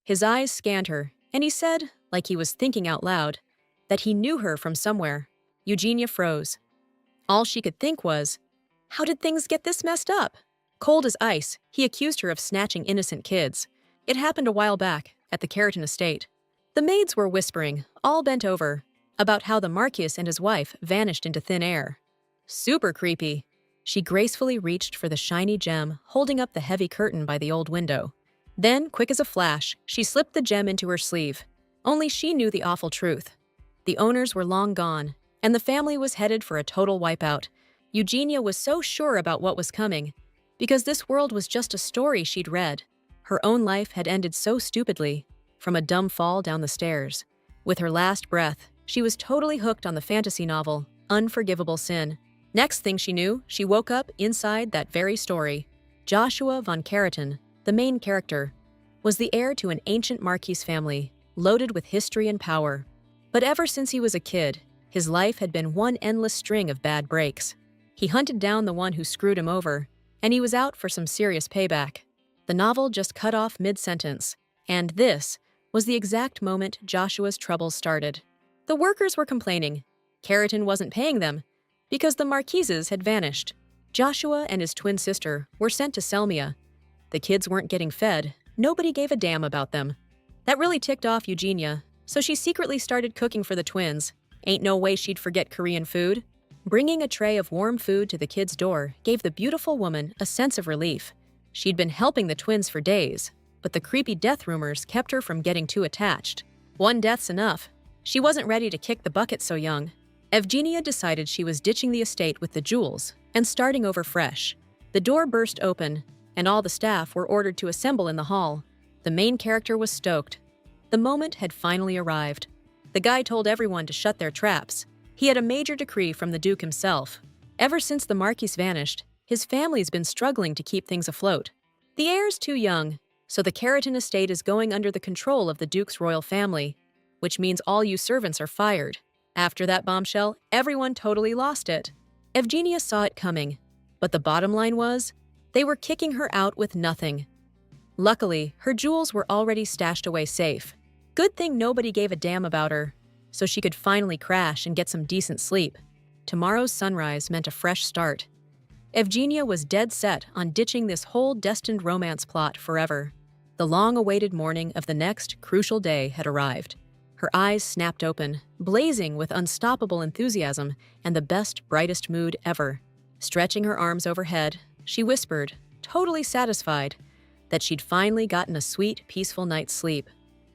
His eyes scanned her, and he said, like he was thinking out loud, that he knew her from somewhere. Eugenia froze. All she could think was, how did things get this messed up? Cold as ice, he accused her of snatching innocent kids. It happened a while back, at the Keratin estate. The maids were whispering, all bent over, about how the Marquis and his wife vanished into thin air. Super creepy. She gracefully reached for the shiny gem, holding up the heavy curtain by the old window. Then, quick as a flash, she slipped the gem into her sleeve. Only she knew the awful truth. The owners were long gone, and the family was headed for a total wipeout. Eugenia was so sure about what was coming, because this world was just a story she'd read. Her own life had ended so stupidly, from a dumb fall down the stairs. With her last breath, she was totally hooked on the fantasy novel, Unforgivable Sin. Next thing she knew, she woke up inside that very story. Joshua von Keratin, the main character, was the heir to an ancient Marquis family, loaded with history and power. But ever since he was a kid, his life had been one endless string of bad breaks. He hunted down the one who screwed him over, and he was out for some serious payback. The novel just cut off mid-sentence, and this was the exact moment Joshua's troubles started. The workers were complaining. Keratin wasn't paying them, because the Marquises had vanished. Joshua and his twin sister were sent to Selmia. The kids weren't getting fed. Nobody gave a damn about them. That really ticked off Eugenia, so she secretly started cooking for the twins. Ain't no way she'd forget Korean food. Bringing a tray of warm food to the kids' door gave the beautiful woman a sense of relief. She'd been helping the twins for days, but the creepy death rumors kept her from getting too attached. One death's enough. She wasn't ready to kick the bucket so young. Evgenia decided she was ditching the estate with the jewels and starting over fresh. The door burst open, and all the staff were ordered to assemble in the hall. The main character was stoked. The moment had finally arrived. The guy told everyone to shut their traps. He had a major decree from the Duke himself. Ever since the Marquis vanished, his family's been struggling to keep things afloat. The heir's too young, so the Keratin estate is going under the control of the Duke's royal family, which means all you servants are fired. After that bombshell, everyone totally lost it. Evgenia saw it coming, but the bottom line was, they were kicking her out with nothing. Luckily, her jewels were already stashed away safe. Good thing nobody gave a damn about her, so she could finally crash and get some decent sleep. Tomorrow's sunrise meant a fresh start. Evgenia was dead set on ditching this whole destined romance plot forever. The long-awaited morning of the next crucial day had arrived. Her eyes snapped open, blazing with unstoppable enthusiasm and the best, brightest mood ever. Stretching her arms overhead, she whispered, totally satisfied, that she'd finally gotten a sweet, peaceful night's sleep.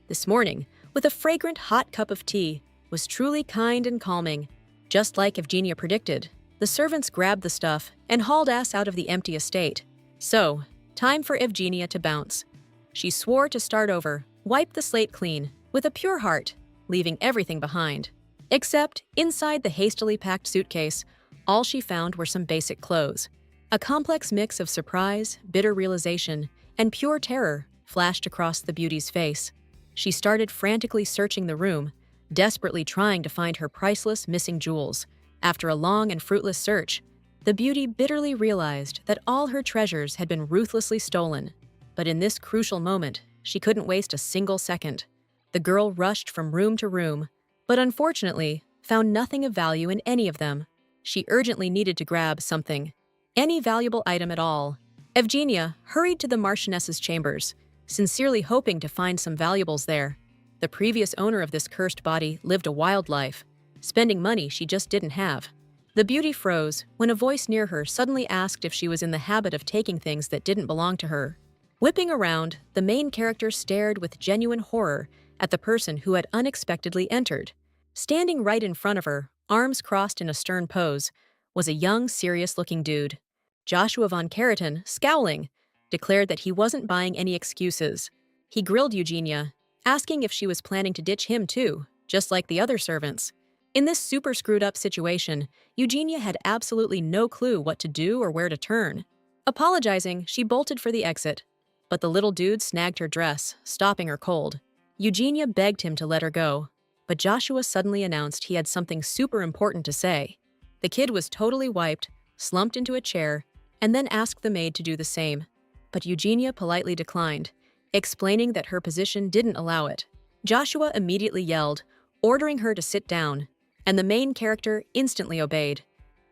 This morning, with a fragrant hot cup of tea, was truly kind and calming. Just like Evgenia predicted, the servants grabbed the stuff and hauled ass out of the empty estate. So, time for Evgenia to bounce. She swore to start over, wipe the slate clean, with a pure heart, leaving everything behind. Except, inside the hastily packed suitcase, all she found were some basic clothes. A complex mix of surprise, bitter realization, and pure terror flashed across the beauty's face. She started frantically searching the room, desperately trying to find her priceless missing jewels. After a long and fruitless search, the beauty bitterly realized that all her treasures had been ruthlessly stolen. But in this crucial moment, she couldn't waste a single second. The girl rushed from room to room, but unfortunately, found nothing of value in any of them. She urgently needed to grab something, any valuable item at all. Evgenia hurried to the Marchioness's chambers, sincerely hoping to find some valuables there. The previous owner of this cursed body lived a wild life, spending money she just didn't have. The beauty froze when a voice near her suddenly asked if she was in the habit of taking things that didn't belong to her. Whipping around, the main character stared with genuine horror at the person who had unexpectedly entered. Standing right in front of her, arms crossed in a stern pose, was a young, serious-looking dude. Joshua von Keratin, scowling, declared that he wasn't buying any excuses. He grilled Eugenia, asking if she was planning to ditch him too, just like the other servants. In this super screwed-up situation, Eugenia had absolutely no clue what to do or where to turn. Apologizing, she bolted for the exit, but the little dude snagged her dress, stopping her cold. Eugenia begged him to let her go, but Joshua suddenly announced he had something super important to say. The kid was totally wiped, slumped into a chair, and then asked the maid to do the same. But Eugenia politely declined, explaining that her position didn't allow it. Joshua immediately yelled, ordering her to sit down, and the main character instantly obeyed.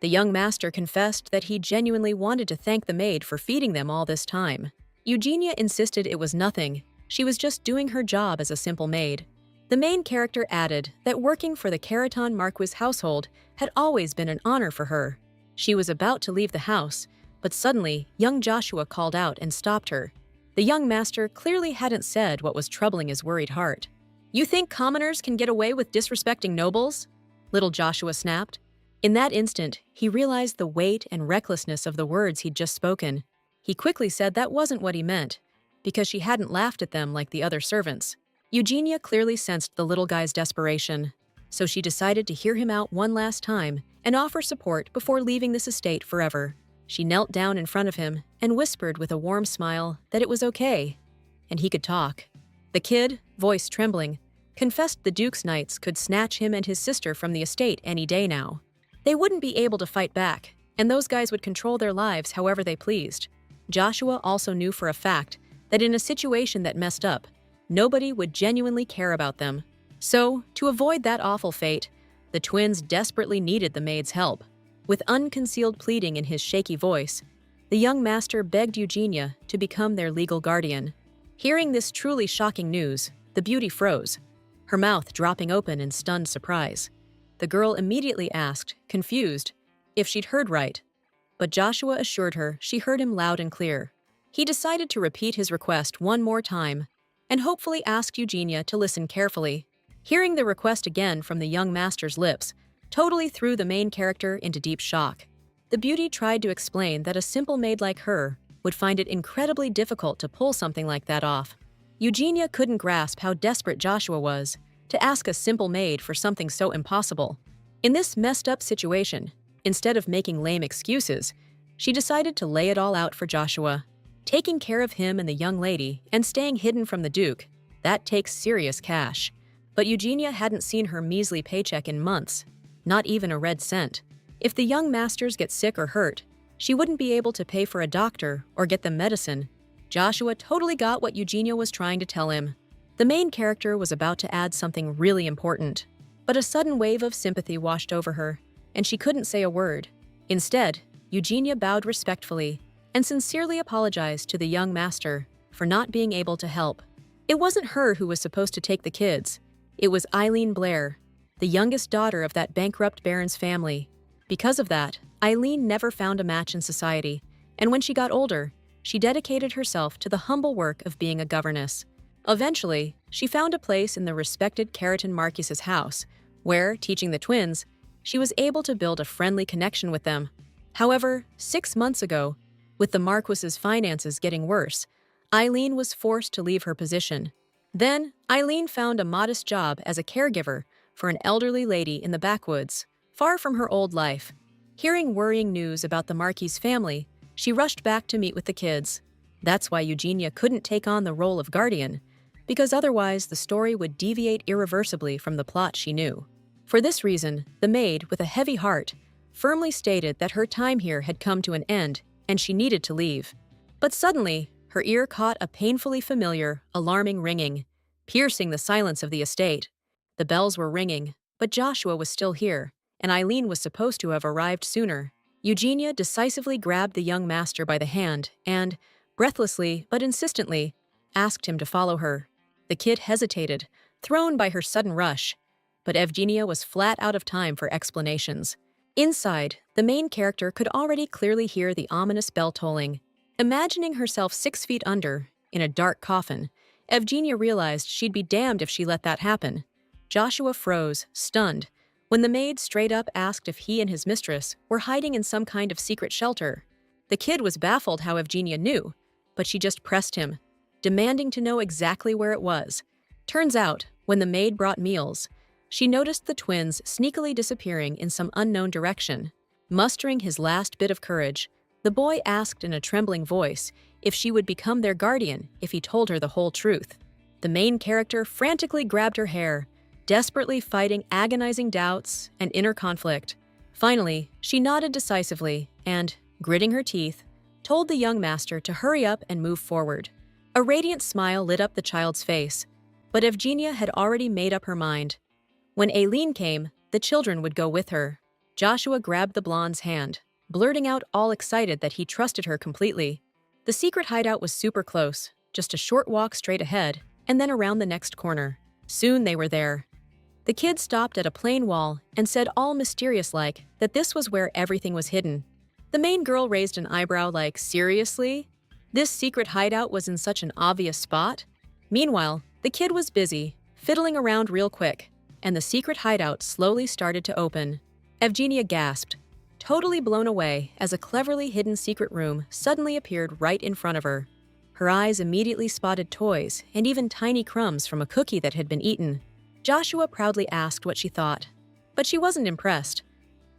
The young master confessed that he genuinely wanted to thank the maid for feeding them all this time. Eugenia insisted it was nothing, she was just doing her job as a simple maid. The main character added that working for the Keraton Marquis household had always been an honor for her. She was about to leave the house, but suddenly young Joshua called out and stopped her. The young master clearly hadn't said what was troubling his worried heart. "You think commoners can get away with disrespecting nobles?" Little Joshua snapped. In that instant, he realized the weight and recklessness of the words he'd just spoken. He quickly said that wasn't what he meant, because she hadn't laughed at them like the other servants. Eugenia clearly sensed the little guy's desperation, so she decided to hear him out one last time and offer support before leaving this estate forever. She knelt down in front of him and whispered with a warm smile that it was okay, and he could talk. The kid, voice trembling, confessed the Duke's knights could snatch him and his sister from the estate any day now. They wouldn't be able to fight back, and those guys would control their lives however they pleased. Joshua also knew for a fact that in a situation that messed up, nobody would genuinely care about them. So, to avoid that awful fate, the twins desperately needed the maid's help. With unconcealed pleading in his shaky voice, the young master begged Eugenia to become their legal guardian. Hearing this truly shocking news, the beauty froze, her mouth dropping open in stunned surprise. The girl immediately asked, confused, if she'd heard right, but Joshua assured her she heard him loud and clear. He decided to repeat his request one more time and hopefully asked Eugenia to listen carefully. Hearing the request again from the young master's lips totally threw the main character into deep shock. The beauty tried to explain that a simple maid like her would find it incredibly difficult to pull something like that off. Eugenia couldn't grasp how desperate Joshua was to ask a simple maid for something so impossible. In this messed-up situation, instead of making lame excuses, she decided to lay it all out for Joshua. Taking care of him and the young lady and staying hidden from the Duke, that takes serious cash. But Eugenia hadn't seen her measly paycheck in months, not even a red cent. If the young masters get sick or hurt, she wouldn't be able to pay for a doctor or get them medicine. Joshua totally got what Eugenia was trying to tell him. The main character was about to add something really important, but a sudden wave of sympathy washed over her, and she couldn't say a word. Instead, Eugenia bowed respectfully and sincerely apologized to the young master for not being able to help. It wasn't her who was supposed to take the kids. It was Eileen Blair, the youngest daughter of that bankrupt baron's family. Because of that, Eileen never found a match in society, and when she got older, she dedicated herself to the humble work of being a governess. Eventually, she found a place in the respected Keraton Marquis's house, where, teaching the twins, she was able to build a friendly connection with them. However, 6 months ago, with the Marquis's finances getting worse, Eileen was forced to leave her position. Then, Eileen found a modest job as a caregiver for an elderly lady in the backwoods, far from her old life. Hearing worrying news about the Marquis's family, she rushed back to meet with the kids. That's why Eugenia couldn't take on the role of guardian, because otherwise the story would deviate irreversibly from the plot she knew. For this reason, the maid, with a heavy heart, firmly stated that her time here had come to an end and she needed to leave. But suddenly, her ear caught a painfully familiar, alarming ringing, piercing the silence of the estate. The bells were ringing, but Joshua was still here, and Eileen was supposed to have arrived sooner. Eugenia decisively grabbed the young master by the hand and, breathlessly but insistently, asked him to follow her. The kid hesitated, thrown by her sudden rush, but Evgenia was flat out of time for explanations. Inside, the main character could already clearly hear the ominous bell tolling. Imagining herself 6 feet under, in a dark coffin, Evgenia realized she'd be damned if she let that happen. Joshua froze, stunned, when the maid straight up asked if he and his mistress were hiding in some kind of secret shelter. The kid was baffled how Evgenia knew, but she just pressed him, demanding to know exactly where it was. Turns out, when the maid brought meals, she noticed the twins sneakily disappearing in some unknown direction. Mustering his last bit of courage, the boy asked in a trembling voice if she would become their guardian if he told her the whole truth. The main character frantically grabbed her hair, desperately fighting agonizing doubts and inner conflict. Finally, she nodded decisively and, gritting her teeth, told the young master to hurry up and move forward. A radiant smile lit up the child's face, but Evgenia had already made up her mind. When Aileen came, the children would go with her. Joshua grabbed the blonde's hand, blurting out all excited that he trusted her completely. The secret hideout was super close, just a short walk straight ahead, and then around the next corner. Soon they were there. The kids stopped at a plain wall and said all mysterious-like that this was where everything was hidden. The main girl raised an eyebrow like, seriously? This secret hideout was in such an obvious spot? Meanwhile, the kid was busy, fiddling around real quick, and the secret hideout slowly started to open. Evgenia gasped, totally blown away as a cleverly hidden secret room suddenly appeared right in front of her. Her eyes immediately spotted toys and even tiny crumbs from a cookie that had been eaten. Joshua proudly asked what she thought, but she wasn't impressed.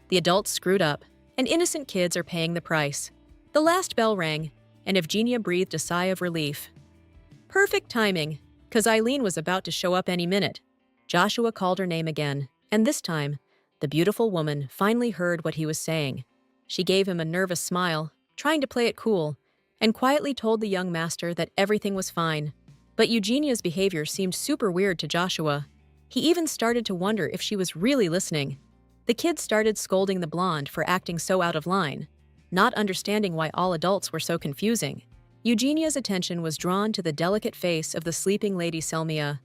The adults screwed up, and innocent kids are paying the price. The last bell rang, and Evgenia breathed a sigh of relief. Perfect timing, 'cause Eileen was about to show up any minute. Joshua called her name again, and this time, the beautiful woman finally heard what he was saying. She gave him a nervous smile, trying to play it cool, and quietly told the young master that everything was fine. But Eugenia's behavior seemed super weird to Joshua. He even started to wonder if she was really listening. The kids started scolding the blonde for acting so out of line, not understanding why all adults were so confusing. Eugenia's attention was drawn to the delicate face of the sleeping Lady Selmia.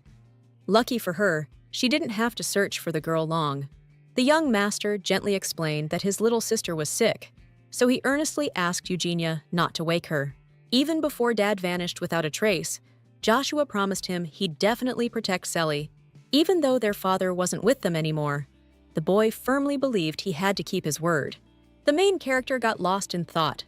Lucky for her, she didn't have to search for the girl long. The young master gently explained that his little sister was sick, so he earnestly asked Eugenia not to wake her. Even before Dad vanished without a trace, Joshua promised him he'd definitely protect Selly. Even though their father wasn't with them anymore, the boy firmly believed he had to keep his word. The main character got lost in thought.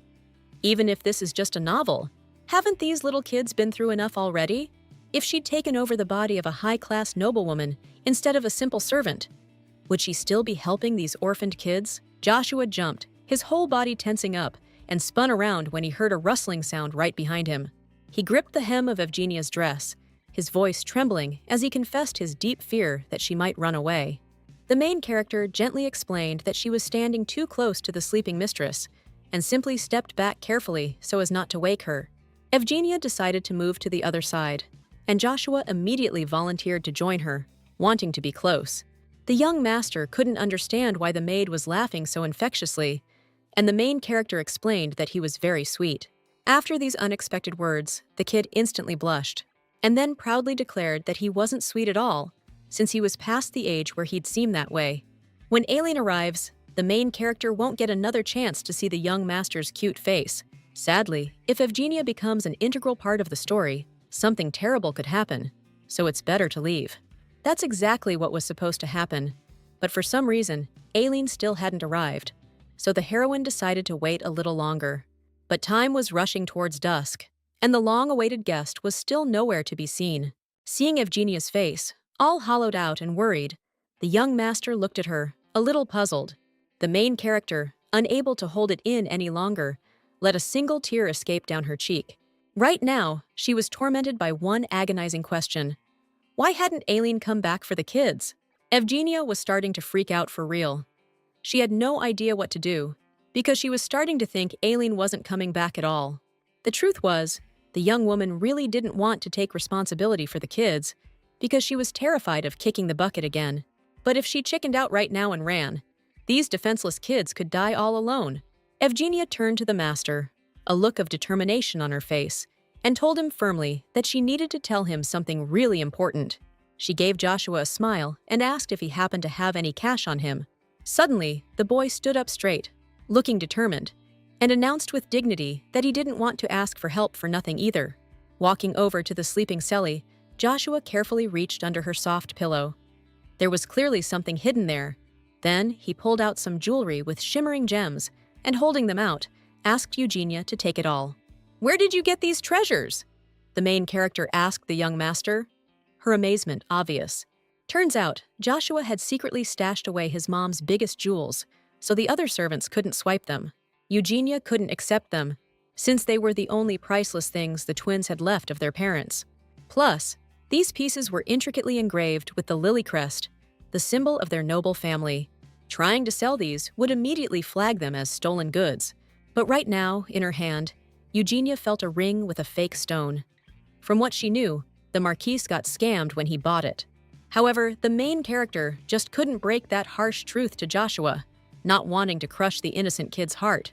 Even if this is just a novel, haven't these little kids been through enough already? If she'd taken over the body of a high-class noblewoman instead of a simple servant, would she still be helping these orphaned kids? Joshua jumped, his whole body tensing up, and spun around when he heard a rustling sound right behind him. He gripped the hem of Evgenia's dress, his voice trembling as he confessed his deep fear that she might run away. The main character gently explained that she was standing too close to the sleeping mistress and simply stepped back carefully so as not to wake her. Evgenia decided to move to the other side, and Joshua immediately volunteered to join her, wanting to be close. The young master couldn't understand why the maid was laughing so infectiously, and the main character explained that he was very sweet. After these unexpected words, the kid instantly blushed, and then proudly declared that he wasn't sweet at all, since he was past the age where he'd seem that way. When Aileen arrives, the main character won't get another chance to see the young master's cute face. Sadly, if Evgenia becomes an integral part of the story, something terrible could happen, so it's better to leave. That's exactly what was supposed to happen, but for some reason, Aileen still hadn't arrived, so the heroine decided to wait a little longer. But time was rushing towards dusk, and the long-awaited guest was still nowhere to be seen. Seeing Evgenia's face, all hollowed out and worried, the young master looked at her, a little puzzled. The main character, unable to hold it in any longer, let a single tear escape down her cheek. Right now, she was tormented by one agonizing question. Why hadn't Aileen come back for the kids? Evgenia was starting to freak out for real. She had no idea what to do, because she was starting to think Aileen wasn't coming back at all. The truth was, the young woman really didn't want to take responsibility for the kids, because she was terrified of kicking the bucket again. But if she chickened out right now and ran, these defenseless kids could die all alone. Evgenia turned to the master, a look of determination on her face, and told him firmly that she needed to tell him something really important. She gave Joshua a smile and asked if he happened to have any cash on him. Suddenly, the boy stood up straight, looking determined, and announced with dignity that he didn't want to ask for help for nothing either. Walking over to the sleeping Selly, Joshua carefully reached under her soft pillow. There was clearly something hidden there. Then he pulled out some jewelry with shimmering gems, and holding them out, asked Eugenia to take it all. "Where did you get these treasures?" the main character asked the young master, her amazement obvious. Turns out, Joshua had secretly stashed away his mom's biggest jewels, so the other servants couldn't swipe them. Eugenia couldn't accept them, since they were the only priceless things the twins had left of their parents. Plus, these pieces were intricately engraved with the lily crest, the symbol of their noble family. Trying to sell these would immediately flag them as stolen goods. But right now, in her hand, Eugenia felt a ring with a fake stone. From what she knew, the Marquise got scammed when he bought it. However, the main character just couldn't break that harsh truth to Joshua, not wanting to crush the innocent kid's heart.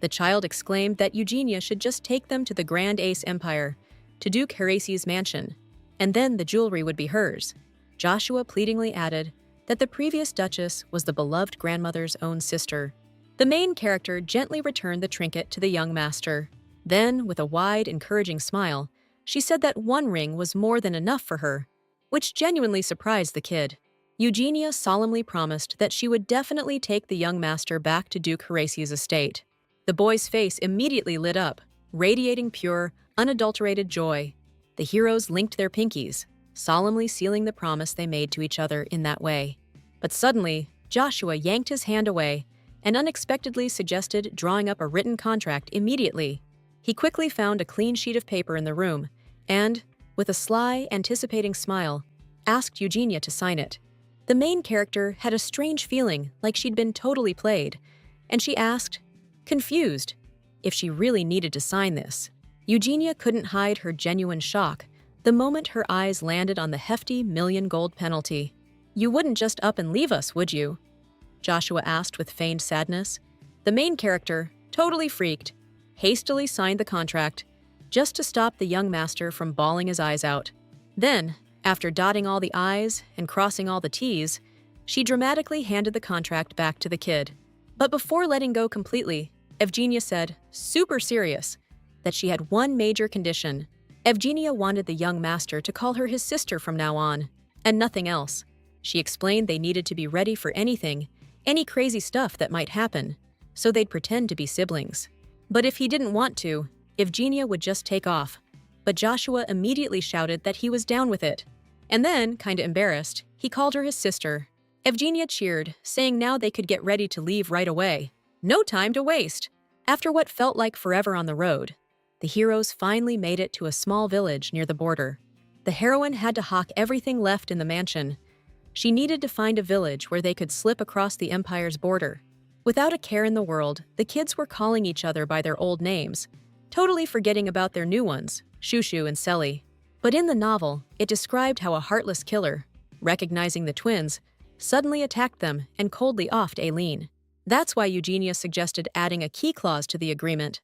The child exclaimed that Eugenia should just take them to the Grand Ace Empire, to Duke Harace's mansion, and then the jewelry would be hers. Joshua pleadingly added that the previous Duchess was the beloved grandmother's own sister. The main character gently returned the trinket to the young master. Then, with a wide, encouraging smile, she said that one ring was more than enough for her, which genuinely surprised the kid. Eugenia solemnly promised that she would definitely take the young master back to Duke Harace's estate. The boy's face immediately lit up, radiating pure, unadulterated joy. The heroes linked their pinkies, solemnly sealing the promise they made to each other in that way. But suddenly, Joshua yanked his hand away and unexpectedly suggested drawing up a written contract immediately. He quickly found a clean sheet of paper in the room and, with a sly, anticipating smile, asked Eugenia to sign it. The main character had a strange feeling like she'd been totally played, and she asked, confused, if she really needed to sign this. Eugenia couldn't hide her genuine shock the moment her eyes landed on the hefty million gold penalty. "You wouldn't just up and leave us, would you?" Joshua asked with feigned sadness. The main character, totally freaked, hastily signed the contract, just to stop the young master from bawling his eyes out. Then, after dotting all the I's and crossing all the T's, she dramatically handed the contract back to the kid. But before letting go completely, Evgenia said, super serious, that she had one major condition. Evgenia wanted the young master to call her his sister from now on, and nothing else. She explained they needed to be ready for anything, any crazy stuff that might happen, so they'd pretend to be siblings. But if he didn't want to, Evgenia would just take off. But Joshua immediately shouted that he was down with it. And then, kinda embarrassed, he called her his sister. Evgenia cheered, saying now they could get ready to leave right away. No time to waste. After what felt like forever on the road, the heroes finally made it to a small village near the border. The heroine had to hawk everything left in the mansion. She needed to find a village where they could slip across the Empire's border. Without a care in the world, the kids were calling each other by their old names, totally forgetting about their new ones, Shushu and Selly. But in the novel, it described how a heartless killer, recognizing the twins, suddenly attacked them and coldly offed Aileen. That's why Eugenia suggested adding a key clause to the agreement.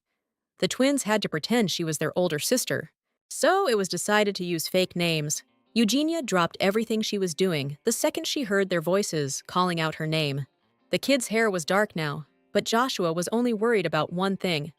The twins had to pretend she was their older sister. So it was decided to use fake names. Eugenia dropped everything she was doing the second she heard their voices calling out her name. The kid's hair was dark now, but Joshua was only worried about one thing.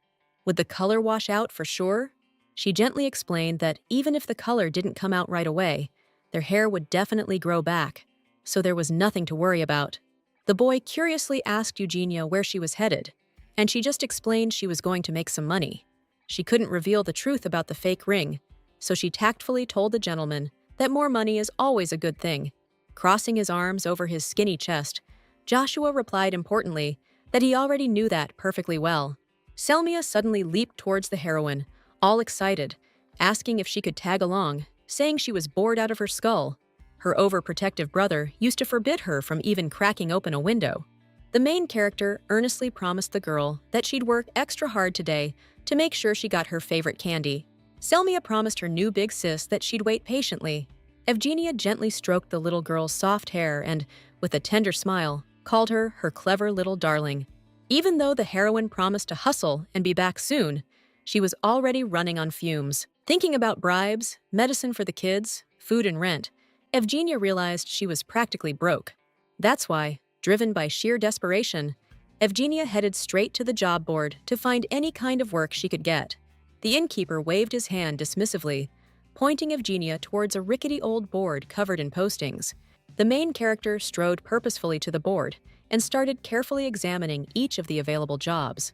Would the color wash out for sure? She gently explained that even if the color didn't come out right away, their hair would definitely grow back, so there was nothing to worry about. The boy curiously asked Eugenia where she was headed, and she just explained she was going to make some money. She couldn't reveal the truth about the fake ring, so she tactfully told the gentleman that more money is always a good thing. Crossing his arms over his skinny chest, Joshua replied importantly that he already knew that perfectly well. Selmia suddenly leaped towards the heroine, all excited, asking if she could tag along, saying she was bored out of her skull. Her overprotective brother used to forbid her from even cracking open a window. The main character earnestly promised the girl that she'd work extra hard today to make sure she got her favorite candy. Selmia promised her new big sis that she'd wait patiently. Evgenia gently stroked the little girl's soft hair and, with a tender smile, called her clever little darling. Even though the heroine promised to hustle and be back soon, she was already running on fumes. Thinking about bribes, medicine for the kids, food and rent, Evgenia realized she was practically broke. That's why, driven by sheer desperation, Evgenia headed straight to the job board to find any kind of work she could get. The innkeeper waved his hand dismissively, pointing Evgenia towards a rickety old board covered in postings. The main character strode purposefully to the board and started carefully examining each of the available jobs.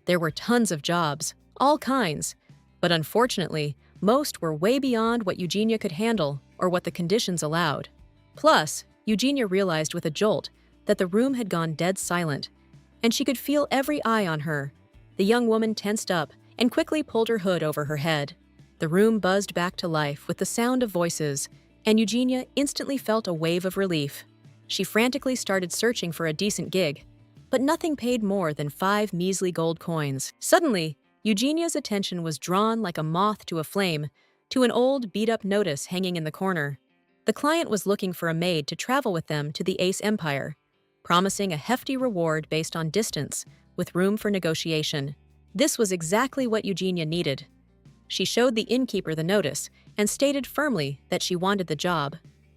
There were tons of jobs, all kinds, but unfortunately, most were way beyond what Eugenia could handle or what the conditions allowed. Plus, Eugenia realized with a jolt that the room had gone dead silent, and she could feel every eye on her. The young woman tensed up and quickly pulled her hood over her head. The room buzzed back to life with the sound of voices, and Eugenia instantly felt a wave of relief. She frantically started searching for a decent gig, but nothing paid more than 5 measly gold coins. Suddenly, Eugenia's attention was drawn like a moth to a flame to an old, beat-up notice hanging in the corner. The client was looking for a maid to travel with them to the Ace Empire, promising a hefty reward based on distance, with room for negotiation. This was exactly what Eugenia needed. She showed the innkeeper the notice and stated firmly that she wanted the job.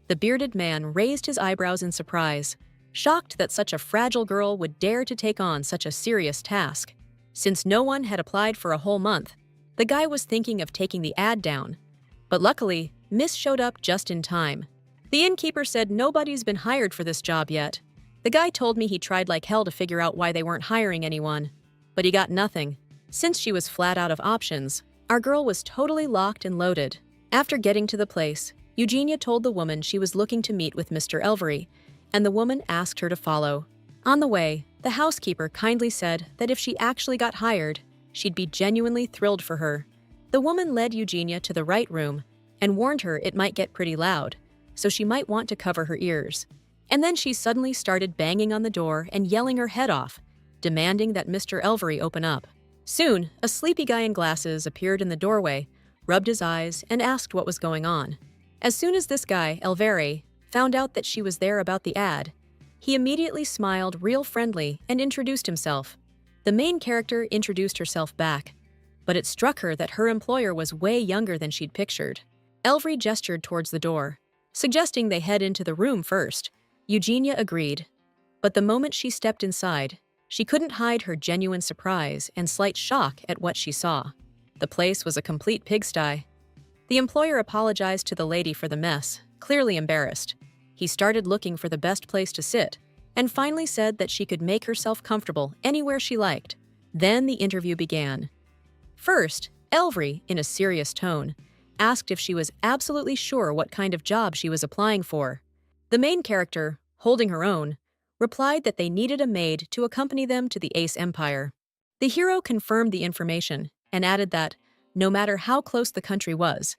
The bearded man raised his eyebrows in surprise, shocked that such a fragile girl would dare to take on such a serious task. Since no one had applied for a whole month, the guy was thinking of taking the ad down. But luckily, Miss showed up just in time. The innkeeper said nobody's been hired for this job yet. The guy told me he tried like hell to figure out why they weren't hiring anyone, but he got nothing. Since she was flat out of options, our girl was totally locked and loaded. After getting to the place, Eugenia told the woman she was looking to meet with Mr. Elvery, and the woman asked her to follow. On the way, the housekeeper kindly said that if she actually got hired, she'd be genuinely thrilled for her. The woman led Eugenia to the right room and warned her it might get pretty loud, so she might want to cover her ears. And then she suddenly started banging on the door and yelling her head off, demanding that Mr. Elvery open up. Soon, a sleepy guy in glasses appeared in the doorway, rubbed his eyes, and asked what was going on. As soon as this guy, Elvery, found out that she was there about the ad, he immediately smiled real friendly and introduced himself. The main character introduced herself back, but it struck her that her employer was way younger than she'd pictured. Elvery gestured towards the door, suggesting they head into the room first. Eugenia agreed, but the moment she stepped inside, she couldn't hide her genuine surprise and slight shock at what she saw. The place was a complete pigsty. The employer apologized to the lady for the mess, clearly embarrassed. He started looking for the best place to sit, and finally said that she could make herself comfortable anywhere she liked. Then the interview began. First, Elvery, in a serious tone, asked if she was absolutely sure what kind of job she was applying for. The main character, holding her own, replied that they needed a maid to accompany them to the Ace Empire. The hero confirmed the information and added that, no matter how close the country was,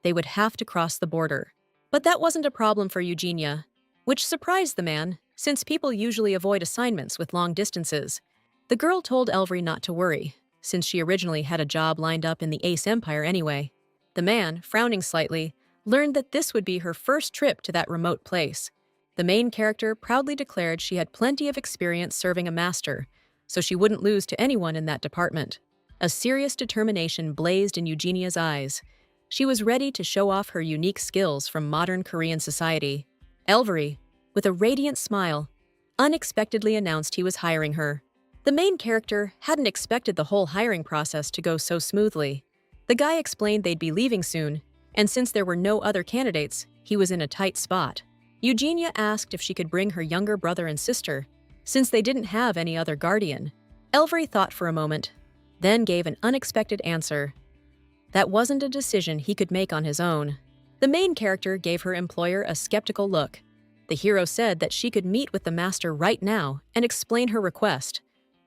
they would have to cross the border. But that wasn't a problem for Eugenia, which surprised the man, since people usually avoid assignments with long distances. The girl told Elvery not to worry, since she originally had a job lined up in the Ace Empire anyway. The man, frowning slightly, learned that this would be her first trip to that remote place. The main character proudly declared she had plenty of experience serving a master, so she wouldn't lose to anyone in that department. A serious determination blazed in Eugenia's eyes. She was ready to show off her unique skills from modern Korean society. Elvery, with a radiant smile, unexpectedly announced he was hiring her. The main character hadn't expected the whole hiring process to go so smoothly. The guy explained they'd be leaving soon, and since there were no other candidates, he was in a tight spot. Eugenia asked if she could bring her younger brother and sister, since they didn't have any other guardian. Elvery thought for a moment, then gave an unexpected answer. That wasn't a decision he could make on his own. The main character gave her employer a skeptical look. The hero said that she could meet with the master right now and explain her request.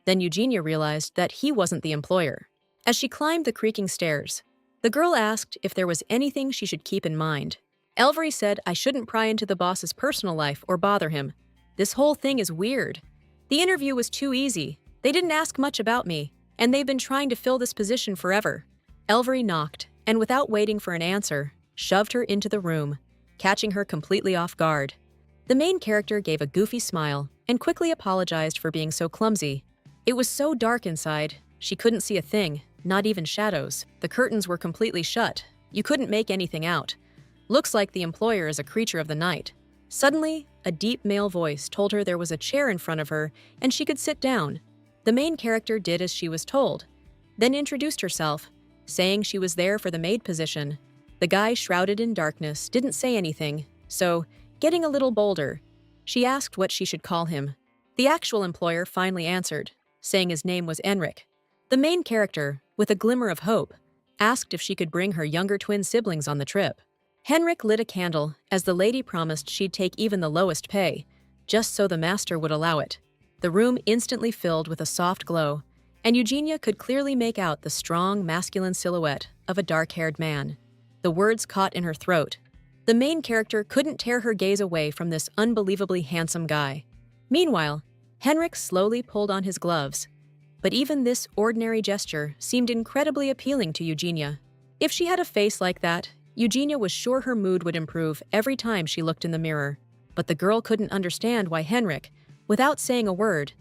Then Eugenia realized that he wasn't the employer. As she climbed the creaking stairs, the girl asked if there was anything she should keep in mind. Elvery said I shouldn't pry into the boss's personal life or bother him. This whole thing is weird. The interview was too easy. They didn't ask much about me, and they've been trying to fill this position forever. Elvery knocked, and without waiting for an answer, shoved her into the room, catching her completely off guard. The main character gave a goofy smile and quickly apologized for being so clumsy. It was so dark inside, she couldn't see a thing, not even shadows. The curtains were completely shut. You couldn't make anything out. Looks like the employer is a creature of the night. Suddenly, a deep male voice told her there was a chair in front of her and she could sit down. The main character did as she was told, then introduced herself, saying she was there for the maid position. The guy, shrouded in darkness, didn't say anything, so, getting a little bolder, she asked what she should call him. The actual employer finally answered, saying his name was Enric. The main character, with a glimmer of hope, asked if she could bring her younger twin siblings on the trip. Henrik lit a candle, as the lady promised she'd take even the lowest pay, just so the master would allow it. The room instantly filled with a soft glow, and Eugenia could clearly make out the strong, masculine silhouette of a dark-haired man. The words caught in her throat. The main character couldn't tear her gaze away from this unbelievably handsome guy. Meanwhile, Henrik slowly pulled on his gloves, but even this ordinary gesture seemed incredibly appealing to Eugenia. If she had a face like that, Eugenia was sure her mood would improve every time she looked in the mirror. But the girl couldn't understand why Henrik, without saying a word,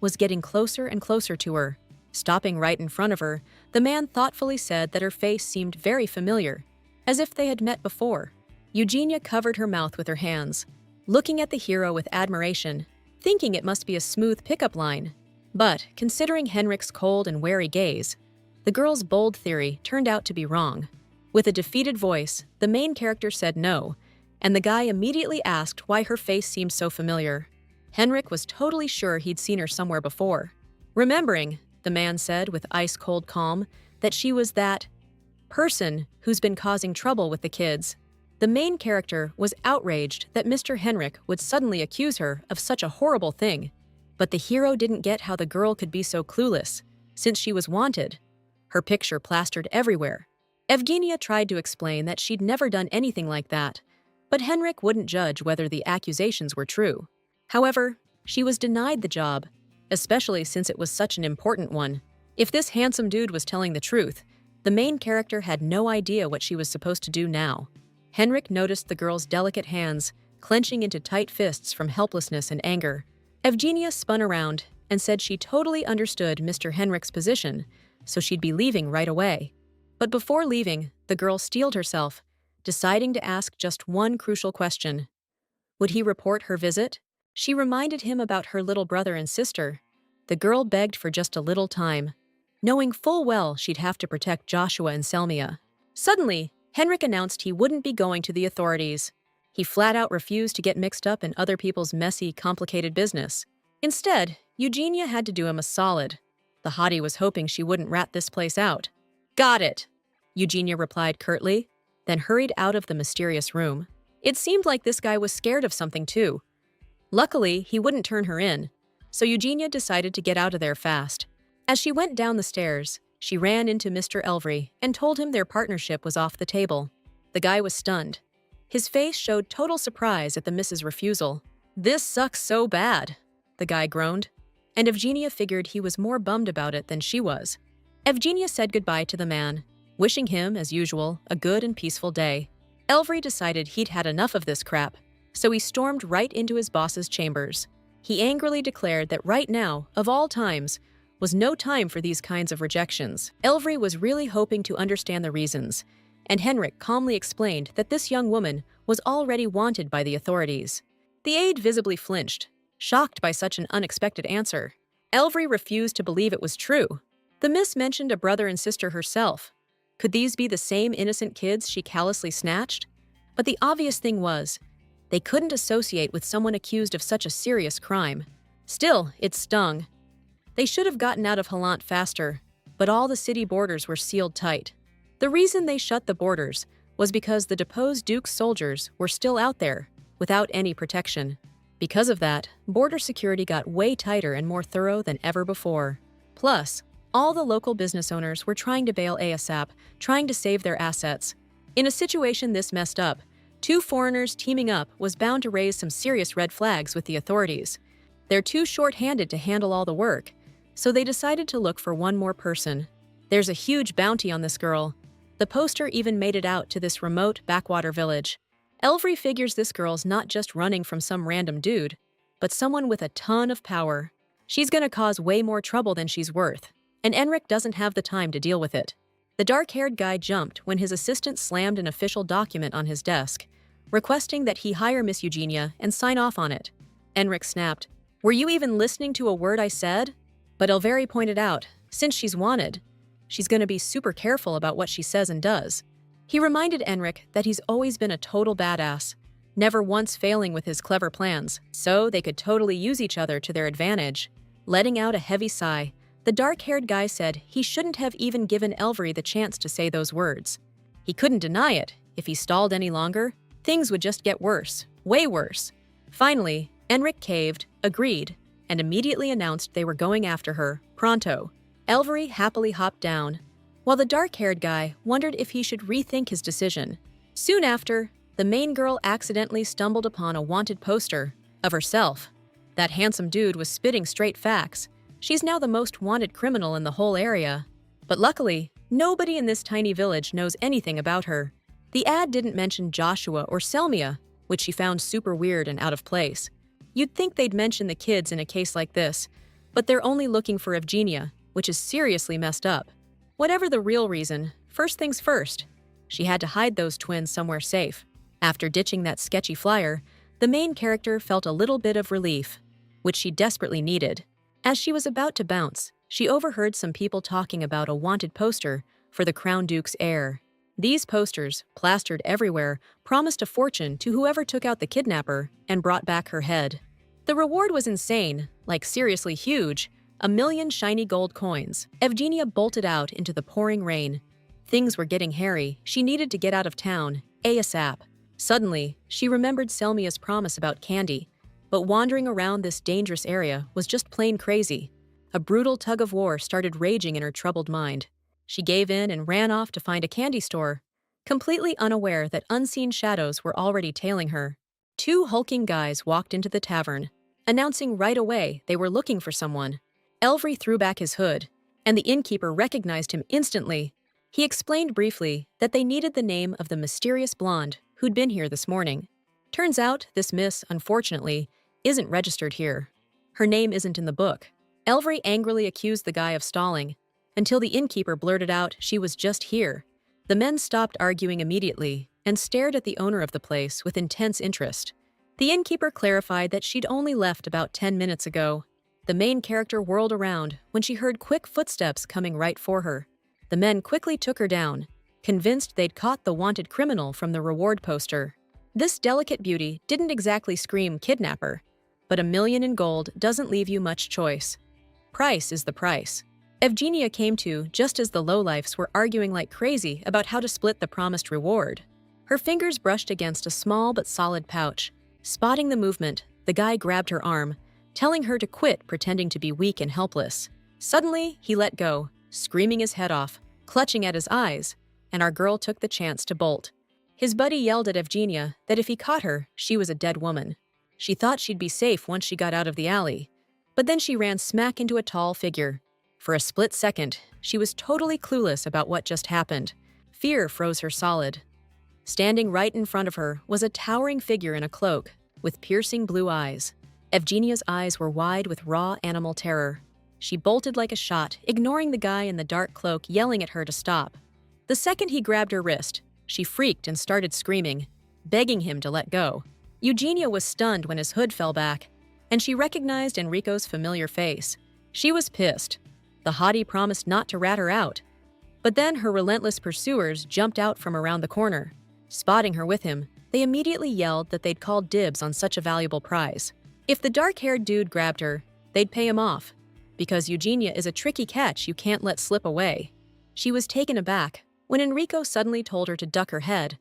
was getting closer and closer to her. Stopping right in front of her, the man thoughtfully said that her face seemed very familiar, as if they had met before. Eugenia covered her mouth with her hands, looking at the hero with admiration, thinking it must be a smooth pickup line. But, considering Henrik's cold and wary gaze, the girl's bold theory turned out to be wrong. With a defeated voice, the main character said no, and the guy immediately asked why her face seemed so familiar. Henrik was totally sure he'd seen her somewhere before. Remembering, the man said with ice-cold calm, that she was that person who's been causing trouble with the kids. The main character was outraged that Mr. Henrik would suddenly accuse her of such a horrible thing. But the hero didn't get how the girl could be so clueless, since she was wanted. Her picture plastered everywhere. Evgenia tried to explain that she'd never done anything like that, but Henrik wouldn't judge whether the accusations were true. However, she was denied the job, especially since it was such an important one. If this handsome dude was telling the truth, the main character had no idea what she was supposed to do now. Henrik noticed the girl's delicate hands, clenching into tight fists from helplessness and anger. Evgenia spun around and said she totally understood Mr. Henrik's position, so she'd be leaving right away. But before leaving, the girl steeled herself, deciding to ask just one crucial question. Would he report her visit? She reminded him about her little brother and sister. The girl begged for just a little time, knowing full well she'd have to protect Joshua and Selmia. Suddenly, Henrik announced he wouldn't be going to the authorities. He flat out refused to get mixed up in other people's messy, complicated business. Instead, Eugenia had to do him a solid. The hottie was hoping she wouldn't rat this place out. "Got it," Eugenia replied curtly, then hurried out of the mysterious room. It seemed like this guy was scared of something too. Luckily, he wouldn't turn her in, so Eugenia decided to get out of there fast. As she went down the stairs, she ran into Mr. Elvery and told him their partnership was off the table. The guy was stunned. His face showed total surprise at the missus' refusal. "This sucks so bad," the guy groaned, and Evgenia figured he was more bummed about it than she was. Evgenia said goodbye to the man, wishing him, as usual, a good and peaceful day. Elvery decided he'd had enough of this crap, so he stormed right into his boss's chambers. He angrily declared that right now, of all times, was no time for these kinds of rejections. Elvery was really hoping to understand the reasons, and Henrik calmly explained that this young woman was already wanted by the authorities. The aide visibly flinched, shocked by such an unexpected answer. Elvery refused to believe it was true. The miss mentioned a brother and sister herself. Could these be the same innocent kids she callously snatched? But the obvious thing was, they couldn't associate with someone accused of such a serious crime. Still, it stung. They should have gotten out of Halant faster, but all the city borders were sealed tight. The reason they shut the borders was because the deposed Duke's soldiers were still out there, without any protection. Because of that, border security got way tighter and more thorough than ever before. Plus, all the local business owners were trying to bail ASAP, trying to save their assets. In a situation this messed up, two foreigners teaming up was bound to raise some serious red flags with the authorities. They're too short-handed to handle all the work, so they decided to look for one more person. There's a huge bounty on this girl. The poster even made it out to this remote backwater village. Elvery figures this girl's not just running from some random dude, but someone with a ton of power. She's gonna cause way more trouble than she's worth, and Enric doesn't have the time to deal with it. The dark-haired guy jumped when his assistant slammed an official document on his desk, requesting that he hire Miss Eugenia and sign off on it. Enric snapped, "Were you even listening to a word I said?" But Elvery pointed out, since she's wanted, she's gonna be super careful about what she says and does. He reminded Enric that he's always been a total badass, never once failing with his clever plans, so they could totally use each other to their advantage. Letting out a heavy sigh, the dark-haired guy said he shouldn't have even given Elvery the chance to say those words. He couldn't deny it. If he stalled any longer, things would just get worse, way worse. Finally, Enric caved, agreed, and immediately announced they were going after her, pronto. Elvery happily hopped down, while the dark-haired guy wondered if he should rethink his decision. Soon after, the main girl accidentally stumbled upon a wanted poster of herself. That handsome dude was spitting straight facts. She's now the most wanted criminal in the whole area. But luckily, Nobody in this tiny village knows anything about her. The ad didn't mention Joshua or Selmia, which she found super weird and out of place. You'd think they'd mention the kids in a case like this, but they're only looking for Evgenia, which is seriously messed up. Whatever the real reason, first things first. She had to hide those twins somewhere safe. After ditching that sketchy flyer, the main character felt a little bit of relief, which she desperately needed. As she was about to bounce, she overheard some people talking about a wanted poster for the Crown Duke's heir. These posters, plastered everywhere, promised a fortune to whoever took out the kidnapper and brought back her head. The reward was insane, like seriously huge, 1,000,000 shiny gold coins. Evgenia bolted out into the pouring rain. Things were getting hairy. She needed to get out of town, ASAP. Suddenly, she remembered Selmia's promise about candy, but wandering around this dangerous area was just plain crazy. A brutal tug-of-war started raging in her troubled mind. She gave in and ran off to find a candy store, completely unaware that unseen shadows were already tailing her. Two hulking guys walked into the tavern, announcing right away they were looking for someone. Elvry threw back his hood, and the innkeeper recognized him instantly. He explained briefly that they needed the name of the mysterious blonde who'd been here this morning. Turns out this miss, unfortunately, isn't registered here. Her name isn't in the book. Elvry angrily accused the guy of stalling, until the innkeeper blurted out she was just here. The men stopped arguing immediately and stared at the owner of the place with intense interest. The innkeeper clarified that she'd only left about 10 minutes ago. The main character whirled around when she heard quick footsteps coming right for her. The men quickly took her down, convinced they'd caught the wanted criminal from the reward poster. This delicate beauty didn't exactly scream kidnapper, but 1,000,000 in gold doesn't leave you much choice. Price is the price. Evgenia came to just as the lowlifes were arguing like crazy about how to split the promised reward. Her fingers brushed against a small but solid pouch. Spotting the movement, the guy grabbed her arm, telling her to quit pretending to be weak and helpless. Suddenly, he let go, screaming his head off, clutching at his eyes, and our girl took the chance to bolt. His buddy yelled at Evgenia that if he caught her, she was a dead woman. She thought she'd be safe once she got out of the alley, but then she ran smack into a tall figure. For a split second, she was totally clueless about what just happened. Fear froze her solid. Standing right in front of her was a towering figure in a cloak, with piercing blue eyes. Evgenia's eyes were wide with raw animal terror. She bolted like a shot, ignoring the guy in the dark cloak yelling at her to stop. The second he grabbed her wrist, she freaked and started screaming, begging him to let go. Eugenia was stunned when his hood fell back, and she recognized Enrico's familiar face. She was pissed. The hottie promised not to rat her out. But then her relentless pursuers jumped out from around the corner. Spotting her with him, they immediately yelled that they'd called dibs on such a valuable prize. If the dark-haired dude grabbed her, they'd pay him off, because Eugenia is a tricky catch you can't let slip away. She was taken aback when Enrico suddenly told her to duck her head,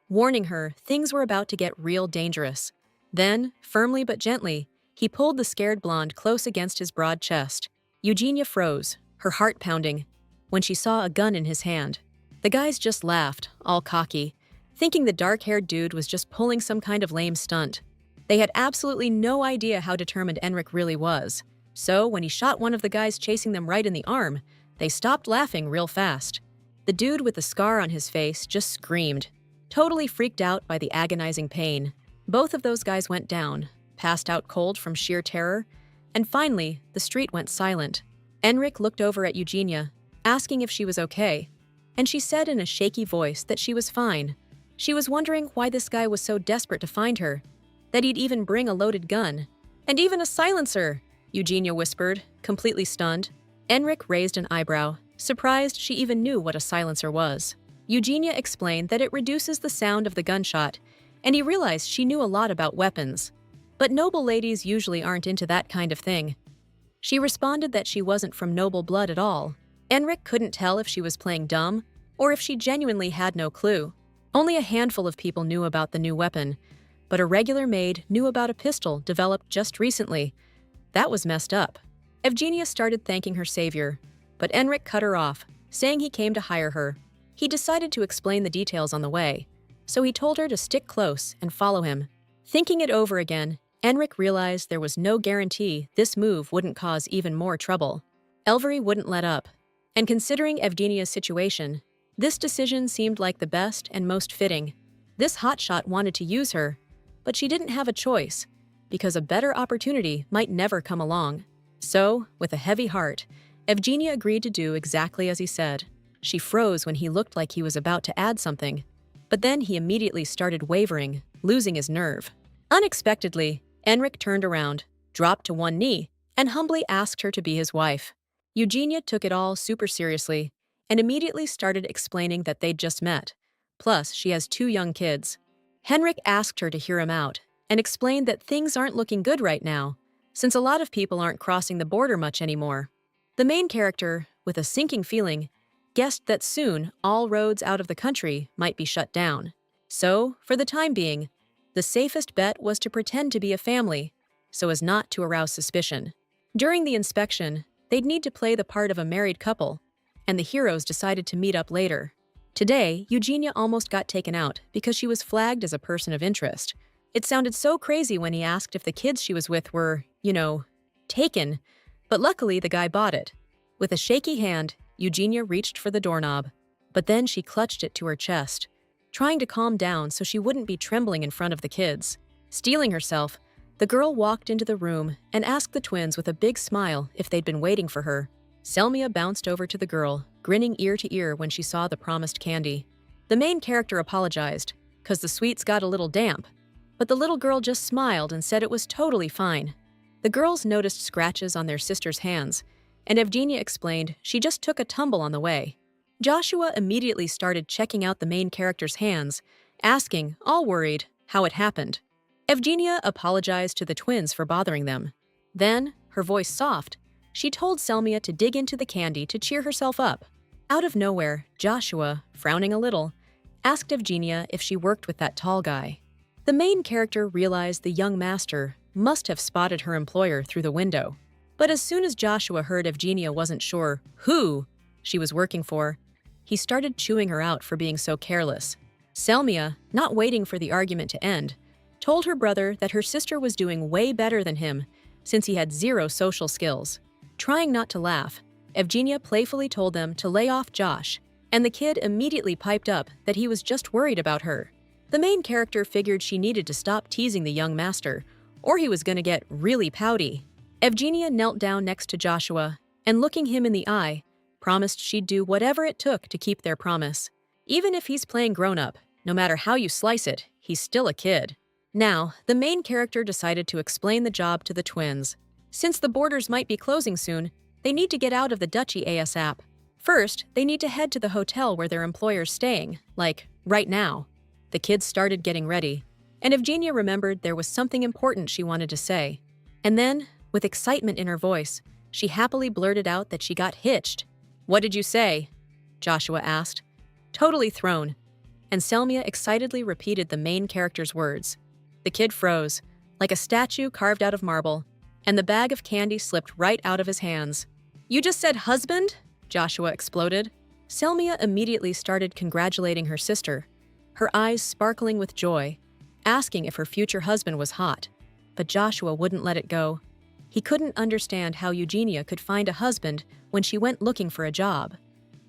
warning her things were about to get real dangerous. Then, firmly but gently, he pulled the scared blonde close against his broad chest. Eugenia froze, her heart pounding, when she saw a gun in his hand. The guys just laughed, all cocky, thinking the dark-haired dude was just pulling some kind of lame stunt. They had absolutely no idea how determined Enric really was. So, when he shot one of the guys chasing them right in the arm, they stopped laughing real fast. The dude with the scar on his face just screamed, totally freaked out by the agonizing pain. Both of those guys went down, passed out cold from sheer terror, and finally, the street went silent. Enric looked over at Eugenia, asking if she was okay, and she said in a shaky voice that she was fine. She was wondering why this guy was so desperate to find her, that he'd even bring a loaded gun. And even a silencer, Eugenia whispered, completely stunned. Enric raised an eyebrow, surprised she even knew what a silencer was. Eugenia explained that it reduces the sound of the gunshot, and he realized she knew a lot about weapons. But noble ladies usually aren't into that kind of thing. She responded that she wasn't from noble blood at all. Enric couldn't tell if she was playing dumb or if she genuinely had no clue. Only a handful of people knew about the new weapon, but a regular maid knew about a pistol developed just recently. That was messed up. Evgenia started thanking her savior, but Enric cut her off, saying he came to hire her. He decided to explain the details on the way, so he told her to stick close and follow him. Thinking it over again, Enric realized there was no guarantee this move wouldn't cause even more trouble. Elvery wouldn't let up, And considering Evgenia's situation, this decision seemed like the best and most fitting. This hotshot wanted to use her, but she didn't have a choice, because a better opportunity might never come along. So, with a heavy heart, Evgenia agreed to do exactly as he said. She froze when he looked like he was about to add something, but then he immediately started wavering, losing his nerve. Unexpectedly, Enric turned around, dropped to one knee, and humbly asked her to be his wife. Eugenia took it all super seriously and immediately started explaining that they'd just met. Plus, she has 2 young kids. Henrik asked her to hear him out and explained that things aren't looking good right now, since a lot of people aren't crossing the border much anymore. The main character, with a sinking feeling, guessed that soon all roads out of the country might be shut down. So, for the time being, the safest bet was to pretend to be a family, so as not to arouse suspicion. During the inspection, they'd need to play the part of a married couple, and the heroes decided to meet up later. Today, Eugenia almost got taken out because she was flagged as a person of interest. It sounded so crazy when he asked if the kids she was with were, taken, but luckily the guy bought it. With a shaky hand, Eugenia reached for the doorknob, but then she clutched it to her chest, trying to calm down so she wouldn't be trembling in front of the kids. Steeling herself, the girl walked into the room and asked the twins with a big smile if they'd been waiting for her. Selmia bounced over to the girl, grinning ear to ear when she saw the promised candy. The main character apologized, 'cause the sweets got a little damp, but the little girl just smiled and said it was totally fine. The girls noticed scratches on their sister's hands, and Evgenia explained she just took a tumble on the way. Joshua immediately started checking out the main character's hands, asking, all worried, how it happened. Evgenia apologized to the twins for bothering them. Then, her voice soft, she told Selmia to dig into the candy to cheer herself up. Out of nowhere, Joshua, frowning a little, asked Evgenia if she worked with that tall guy. The main character realized the young master must have spotted her employer through the window. But as soon as Joshua heard Evgenia wasn't sure who she was working for, he started chewing her out for being so careless. Selmia, not waiting for the argument to end, told her brother that her sister was doing way better than him since he had 0 social skills. Trying not to laugh, Evgenia playfully told them to lay off Josh, and the kid immediately piped up that he was just worried about her. The main character figured she needed to stop teasing the young master, or he was going to get really pouty. Evgenia knelt down next to Joshua and, looking him in the eye, promised she'd do whatever it took to keep their promise. Even if he's playing grown-up, no matter how you slice it, he's still a kid. Now, the main character decided to explain the job to the twins. Since the borders might be closing soon, they need to get out of the Dutchy ASAP. First, they need to head to the hotel where their employer's staying, like, right now. The kids started getting ready, and Evgenia remembered there was something important she wanted to say. And then, with excitement in her voice, she happily blurted out that she got hitched. "What did you say?" Joshua asked, totally thrown, and Selmia excitedly repeated the main character's words. The kid froze, like a statue carved out of marble, and the bag of candy slipped right out of his hands. "You just said husband?" Joshua exploded. Selmia immediately started congratulating her sister, her eyes sparkling with joy, asking if her future husband was hot. But Joshua wouldn't let it go. He couldn't understand how Eugenia could find a husband when she went looking for a job.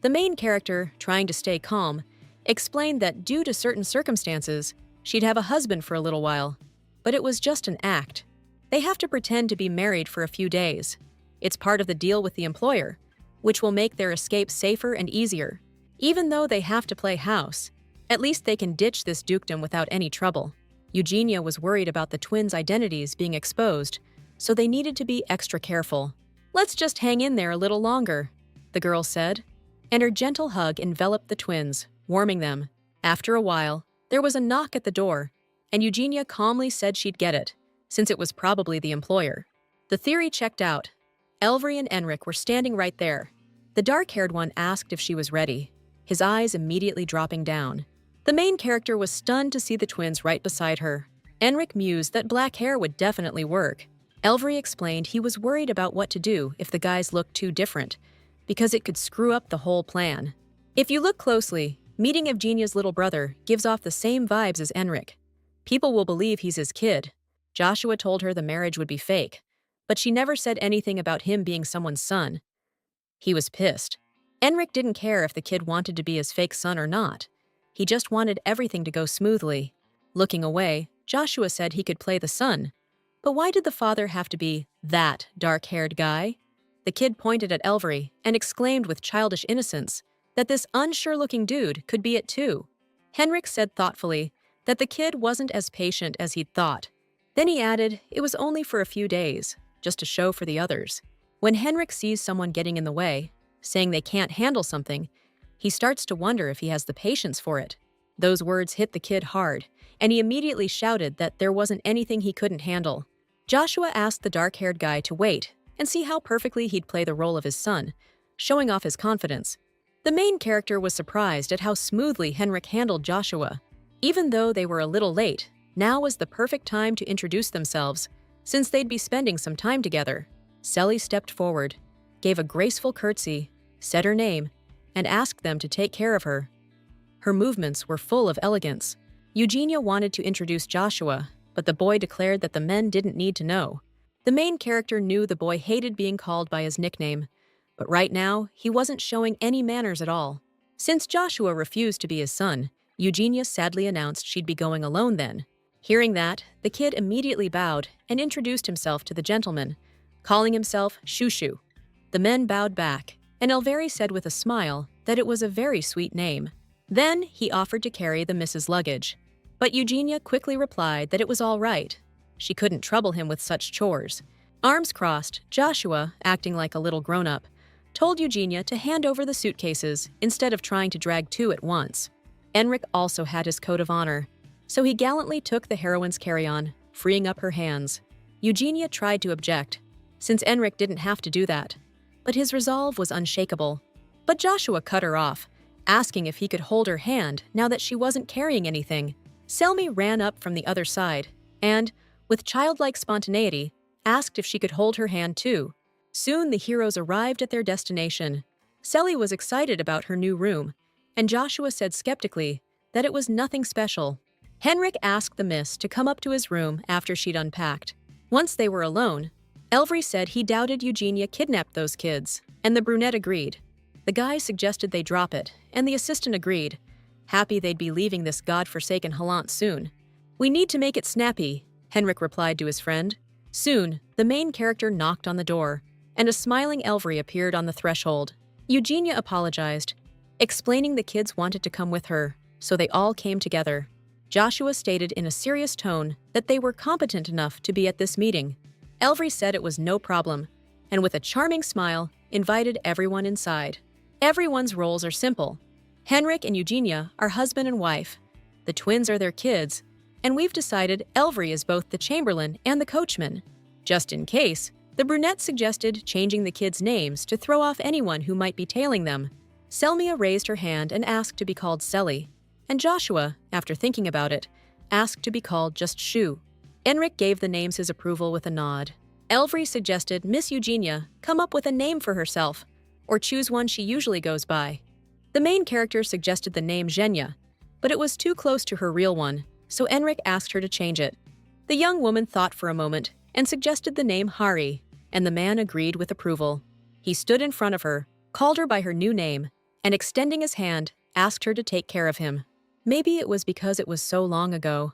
The main character, trying to stay calm, explained that due to certain circumstances, she'd have a husband for a little while. But it was just an act. They have to pretend to be married for a few days. It's part of the deal with the employer, which will make their escape safer and easier. Even though they have to play house, at least they can ditch this dukedom without any trouble. Eugenia was worried about the twins' identities being exposed, so they needed to be extra careful. "Let's just hang in there a little longer," the girl said, and her gentle hug enveloped the twins, warming them. After a while, there was a knock at the door, and Eugenia calmly said she'd get it, since it was probably the employer. The theory checked out. Elvery and Enric were standing right there. The dark-haired one asked if she was ready, his eyes immediately dropping down. The main character was stunned to see the twins right beside her. Enric mused that black hair would definitely work. Elvery explained he was worried about what to do if the guys looked too different, because it could screw up the whole plan. If you look closely, meeting Evgenia's little brother gives off the same vibes as Enric. People will believe he's his kid. Joshua told her the marriage would be fake, but she never said anything about him being someone's son. He was pissed. Enric didn't care if the kid wanted to be his fake son or not. He just wanted everything to go smoothly. Looking away, Joshua said he could play the son. But why did the father have to be that dark-haired guy? The kid pointed at Elvery and exclaimed with childish innocence that this unsure-looking dude could be it too. Henrik said thoughtfully that the kid wasn't as patient as he'd thought. Then he added it was only for a few days, just a show for the others. When Henrik sees someone getting in the way, saying they can't handle something, he starts to wonder if he has the patience for it. Those words hit the kid hard, and he immediately shouted that there wasn't anything he couldn't handle. Joshua asked the dark-haired guy to wait and see how perfectly he'd play the role of his son, showing off his confidence. The main character was surprised at how smoothly Henrik handled Joshua. Even though they were a little late, now was the perfect time to introduce themselves, since they'd be spending some time together. Sally stepped forward, gave a graceful curtsy, said her name, and asked them to take care of her. Her movements were full of elegance. Eugenia wanted to introduce Joshua, but the boy declared that the men didn't need to know. The main character knew the boy hated being called by his nickname, but right now, he wasn't showing any manners at all. Since Joshua refused to be his son, Eugenia sadly announced she'd be going alone then. Hearing that, the kid immediately bowed and introduced himself to the gentleman, calling himself Shushu. The men bowed back, and Elvery said with a smile that it was a very sweet name. Then he offered to carry the Mrs. Luggage, but Eugenia quickly replied that it was all right. She couldn't trouble him with such chores. Arms crossed, Joshua, acting like a little grown-up, told Eugenia to hand over the suitcases instead of trying to drag two at once. Enric also had his code of honor, so he gallantly took the heroine's carry-on, freeing up her hands. Eugenia tried to object, since Enric didn't have to do that, but his resolve was unshakable. But Joshua cut her off, asking if he could hold her hand now that she wasn't carrying anything. Selmy ran up from the other side and, with childlike spontaneity, asked if she could hold her hand too. Soon the heroes arrived at their destination. Selly was excited about her new room, and Joshua said skeptically that it was nothing special. Henrik asked the miss to come up to his room after she'd unpacked. Once they were alone, Elvery said he doubted Eugenia kidnapped those kids, and the brunette agreed. The guy suggested they drop it, and the assistant agreed, happy they'd be leaving this godforsaken Halant soon. "We need to make it snappy," Henrik replied to his friend. Soon, the main character knocked on the door, and a smiling Elvery appeared on the threshold. Eugenia apologized, explaining the kids wanted to come with her, so they all came together. Joshua stated in a serious tone that they were competent enough to be at this meeting. Elvery said it was no problem, and with a charming smile, invited everyone inside. Everyone's roles are simple. Henrik and Eugenia are husband and wife. The twins are their kids, and we've decided Elvery is both the chamberlain and the coachman. Just in case, the brunette suggested changing the kids' names to throw off anyone who might be tailing them. Selmia raised her hand and asked to be called Selly, and Joshua, after thinking about it, asked to be called just Shu. Enric gave the names his approval with a nod. Elvery suggested Miss Eugenia come up with a name for herself, or choose one she usually goes by. The main character suggested the name Zhenya, but it was too close to her real one, so Enric asked her to change it. The young woman thought for a moment and suggested the name Hari, and the man agreed with approval. He stood in front of her, called her by her new name, and extending his hand, asked her to take care of him. Maybe it was because it was so long ago,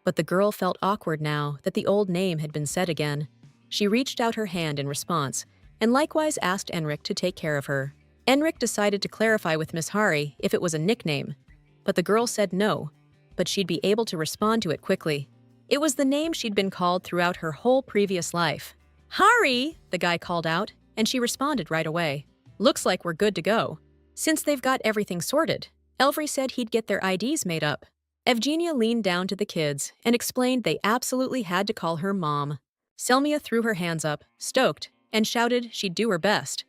but the girl felt awkward now that the old name had been said again. She reached out her hand in response, and likewise asked Enric to take care of her. Enric decided to clarify with Miss Hari if it was a nickname, but the girl said no, but she'd be able to respond to it quickly. It was the name she'd been called throughout her whole previous life. "Hari!" the guy called out, and she responded right away. "Looks like we're good to go." Since they've got everything sorted, Elvery said he'd get their IDs made up. Evgenia leaned down to the kids and explained they absolutely had to call her Mom. Selmia threw her hands up, stoked, and shouted she'd do her best.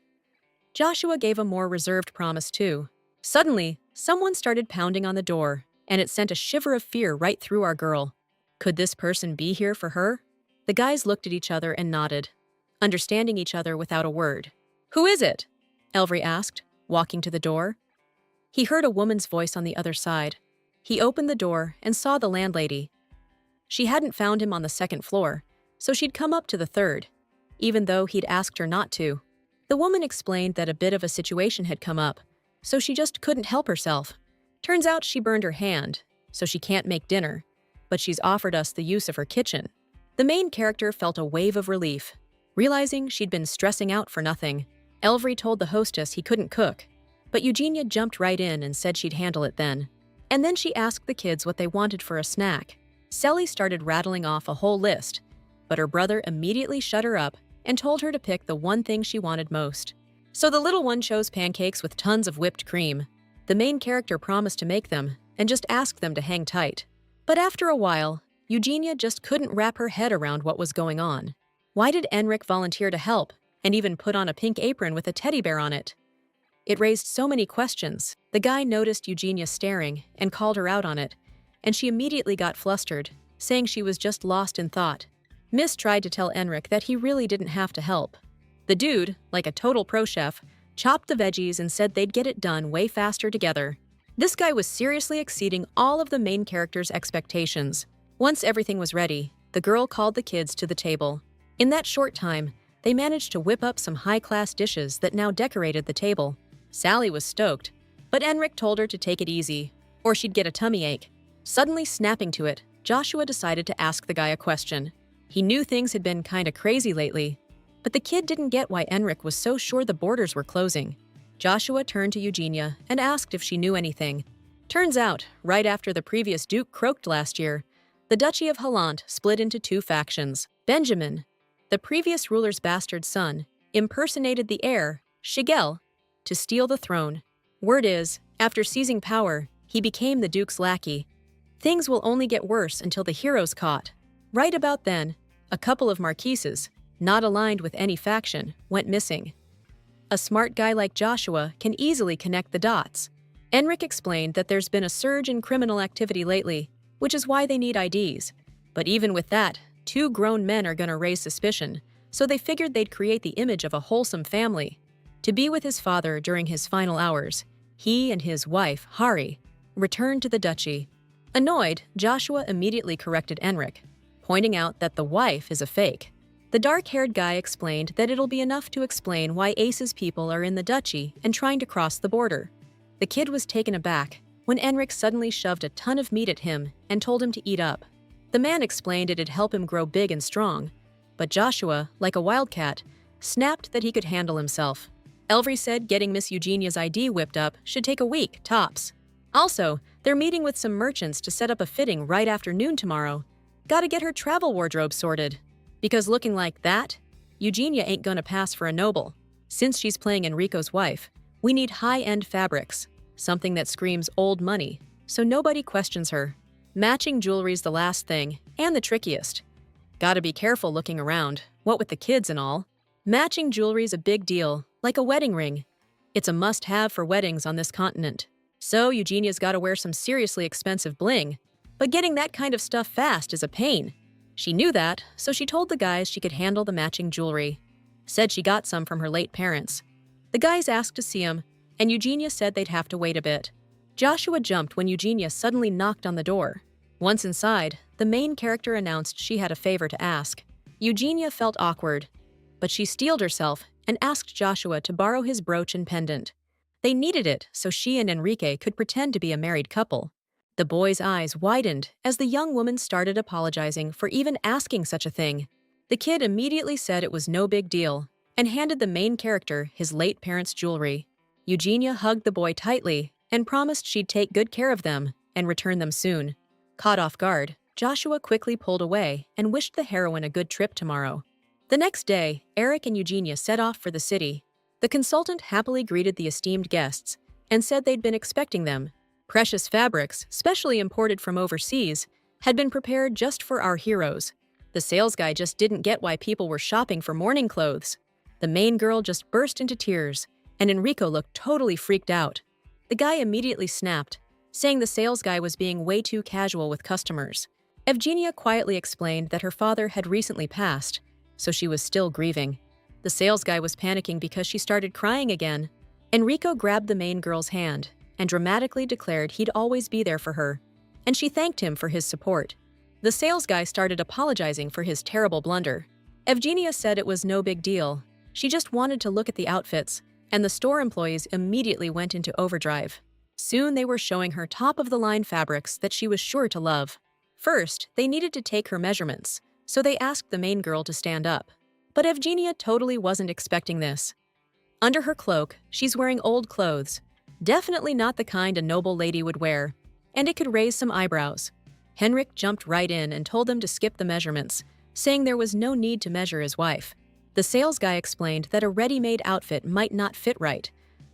Joshua gave a more reserved promise too. Suddenly, someone started pounding on the door, and it sent a shiver of fear right through our girl. Could this person be here for her? The guys looked at each other and nodded, understanding each other without a word. "Who is it?" Elvery asked, walking to the door. He heard a woman's voice on the other side. He opened the door and saw the landlady. She hadn't found him on the second floor, so she'd come up to the third, even though he'd asked her not to. The woman explained that a bit of a situation had come up, so she just couldn't help herself. Turns out she burned her hand, so she can't make dinner, but she's offered us the use of her kitchen. The main character felt a wave of relief, realizing she'd been stressing out for nothing. Elvery told the hostess he couldn't cook, but Eugenia jumped right in and said she'd handle it then. And then she asked the kids what they wanted for a snack. Sally started rattling off a whole list, but her brother immediately shut her up and told her to pick the one thing she wanted most. So the little one chose pancakes with tons of whipped cream. The main character promised to make them and just asked them to hang tight. But after a while, Eugenia just couldn't wrap her head around what was going on. Why did Enric volunteer to help and even put on a pink apron with a teddy bear on it? It raised so many questions. The guy noticed Eugenia staring and called her out on it, and she immediately got flustered, saying she was just lost in thought. Miss tried to tell Enric that he really didn't have to help. The dude, like a total pro chef, chopped the veggies and said they'd get it done way faster together. This guy was seriously exceeding all of the main character's expectations. Once everything was ready, the girl called the kids to the table. In that short time, they managed to whip up some high-class dishes that now decorated the table. Sally was stoked, but Enric told her to take it easy, or she'd get a tummy ache. Suddenly snapping to it, Joshua decided to ask the guy a question. He knew things had been kinda crazy lately, but the kid didn't get why Enric was so sure the borders were closing. Joshua turned to Eugenia and asked if she knew anything. Turns out, right after the previous duke croaked last year, the Duchy of Hallant split into two factions. Benjamin, the previous ruler's bastard son, impersonated the heir, Shigel, to steal the throne. Word is, after seizing power, he became the duke's lackey. Things will only get worse until the hero's caught. Right about then, a couple of marquises, not aligned with any faction, went missing. A smart guy like Joshua can easily connect the dots. Enric explained that there's been a surge in criminal activity lately, which is why they need IDs. But even with that, two grown men are gonna raise suspicion, so they figured they'd create the image of a wholesome family. To be with his father during his final hours, he and his wife, Hari, returned to the duchy. Annoyed, Joshua immediately corrected Enric, pointing out that the wife is a fake. The dark-haired guy explained that it'll be enough to explain why Ace's people are in the duchy and trying to cross the border. The kid was taken aback when Enric suddenly shoved a ton of meat at him and told him to eat up. The man explained it'd help him grow big and strong, but Joshua, like a wildcat, snapped that he could handle himself. Elvery said getting Miss Eugenia's ID whipped up should take a week, tops. Also, they're meeting with some merchants to set up a fitting right after noon tomorrow. Gotta get her travel wardrobe sorted. Because looking like that, Eugenia ain't gonna pass for a noble. Since she's playing Enrico's wife, we need high-end fabrics, something that screams old money, so nobody questions her. Matching jewelry's the last thing, and the trickiest. Gotta be careful looking around, what with the kids and all. Matching jewelry's a big deal, like a wedding ring. It's a must-have for weddings on this continent. So Eugenia's gotta wear some seriously expensive bling, but getting that kind of stuff fast is a pain. She knew that, so she told the guys she could handle the matching jewelry. Said she got some from her late parents. The guys asked to see him, and Eugenia said they'd have to wait a bit. Joshua jumped when Eugenia suddenly knocked on the door. Once inside, the main character announced she had a favor to ask. Eugenia felt awkward, but she steeled herself and asked Joshua to borrow his brooch and pendant. They needed it so she and Enrique could pretend to be a married couple. The boy's eyes widened as the young woman started apologizing for even asking such a thing. The kid immediately said it was no big deal and handed the main character his late parents' jewelry. Eugenia hugged the boy tightly and promised she'd take good care of them and return them soon. Caught off guard, Joshua quickly pulled away and wished the heroine a good trip tomorrow. The next day, Eric and Eugenia set off for the city. The consultant happily greeted the esteemed guests and said they'd been expecting them. Precious fabrics, specially imported from overseas, had been prepared just for our heroes. The sales guy just didn't get why people were shopping for morning clothes. The main girl just burst into tears, and Enrico looked totally freaked out. The guy immediately snapped, saying the sales guy was being way too casual with customers. Evgenia quietly explained that her father had recently passed, so she was still grieving. The sales guy was panicking because she started crying again. Enrico grabbed the main girl's hand and dramatically declared he'd always be there for her, and she thanked him for his support. The sales guy started apologizing for his terrible blunder. Evgenia said it was no big deal. She just wanted to look at the outfits, and the store employees immediately went into overdrive. Soon they were showing her top-of-the-line fabrics that she was sure to love. First, they needed to take her measurements, so they asked the main girl to stand up. But Evgenia totally wasn't expecting this. Under her cloak, she's wearing old clothes. Definitely not the kind a noble lady would wear, and it could raise some eyebrows. Henrik jumped right in and told them to skip the measurements, saying there was no need to measure his wife. The sales guy explained that a ready-made outfit might not fit right,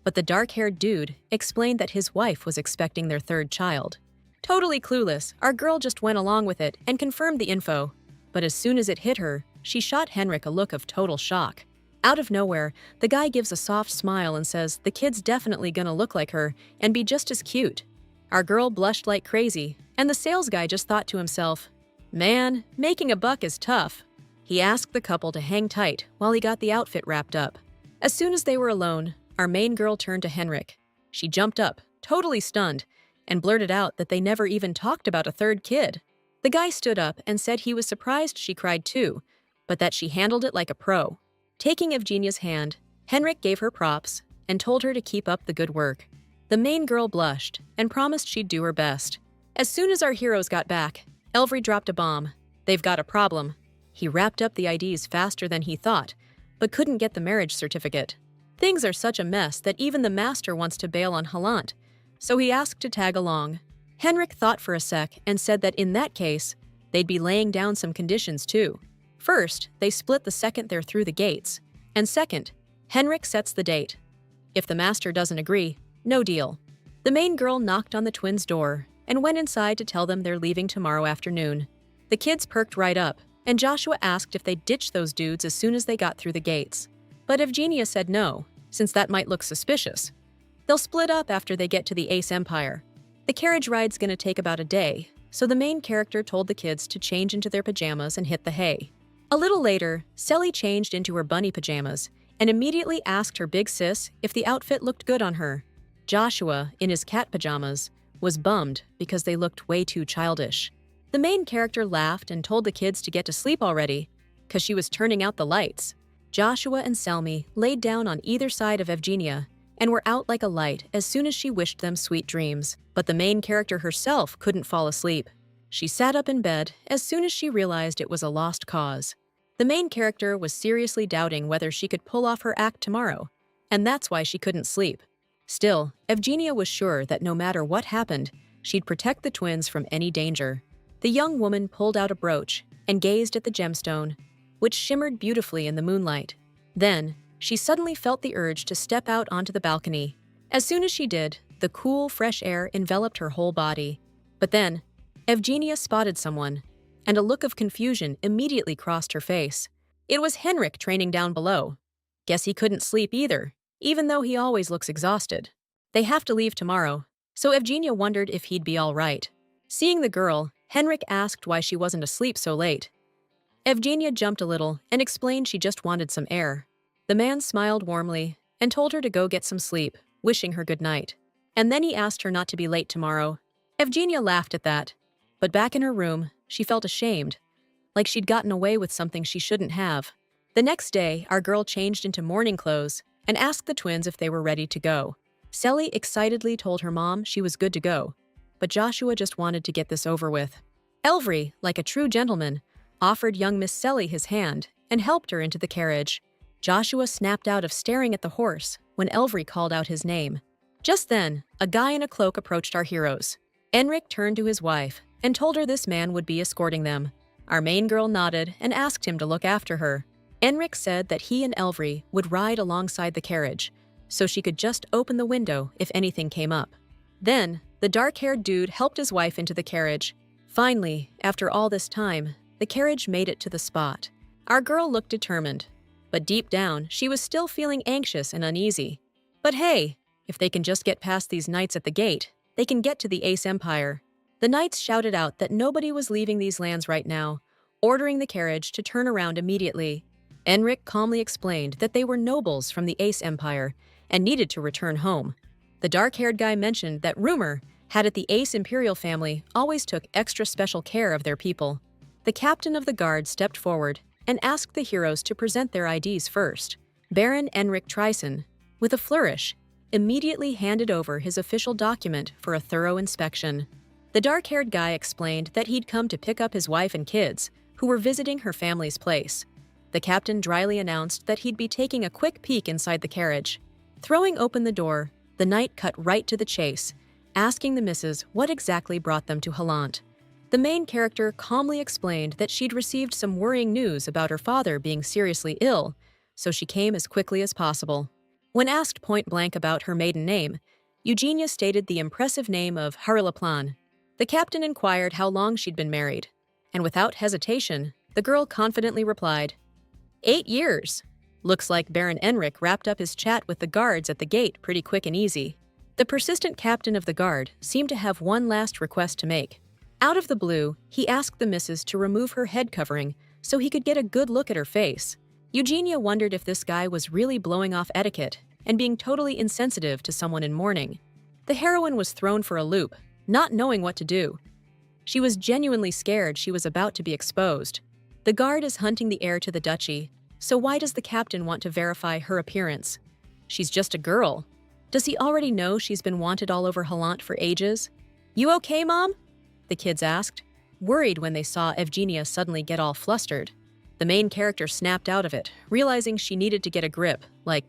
but the dark-haired dude explained that his wife was expecting their third child. Totally clueless, our girl just went along with it and confirmed the info. But as soon as it hit her, she shot Henrik a look of total shock. Out of nowhere, the guy gives a soft smile and says the kid's definitely gonna look like her and be just as cute. Our girl blushed like crazy, and the sales guy just thought to himself, "Man, making a buck is tough." He asked the couple to hang tight while he got the outfit wrapped up. As soon as they were alone, our main girl turned to Henrik. She jumped up, totally stunned, and blurted out that they never even talked about a third kid. The guy stood up and said he was surprised she cried too, but that she handled it like a pro. Taking Evgenia's hand, Henrik gave her props and told her to keep up the good work. The main girl blushed and promised she'd do her best. As soon as our heroes got back, Elvry dropped a bomb. They've got a problem. He wrapped up the IDs faster than he thought, but couldn't get the marriage certificate. Things are such a mess that even the master wants to bail on Hallant, so he asked to tag along. Henrik thought for a sec and said that in that case, they'd be laying down some conditions too. First, they split the second they're through the gates. And second, Henrik sets the date. If the master doesn't agree, no deal. The main girl knocked on the twins' door and went inside to tell them they're leaving tomorrow afternoon. The kids perked right up, and Joshua asked if they'd ditch those dudes as soon as they got through the gates. But Evgenia said no, since that might look suspicious. They'll split up after they get to the Ace Empire. The carriage ride's gonna take about a day, so the main character told the kids to change into their pajamas and hit the hay. A little later, Selly changed into her bunny pajamas and immediately asked her big sis if the outfit looked good on her. Joshua, in his cat pajamas, was bummed because they looked way too childish. The main character laughed and told the kids to get to sleep already, because she was turning out the lights. Joshua and Selmy laid down on either side of Evgenia and were out like a light as soon as she wished them sweet dreams. But the main character herself couldn't fall asleep. She sat up in bed as soon as she realized it was a lost cause. The main character was seriously doubting whether she could pull off her act tomorrow, and that's why she couldn't sleep. Still, Evgenia was sure that no matter what happened, she'd protect the twins from any danger. The young woman pulled out a brooch and gazed at the gemstone, which shimmered beautifully in the moonlight. Then, she suddenly felt the urge to step out onto the balcony. As soon as she did, the cool, fresh air enveloped her whole body. But then, Evgenia spotted someone, and a look of confusion immediately crossed her face. It was Henrik training down below. Guess he couldn't sleep either, even though he always looks exhausted. They have to leave tomorrow, so Evgenia wondered if he'd be all right. Seeing the girl, Henrik asked why she wasn't asleep so late. Evgenia jumped a little and explained she just wanted some air. The man smiled warmly and told her to go get some sleep, wishing her good night. And then he asked her not to be late tomorrow. Evgenia laughed at that, but back in her room, she felt ashamed, like she'd gotten away with something she shouldn't have. The next day, our girl changed into morning clothes and asked the twins if they were ready to go. Selly excitedly told her mom she was good to go, but Joshua just wanted to get this over with. Elvry, like a true gentleman, offered young Miss Selly his hand and helped her into the carriage. Joshua snapped out of staring at the horse when Elvry called out his name. Just then, a guy in a cloak approached our heroes. Enrik turned to his wife and told her this man would be escorting them. Our main girl nodded and asked him to look after her. Enrik said that he and Elvry would ride alongside the carriage, so she could just open the window if anything came up. Then, the dark-haired dude helped his wife into the carriage. Finally, after all this time, the carriage made it to the spot. Our girl looked determined, but deep down, she was still feeling anxious and uneasy. But hey, if they can just get past these knights at the gate, they can get to the Ace Empire. The knights shouted out that nobody was leaving these lands right now, ordering the carriage to turn around immediately. Enrik calmly explained that they were nobles from the Ace Empire and needed to return home. The dark-haired guy mentioned that rumor had it the Ace Imperial family always took extra special care of their people. The captain of the guard stepped forward and asked the heroes to present their IDs first. Baron Enric Tryson, with a flourish, immediately handed over his official document for a thorough inspection. The dark-haired guy explained that he'd come to pick up his wife and kids, who were visiting her family's place. The captain dryly announced that he'd be taking a quick peek inside the carriage. Throwing open the door, the knight cut right to the chase, asking the missus what exactly brought them to Halant. The main character calmly explained that she'd received some worrying news about her father being seriously ill, so she came as quickly as possible. When asked point-blank about her maiden name, Eugenia stated the impressive name of Harilaplan. The captain inquired how long she'd been married, and without hesitation, the girl confidently replied, 8 years. Looks like Baron Enric wrapped up his chat with the guards at the gate pretty quick and easy. The persistent captain of the guard seemed to have one last request to make. Out of the blue, he asked the missus to remove her head covering so he could get a good look at her face. Eugenia wondered if this guy was really blowing off etiquette and being totally insensitive to someone in mourning. The heroine was thrown for a loop, not knowing what to do. She was genuinely scared she was about to be exposed. The guard is hunting the heir to the duchy, so why does the captain want to verify her appearance? She's just a girl. Does he already know she's been wanted all over Halant for ages? You okay, Mom? The kids asked, worried when they saw Evgenia suddenly get all flustered. The main character snapped out of it, realizing she needed to get a grip, like,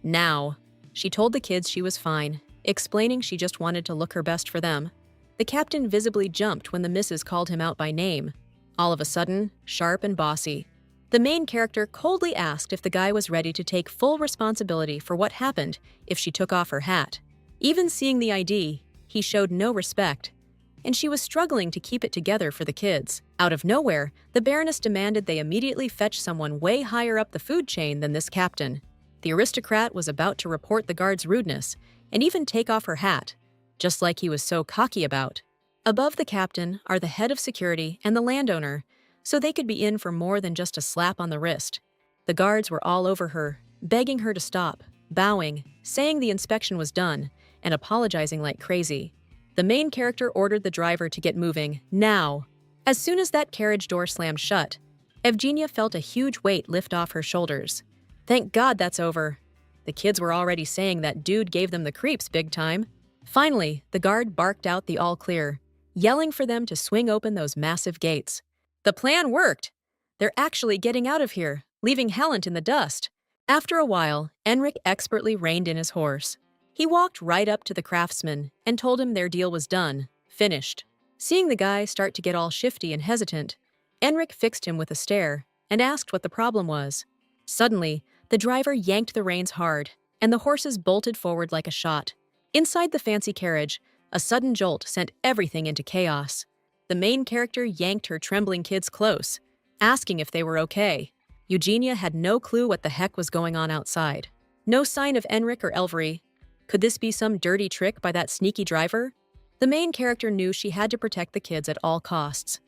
now. She told the kids she was fine, explaining she just wanted to look her best for them. The captain visibly jumped when the missus called him out by name. All of a sudden, sharp and bossy. The main character coldly asked if the guy was ready to take full responsibility for what happened if she took off her hat. Even seeing the ID, he showed no respect, and she was struggling to keep it together for the kids. Out of nowhere, the Baroness demanded they immediately fetch someone way higher up the food chain than this captain. The aristocrat was about to report the guard's rudeness and even take off her hat, just like he was so cocky about. Above the captain are the head of security and the landowner, so they could be in for more than just a slap on the wrist. The guards were all over her, begging her to stop, bowing, saying the inspection was done, and apologizing like crazy. The main character ordered the driver to get moving, now. As soon as that carriage door slammed shut, Evgenia felt a huge weight lift off her shoulders. Thank God that's over. The kids were already saying that dude gave them the creeps big time. Finally, the guard barked out the all clear, yelling for them to swing open those massive gates. The plan worked. They're actually getting out of here, leaving Halant in the dust. After a while, Enric expertly reined in his horse. He walked right up to the craftsman and told him their deal was done, finished. Seeing the guy start to get all shifty and hesitant, Enric fixed him with a stare and asked what the problem was. Suddenly, the driver yanked the reins hard, and the horses bolted forward like a shot. Inside the fancy carriage, a sudden jolt sent everything into chaos. The main character yanked her trembling kids close, asking if they were okay. Eugenia had no clue what the heck was going on outside. No sign of Enric or Elvery. Could this be some dirty trick by that sneaky driver? The main character knew she had to protect the kids at all costs.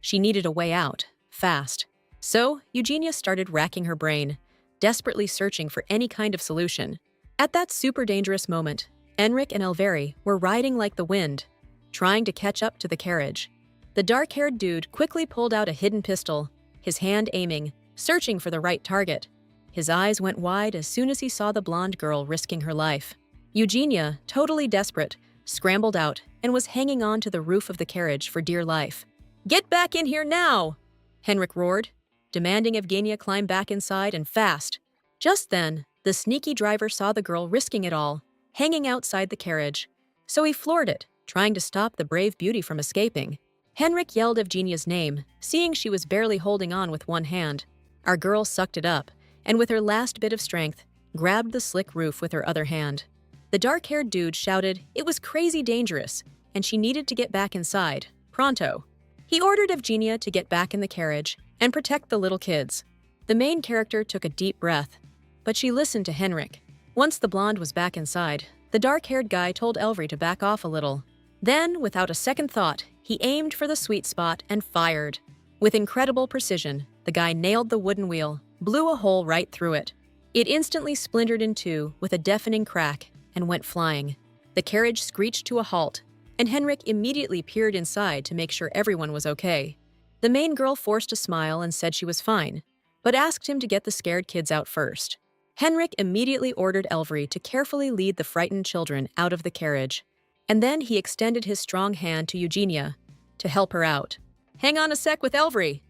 She needed a way out, fast. So, Eugenia started racking her brain, desperately searching for any kind of solution. At that super dangerous moment, Enric and Elvery were riding like the wind, trying to catch up to the carriage. The dark-haired dude quickly pulled out a hidden pistol, his hand aiming, searching for the right target. His eyes went wide as soon as he saw the blonde girl risking her life. Eugenia, totally desperate, scrambled out and was hanging on to the roof of the carriage for dear life. "Get back in here now!" Henrik roared, demanding Evgenia climb back inside and fast. Just then, the sneaky driver saw the girl risking it all, hanging outside the carriage. So he floored it, trying to stop the brave beauty from escaping. Henrik yelled Evgenia's name, seeing she was barely holding on with one hand. Our girl sucked it up, and with her last bit of strength, grabbed the slick roof with her other hand. The dark-haired dude shouted it was crazy dangerous, and she needed to get back inside, pronto. He ordered Evgenia to get back in the carriage and protect the little kids. The main character took a deep breath, but she listened to Henrik. Once the blonde was back inside, the dark-haired guy told Elvery to back off a little. Then, without a second thought, he aimed for the sweet spot and fired. With incredible precision, the guy nailed the wooden wheel, blew a hole right through it. It instantly splintered in two with a deafening crack and went flying. The carriage screeched to a halt, and Henrik immediately peered inside to make sure everyone was okay. The main girl forced a smile and said she was fine, but asked him to get the scared kids out first. Henrik immediately ordered Elvry to carefully lead the frightened children out of the carriage, and then he extended his strong hand to Eugenia to help her out. "Hang on a sec with Elvry,"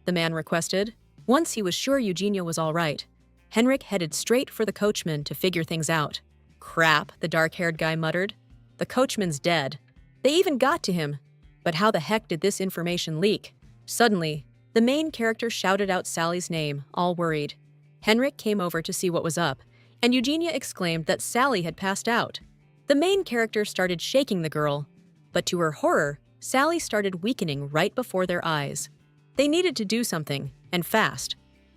the man requested. Once he was sure Eugenia was all right, Henrik headed straight for the coachman to figure things out. "Crap," the dark-haired guy muttered. "The coachman's dead. They even got to him. But how the heck did this information leak?" Suddenly, the main character shouted out Sally's name, all worried. Henrik came over to see what was up, and Eugenia exclaimed that Sally had passed out. The main character started shaking the girl, but to her horror, Sally started weakening right before their eyes. They needed to do something, and fast,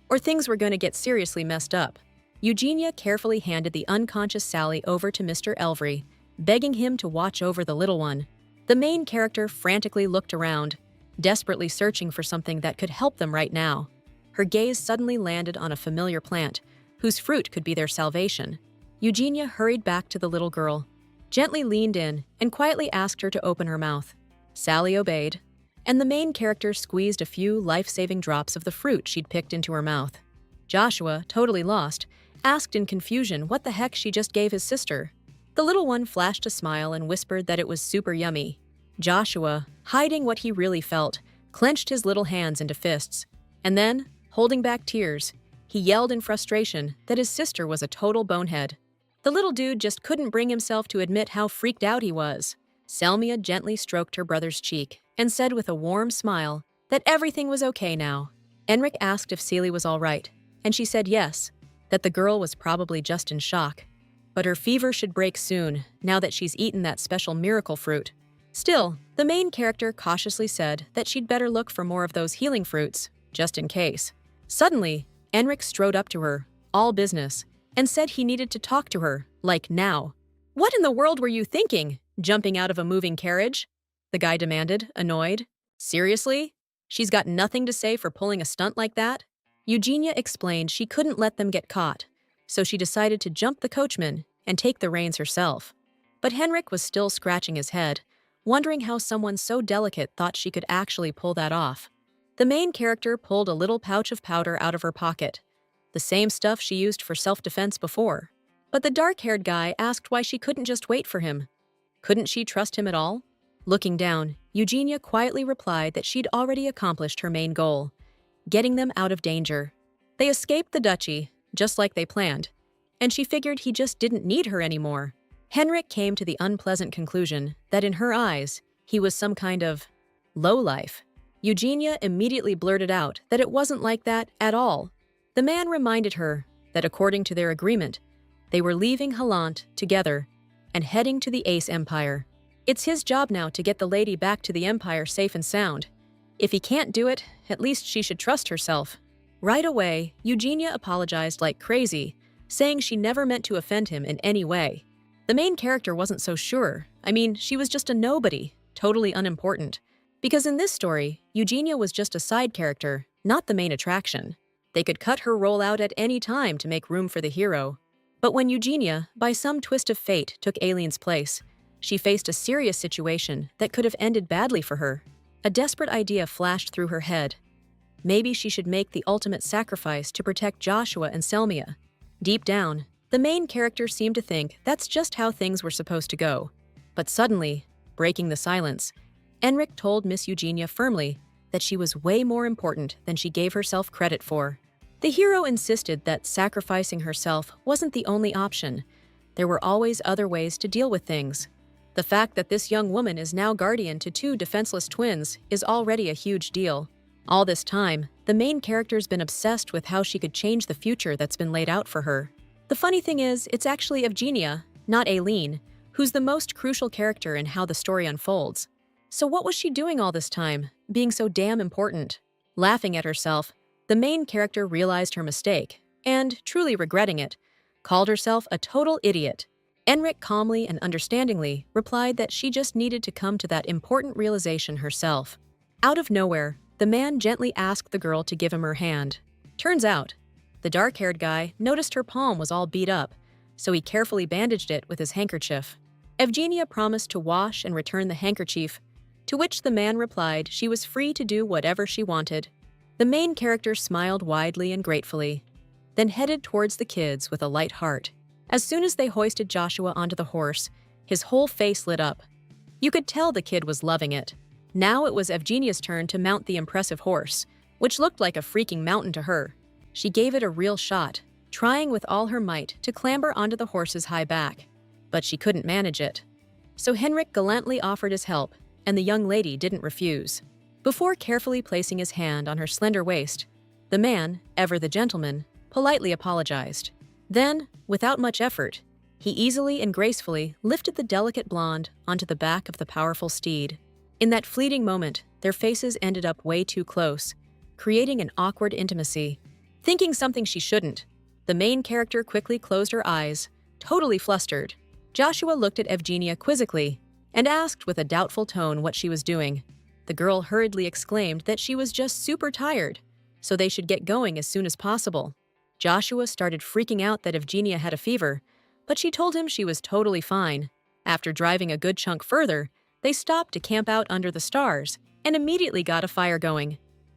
or things were going to get seriously messed up. Eugenia carefully handed the unconscious Sally over to Mr. Elvry, begging him to watch over the little one. The main character frantically looked around, desperately searching for something that could help them right now. Her gaze suddenly landed on a familiar plant, whose fruit could be their salvation. Eugenia hurried back to the little girl, gently leaned in, and quietly asked her to open her mouth. Sally obeyed, and the main character squeezed a few life-saving drops of the fruit she'd picked into her mouth. Joshua, totally lost, asked in confusion what the heck she just gave his sister. The little one flashed a smile and whispered that it was super yummy. Joshua, hiding what he really felt, clenched his little hands into fists, and then, holding back tears, he yelled in frustration that his sister was a total bonehead. The little dude just couldn't bring himself to admit how freaked out he was. Selmia gently stroked her brother's cheek and said with a warm smile that everything was okay now. Enric asked if Celie was all right, and she said yes, that the girl was probably just in shock. But her fever should break soon, now that she's eaten that special miracle fruit. Still, the main character cautiously said that she'd better look for more of those healing fruits, just in case. Suddenly, Enric strode up to her, all business, and said he needed to talk to her, like now. "What in the world were you thinking, jumping out of a moving carriage?" the guy demanded, annoyed. "Seriously? She's got nothing to say for pulling a stunt like that?" Eugenia explained she couldn't let them get caught, so she decided to jump the coachman and take the reins herself. But Henrik was still scratching his head, wondering how someone so delicate thought she could actually pull that off. The main character pulled a little pouch of powder out of her pocket, the same stuff she used for self-defense before. But the dark-haired guy asked why she couldn't just wait for him. Couldn't she trust him at all? Looking down, Eugenia quietly replied that she'd already accomplished her main goal, getting them out of danger. They escaped the duchy, just like they planned, and she figured he just didn't need her anymore. Henrik came to the unpleasant conclusion that in her eyes, he was some kind of lowlife. Eugenia immediately blurted out that it wasn't like that at all. The man reminded her that according to their agreement, they were leaving Halant together and heading to the Ace Empire. It's his job now to get the lady back to the Empire safe and sound. If he can't do it, at least she should trust herself. Right away, Eugenia apologized like crazy, saying she never meant to offend him in any way. The main character wasn't so sure. I mean, she was just a nobody, totally unimportant. Because in this story, Eugenia was just a side character, not the main attraction. They could cut her role out at any time to make room for the hero. But when Eugenia, by some twist of fate, took Aileen's place, she faced a serious situation that could have ended badly for her. A desperate idea flashed through her head. Maybe she should make the ultimate sacrifice to protect Joshua and Selmia. Deep down, the main character seemed to think that's just how things were supposed to go. But suddenly, breaking the silence, Enric told Miss Eugenia firmly that she was way more important than she gave herself credit for. The hero insisted that sacrificing herself wasn't the only option. There were always other ways to deal with things. The fact that this young woman is now guardian to two defenseless twins is already a huge deal. All this time, the main character's been obsessed with how she could change the future that's been laid out for her. The funny thing is, it's actually Evgenia, not Aileen, who's the most crucial character in how the story unfolds. So what was she doing all this time, being so damn important? Laughing at herself, the main character realized her mistake, and, truly regretting it, called herself a total idiot. Enric calmly and understandingly replied that she just needed to come to that important realization herself. Out of nowhere, the man gently asked the girl to give him her hand. Turns out, the dark-haired guy noticed her palm was all beat up, so he carefully bandaged it with his handkerchief. Evgenia promised to wash and return the handkerchief, to which the man replied she was free to do whatever she wanted. The main character smiled widely and gratefully. then headed towards the kids with a light heart. As soon as they hoisted Joshua onto the horse, his whole face lit up. You could tell the kid was loving it. Now it was Evgenia's turn to mount the impressive horse, which looked like a freaking mountain to her. She gave it a real shot, trying with all her might to clamber onto the horse's high back. But she couldn't manage it. So Henrik gallantly offered his help, and the young lady didn't refuse. Before carefully placing his hand on her slender waist, the man, ever the gentleman, politely apologized. Then, without much effort, he easily and gracefully lifted the delicate blonde onto the back of the powerful steed. In that fleeting moment, their faces ended up way too close, creating an awkward intimacy. Thinking something she shouldn't, the main character quickly closed her eyes, totally flustered. Joshua looked at Evgenia quizzically and asked with a doubtful tone what she was doing. The girl hurriedly exclaimed that she was just super tired, so they should get going as soon as possible. Joshua started freaking out that Evgenia had a fever, but she told him she was totally fine. After driving a good chunk further, they stopped to camp out under the stars and immediately got a fire going.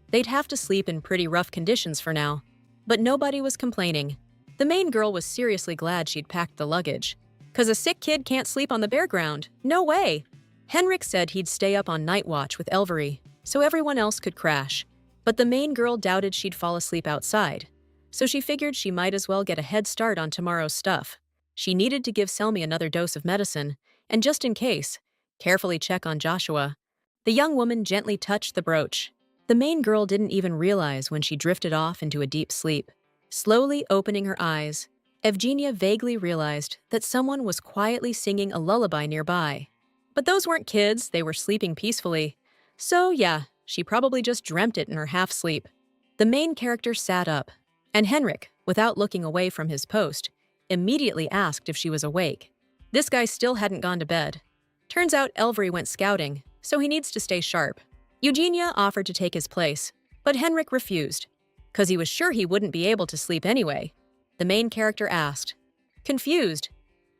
They'd have to sleep in pretty rough conditions for now, but nobody was complaining. The main girl was seriously glad she'd packed the luggage. 'Cause a sick kid can't sleep on the bare ground. No way! Henrik said he'd stay up on night watch with Elvery, so everyone else could crash. But the main girl doubted she'd fall asleep outside, so she figured she might as well get a head start on tomorrow's stuff. She needed to give Selmy another dose of medicine, and just in case, carefully check on Joshua. The young woman gently touched the brooch. The main girl didn't even realize when she drifted off into a deep sleep. Slowly opening her eyes, Evgenia vaguely realized that someone was quietly singing a lullaby nearby. But those weren't kids, they were sleeping peacefully. So yeah, she probably just dreamt it in her half-sleep. The main character sat up, and Henrik, without looking away from his post, immediately asked if she was awake. This guy still hadn't gone to bed. Turns out Elvery went scouting, so he needs to stay sharp. Eugenia offered to take his place, but Henrik refused, 'cause he was sure he wouldn't be able to sleep anyway. The main character asked, confused,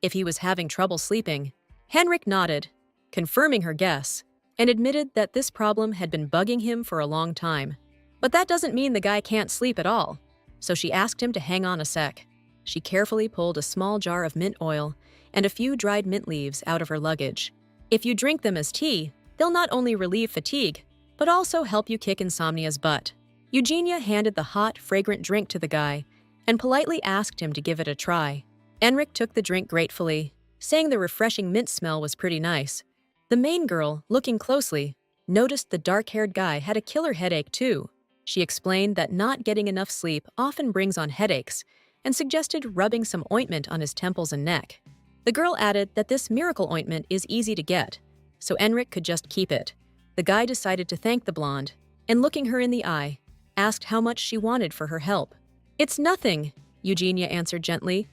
if he was having trouble sleeping. Henrik nodded, confirming her guess, and admitted that this problem had been bugging him for a long time. But that doesn't mean the guy can't sleep at all, so she asked him to hang on a sec. She carefully pulled a small jar of mint oil and a few dried mint leaves out of her luggage. If you drink them as tea, they'll not only relieve fatigue, but also help you kick insomnia's butt. Eugenia handed the hot, fragrant drink to the guy and politely asked him to give it a try. Henrik took the drink gratefully, saying the refreshing mint smell was pretty nice. The main girl, looking closely, noticed the dark-haired guy had a killer headache too. She explained that not getting enough sleep often brings on headaches and suggested rubbing some ointment on his temples and neck. The girl added that this miracle ointment is easy to get, so Henrik could just keep it. The guy decided to thank the blonde, and looking her in the eye, asked how much she wanted for her help. "It's nothing," Eugenia answered gently.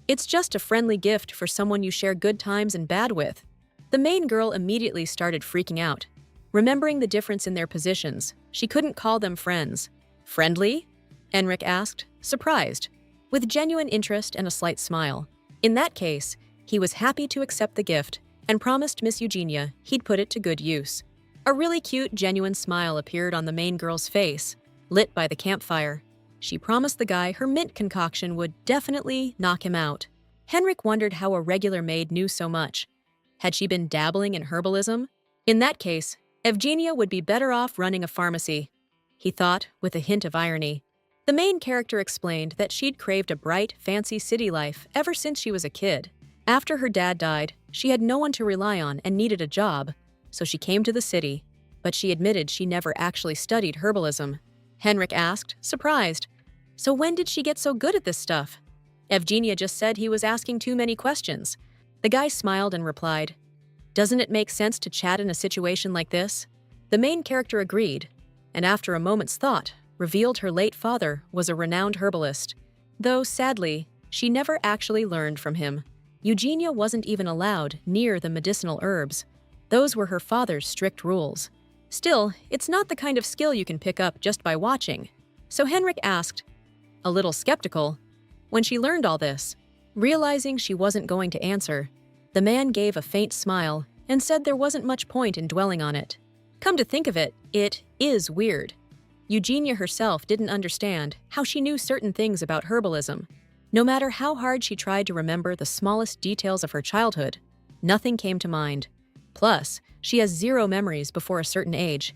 "It's just a friendly gift for someone you share good times and bad with." The main girl immediately started freaking out. Remembering the difference in their positions, she couldn't call them friends. "Friendly?" Henrik asked, surprised, with genuine interest and a slight smile. In that case, he was happy to accept the gift and promised Miss Eugenia he'd put it to good use. A really cute, genuine smile appeared on the main girl's face, lit by the campfire. She promised the guy her mint concoction would definitely knock him out. Henrik wondered how a regular maid knew so much. Had she been dabbling in herbalism? In that case, Evgenia would be better off running a pharmacy, he thought, with a hint of irony. The main character explained that she'd craved a bright, fancy city life ever since she was a kid. After her dad died, she had no one to rely on and needed a job, so she came to the city, but she admitted she never actually studied herbalism. Henrik asked, surprised, "So when did she get so good at this stuff?" Evgenia just said he was asking too many questions. The guy smiled and replied, "Doesn't it make sense to chat in a situation like this?" The main character agreed, and after a moment's thought, revealed her late father was a renowned herbalist, though sadly, she never actually learned from him. Eugenia wasn't even allowed near the medicinal herbs. Those were her father's strict rules. Still, it's not the kind of skill you can pick up just by watching. So Henrik asked, a little skeptical, when she learned all this. Realizing she wasn't going to answer, the man gave a faint smile and said there wasn't much point in dwelling on it. Come to think of it, it is weird. Eugenia herself didn't understand how she knew certain things about herbalism. No matter how hard she tried to remember the smallest details of her childhood, nothing came to mind. Plus, she has zero memories before a certain age.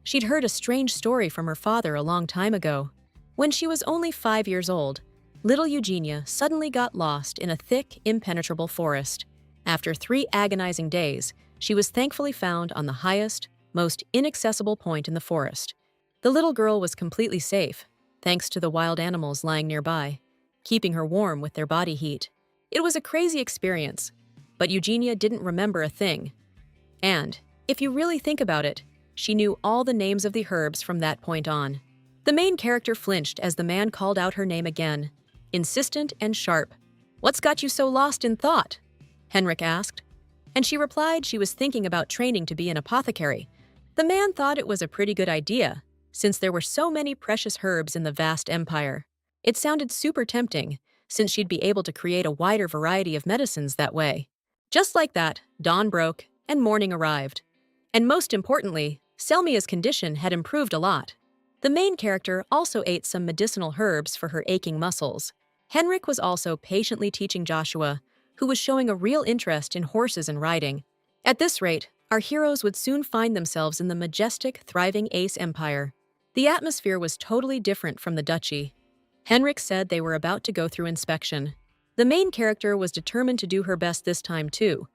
She'd heard a strange story from her father a long time ago. When she was only 5 years old, little Eugenia suddenly got lost in a thick, impenetrable forest. After 3 agonizing days, she was thankfully found on the highest, most inaccessible point in the forest. The little girl was completely safe, thanks to the wild animals lying nearby, keeping her warm with their body heat. It was a crazy experience, but Eugenia didn't remember a thing. And, if you really think about it, she knew all the names of the herbs from that point on. The main character flinched as the man called out her name again, insistent and sharp. "What's got you so lost in thought?" Henrik asked. And she replied she was thinking about training to be an apothecary. The man thought it was a pretty good idea, since there were so many precious herbs in the vast empire. It sounded super tempting, since she'd be able to create a wider variety of medicines that way. Just like that, dawn broke, and morning arrived. And most importantly, Selmia's condition had improved a lot. The main character also ate some medicinal herbs for her aching muscles. Henrik was also patiently teaching Joshua, who was showing a real interest in horses and riding. At this rate, our heroes would soon find themselves in the majestic, thriving Ace Empire. The atmosphere was totally different from the duchy. Henrik said they were about to go through inspection. The main character was determined to do her best this time too,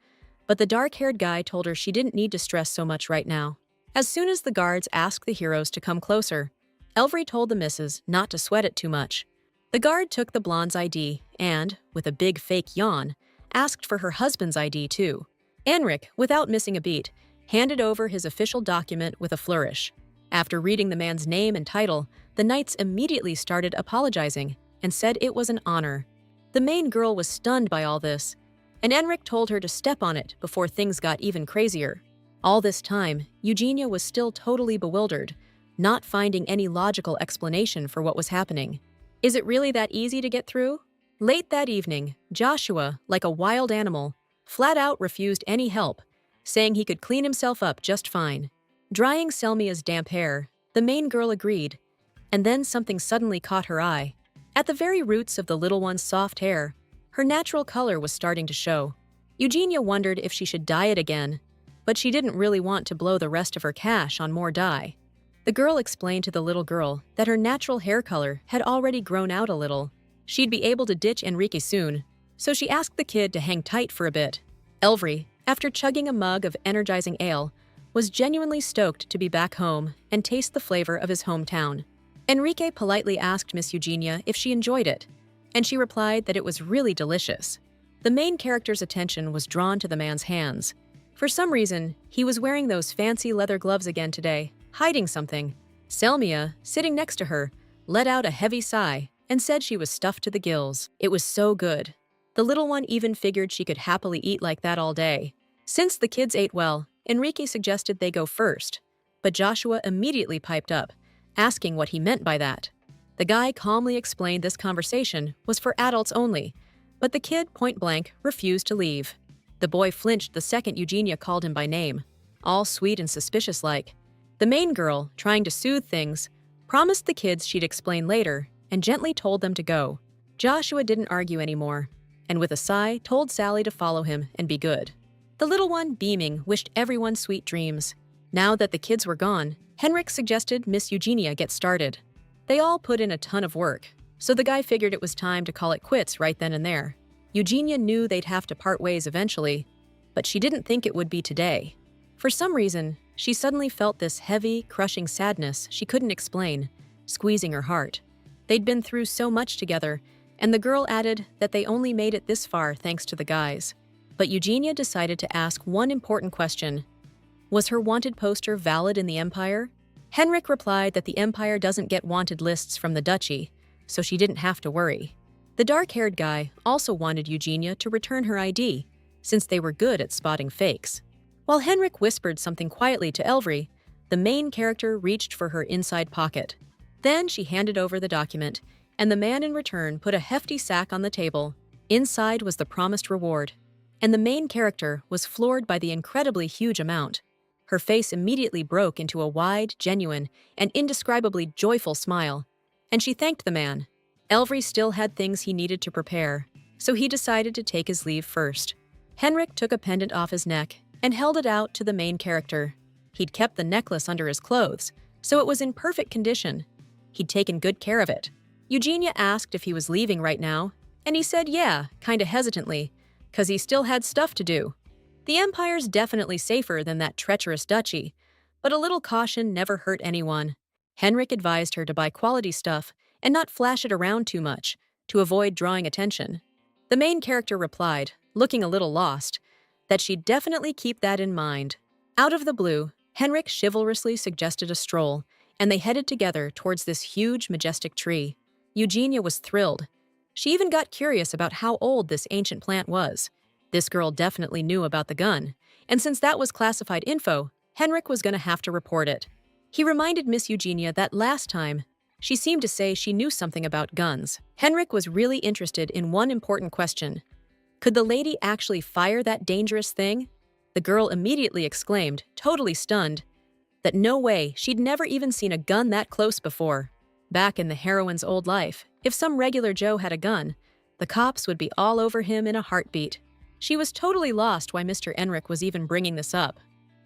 but the dark-haired guy told her she didn't need to stress so much right now. As soon as the guards asked the heroes to come closer, Elvry told the missus not to sweat it too much. The guard took the blonde's ID and, with a big fake yawn, asked for her husband's ID too. Henrik, without missing a beat, handed over his official document with a flourish. After reading the man's name and title, the knights immediately started apologizing and said it was an honor. The main girl was stunned by all this, and Henrik told her to step on it before things got even crazier. All this time, Eugenia was still totally bewildered, not finding any logical explanation for what was happening. Is it really that easy to get through? Late that evening, Joshua, like a wild animal, flat out refused any help, saying he could clean himself up just fine. Drying Selmia's damp hair, the main girl agreed, and then something suddenly caught her eye. At the very roots of the little one's soft hair, her natural color was starting to show. Eugenia wondered if she should dye it again, but she didn't really want to blow the rest of her cash on more dye. The girl explained to the little girl that her natural hair color had already grown out a little. She'd be able to ditch Enrique soon, so she asked the kid to hang tight for a bit. Elvry, after chugging a mug of energizing ale, was genuinely stoked to be back home and taste the flavor of his hometown. Enrique politely asked Miss Eugenia if she enjoyed it, and she replied that it was really delicious. The main character's attention was drawn to the man's hands. For some reason, he was wearing those fancy leather gloves again today, hiding something. Selmia, sitting next to her, let out a heavy sigh and said she was stuffed to the gills. It was so good. The little one even figured she could happily eat like that all day. Since the kids ate well, Enrique suggested they go first, but Joshua immediately piped up, asking what he meant by that. The guy calmly explained this conversation was for adults only, but the kid point-blank refused to leave. The boy flinched the second Eugenia called him by name, all sweet and suspicious-like. The main girl, trying to soothe things, promised the kids she'd explain later and gently told them to go. Joshua didn't argue anymore, and with a sigh told Sally to follow him and be good. The little one, beaming, wished everyone sweet dreams. Now that the kids were gone, Henrik suggested Miss Eugenia get started. They all put in a ton of work, so the guy figured it was time to call it quits right then and there. Eugenia knew they'd have to part ways eventually, but she didn't think it would be today. For some reason, she suddenly felt this heavy, crushing sadness she couldn't explain, squeezing her heart. They'd been through so much together, and the girl added that they only made it this far thanks to the guys. But Eugenia decided to ask one important question. Was her wanted poster valid in the Empire? Henrik replied that the Empire doesn't get wanted lists from the duchy, so she didn't have to worry. The dark-haired guy also wanted Eugenia to return her ID, since they were good at spotting fakes. While Henrik whispered something quietly to Elvry, the main character reached for her inside pocket. Then she handed over the document, and the man in return put a hefty sack on the table. Inside was the promised reward, and the main character was floored by the incredibly huge amount. Her face immediately broke into a wide, genuine, and indescribably joyful smile, and she thanked the man. Elvry still had things he needed to prepare, so he decided to take his leave first. Henrik took a pendant off his neck and held it out to the main character. He'd kept the necklace under his clothes, so it was in perfect condition. He'd taken good care of it. Eugenia asked if he was leaving right now, and he said yeah, kinda hesitantly, 'cause he still had stuff to do. The Empire's definitely safer than that treacherous duchy, but a little caution never hurt anyone. Henrik advised her to buy quality stuff and not flash it around too much, to avoid drawing attention. The main character replied, looking a little lost, that she'd definitely keep that in mind. Out of the blue, Henrik chivalrously suggested a stroll, and they headed together towards this huge, majestic tree. Eugenia was thrilled. She even got curious about how old this ancient plant was. This girl definitely knew about the gun, and since that was classified info, Henrik was going to have to report it. He reminded Miss Eugenia that last time, she seemed to say she knew something about guns. Henrik was really interested in one important question. Could the lady actually fire that dangerous thing? The girl immediately exclaimed, totally stunned, that no way, she'd never even seen a gun that close before. Back in the heroine's old life, if some regular Joe had a gun, the cops would be all over him in a heartbeat. She was totally lost why Mr. Enric was even bringing this up.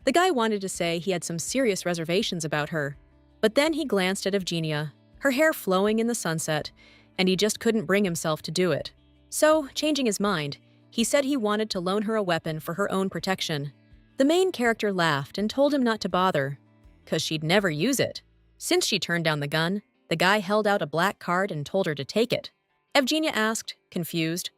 The guy wanted to say he had some serious reservations about her, but then he glanced at Evgenia, her hair flowing in the sunset, and he just couldn't bring himself to do it. So, changing his mind, he said he wanted to loan her a weapon for her own protection. The main character laughed and told him not to bother, 'cause she'd never use it. Since she turned down the gun, the guy held out a black card and told her to take it. Evgenia asked, confused,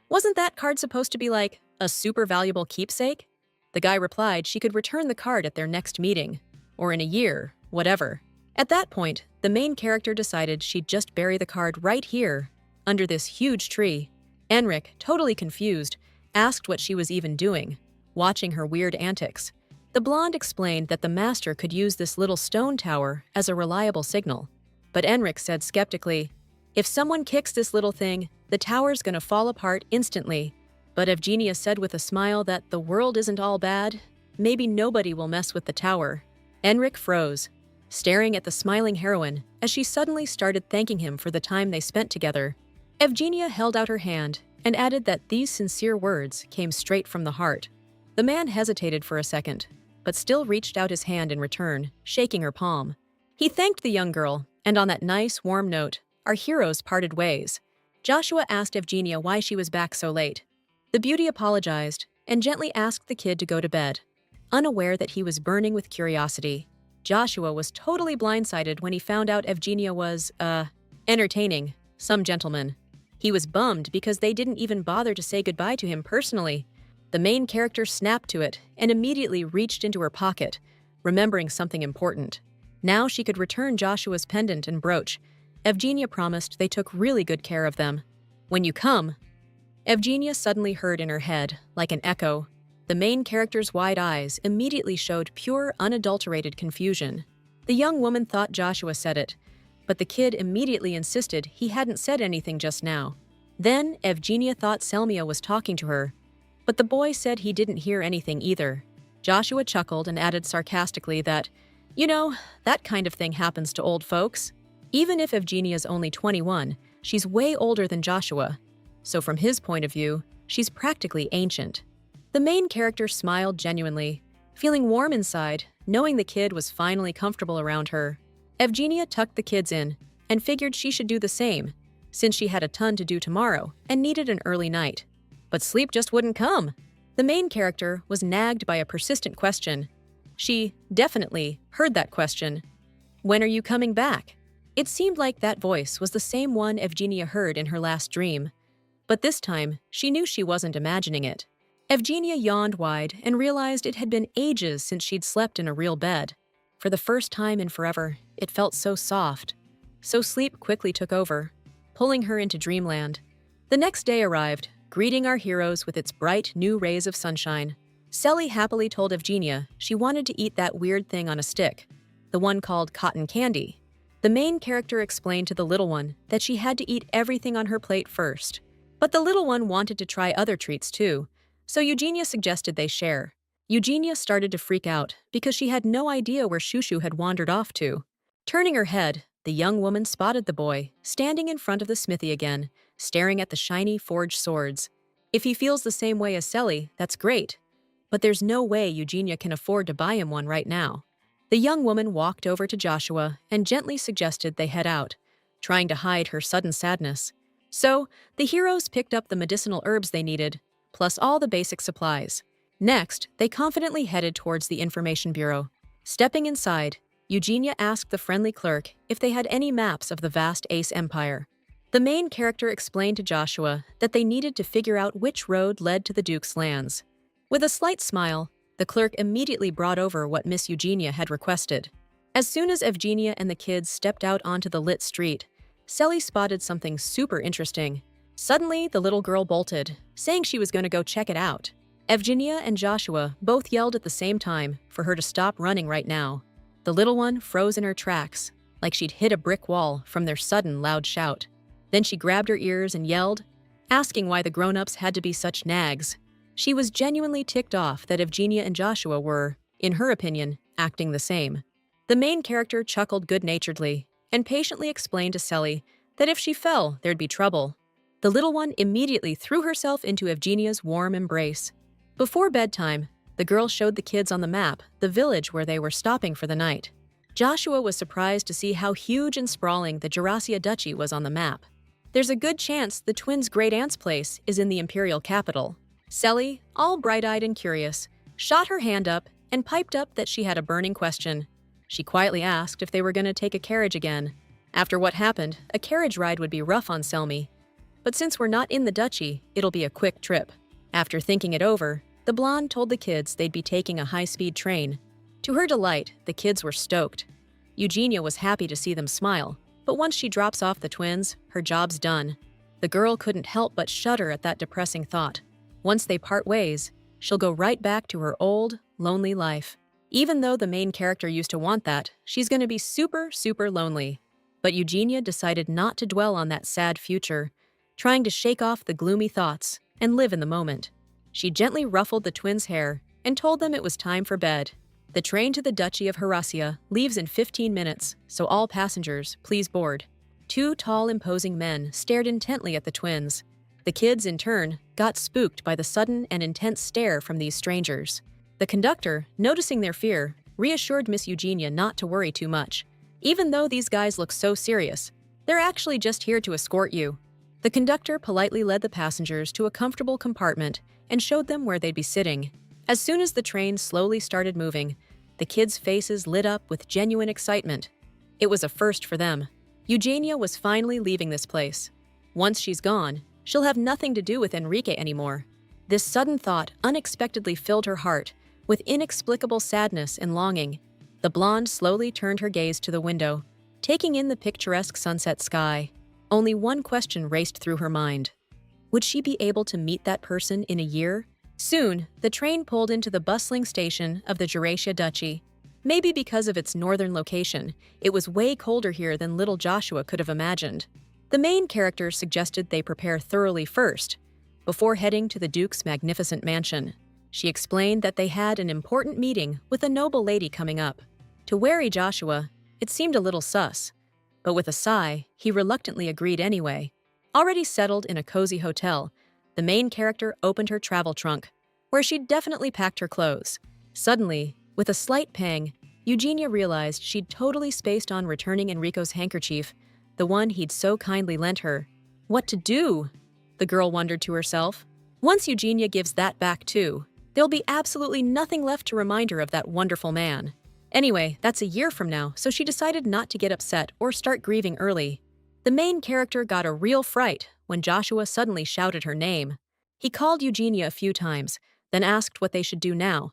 wasn't that card supposed to be like a super valuable keepsake? The guy replied she could return the card at their next meeting, or in a year, whatever. At that point, the main character decided she'd just bury the card right here, under this huge tree. Enric, totally confused, asked what she was even doing, watching her weird antics. The blonde explained that the master could use this little stone tower as a reliable signal. But Enric said skeptically, if someone kicks this little thing, the tower's gonna fall apart instantly. But Evgenia said with a smile that the world isn't all bad, maybe nobody will mess with the tower. Enric froze, staring at the smiling heroine as she suddenly started thanking him for the time they spent together. Evgenia held out her hand and added that these sincere words came straight from the heart. The man hesitated for a second, but still reached out his hand in return, shaking her palm. He thanked the young girl, and on that nice, warm note, our heroes parted ways. Joshua asked Evgenia why she was back so late. The beauty apologized and gently asked the kid to go to bed. Unaware that he was burning with curiosity, Joshua was totally blindsided when he found out Evgenia was, entertaining some gentleman. He was bummed because they didn't even bother to say goodbye to him personally. The main character snapped to it and immediately reached into her pocket, remembering something important. Now she could return Joshua's pendant and brooch. Evgenia promised they took really good care of them. When you come, Evgenia suddenly heard in her head, like an echo. The main character's wide eyes immediately showed pure, unadulterated confusion. The young woman thought Joshua said it, but the kid immediately insisted he hadn't said anything just now. Then Evgenia thought Selmia was talking to her, but the boy said he didn't hear anything either. Joshua chuckled and added sarcastically that, that kind of thing happens to old folks. Even if Evgenia's only 21, she's way older than Joshua. So from his point of view, she's practically ancient. The main character smiled genuinely, feeling warm inside, knowing the kid was finally comfortable around her. Evgenia tucked the kids in and figured she should do the same, since she had a ton to do tomorrow and needed an early night. But sleep just wouldn't come. The main character was nagged by a persistent question. She definitely heard that question. When are you coming back? It seemed like that voice was the same one Evgenia heard in her last dream. But this time, she knew she wasn't imagining it. Evgenia yawned wide and realized it had been ages since she'd slept in a real bed. For the first time in forever, it felt so soft. So sleep quickly took over, pulling her into dreamland. The next day arrived, greeting our heroes with its bright new rays of sunshine. Selly happily told Evgenia she wanted to eat that weird thing on a stick, the one called cotton candy. The main character explained to the little one that she had to eat everything on her plate first. But the little one wanted to try other treats too, so Eugenia suggested they share. Eugenia started to freak out because she had no idea where Shushu had wandered off to. Turning her head, the young woman spotted the boy, standing in front of the smithy again, staring at the shiny forged swords. If he feels the same way as Selly, that's great. But there's no way Eugenia can afford to buy him one right now. The young woman walked over to Joshua and gently suggested they head out, trying to hide her sudden sadness. So, the heroes picked up the medicinal herbs they needed, plus all the basic supplies. Next, they confidently headed towards the information bureau. Stepping inside, Eugenia asked the friendly clerk if they had any maps of the vast Ace Empire. The main character explained to Joshua that they needed to figure out which road led to the Duke's lands. With a slight smile, the clerk immediately brought over what Miss Eugenia had requested. As soon as Evgenia and the kids stepped out onto the lit street, Selly spotted something super interesting. Suddenly, the little girl bolted, saying she was going to go check it out. Evgenia and Joshua both yelled at the same time for her to stop running right now. The little one froze in her tracks, like she'd hit a brick wall from their sudden loud shout. Then she grabbed her ears and yelled, asking why the grown-ups had to be such nags. She was genuinely ticked off that Evgenia and Joshua were, in her opinion, acting the same. The main character chuckled good-naturedly and patiently explained to Selly that if she fell, there'd be trouble. The little one immediately threw herself into Evgenia's warm embrace. Before bedtime, the girl showed the kids on the map the village where they were stopping for the night. Joshua was surprised to see how huge and sprawling the Jurassic Duchy was on the map. There's a good chance the twins' great-aunt's place is in the imperial capital. Selly, all bright-eyed and curious, shot her hand up and piped up that she had a burning question. She quietly asked if they were going to take a carriage again. After what happened, a carriage ride would be rough on Selmy. But since we're not in the duchy, it'll be a quick trip. After thinking it over, the blonde told the kids they'd be taking a high-speed train. To her delight, the kids were stoked. Eugenia was happy to see them smile, but once she drops off the twins, her job's done. The girl couldn't help but shudder at that depressing thought. Once they part ways, she'll go right back to her old, lonely life. Even though the main character used to want that, she's going to be super, super lonely. But Eugenia decided not to dwell on that sad future, trying to shake off the gloomy thoughts and live in the moment. She gently ruffled the twins' hair and told them it was time for bed. The train to the Duchy of Harasia leaves in 15 minutes, so all passengers, please board. Two tall, imposing men stared intently at the twins. The kids, in turn, got spooked by the sudden and intense stare from these strangers. The conductor, noticing their fear, reassured Miss Eugenia not to worry too much. Even though these guys look so serious, they're actually just here to escort you. The conductor politely led the passengers to a comfortable compartment and showed them where they'd be sitting. As soon as the train slowly started moving, the kids' faces lit up with genuine excitement. It was a first for them. Eugenia was finally leaving this place. Once she's gone, she'll have nothing to do with Enrique anymore. This sudden thought unexpectedly filled her heart with inexplicable sadness and longing. The blonde slowly turned her gaze to the window, taking in the picturesque sunset sky. Only one question raced through her mind. Would she be able to meet that person in a year? Soon, the train pulled into the bustling station of the Jurassic Duchy. Maybe because of its northern location, it was way colder here than little Joshua could have imagined. The main character suggested they prepare thoroughly first, before heading to the Duke's magnificent mansion. She explained that they had an important meeting with a noble lady coming up. To wary Joshua, it seemed a little sus, but with a sigh, he reluctantly agreed anyway. Already settled in a cozy hotel, the main character opened her travel trunk, where she'd definitely packed her clothes. Suddenly, with a slight pang, Eugenia realized she'd totally spaced on returning Enrico's handkerchief, the one he'd so kindly lent her. What to do? The girl wondered to herself. Once Eugenia gives that back too, there'll be absolutely nothing left to remind her of that wonderful man. Anyway, that's a year from now, so she decided not to get upset or start grieving early. The main character got a real fright when Joshua suddenly shouted her name. He called Eugenia a few times, then asked what they should do now,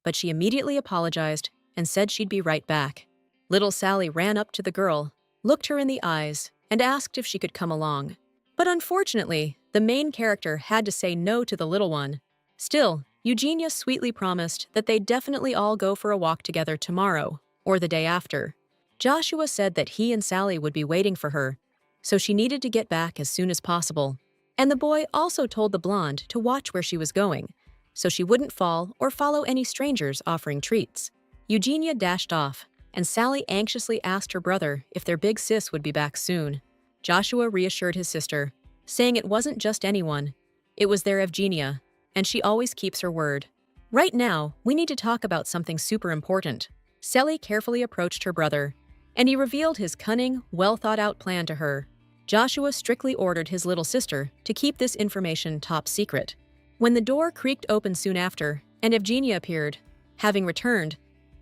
but she immediately apologized and said she'd be right back. Little Sally ran up to the girl, looked her in the eyes, and asked if she could come along. But unfortunately, the main character had to say no to the little one. Still, Eugenia sweetly promised that they'd definitely all go for a walk together tomorrow, or the day after. Joshua said that he and Sally would be waiting for her, so she needed to get back as soon as possible. And the boy also told the blonde to watch where she was going, so she wouldn't fall or follow any strangers offering treats. Eugenia dashed off, and Sally anxiously asked her brother if their big sis would be back soon. Joshua reassured his sister, saying it wasn't just anyone. It was their Evgenia, and she always keeps her word. Right now, we need to talk about something super important. Sally carefully approached her brother, and he revealed his cunning, well-thought-out plan to her. Joshua strictly ordered his little sister to keep this information top secret. When the door creaked open soon after, and Evgenia appeared, having returned,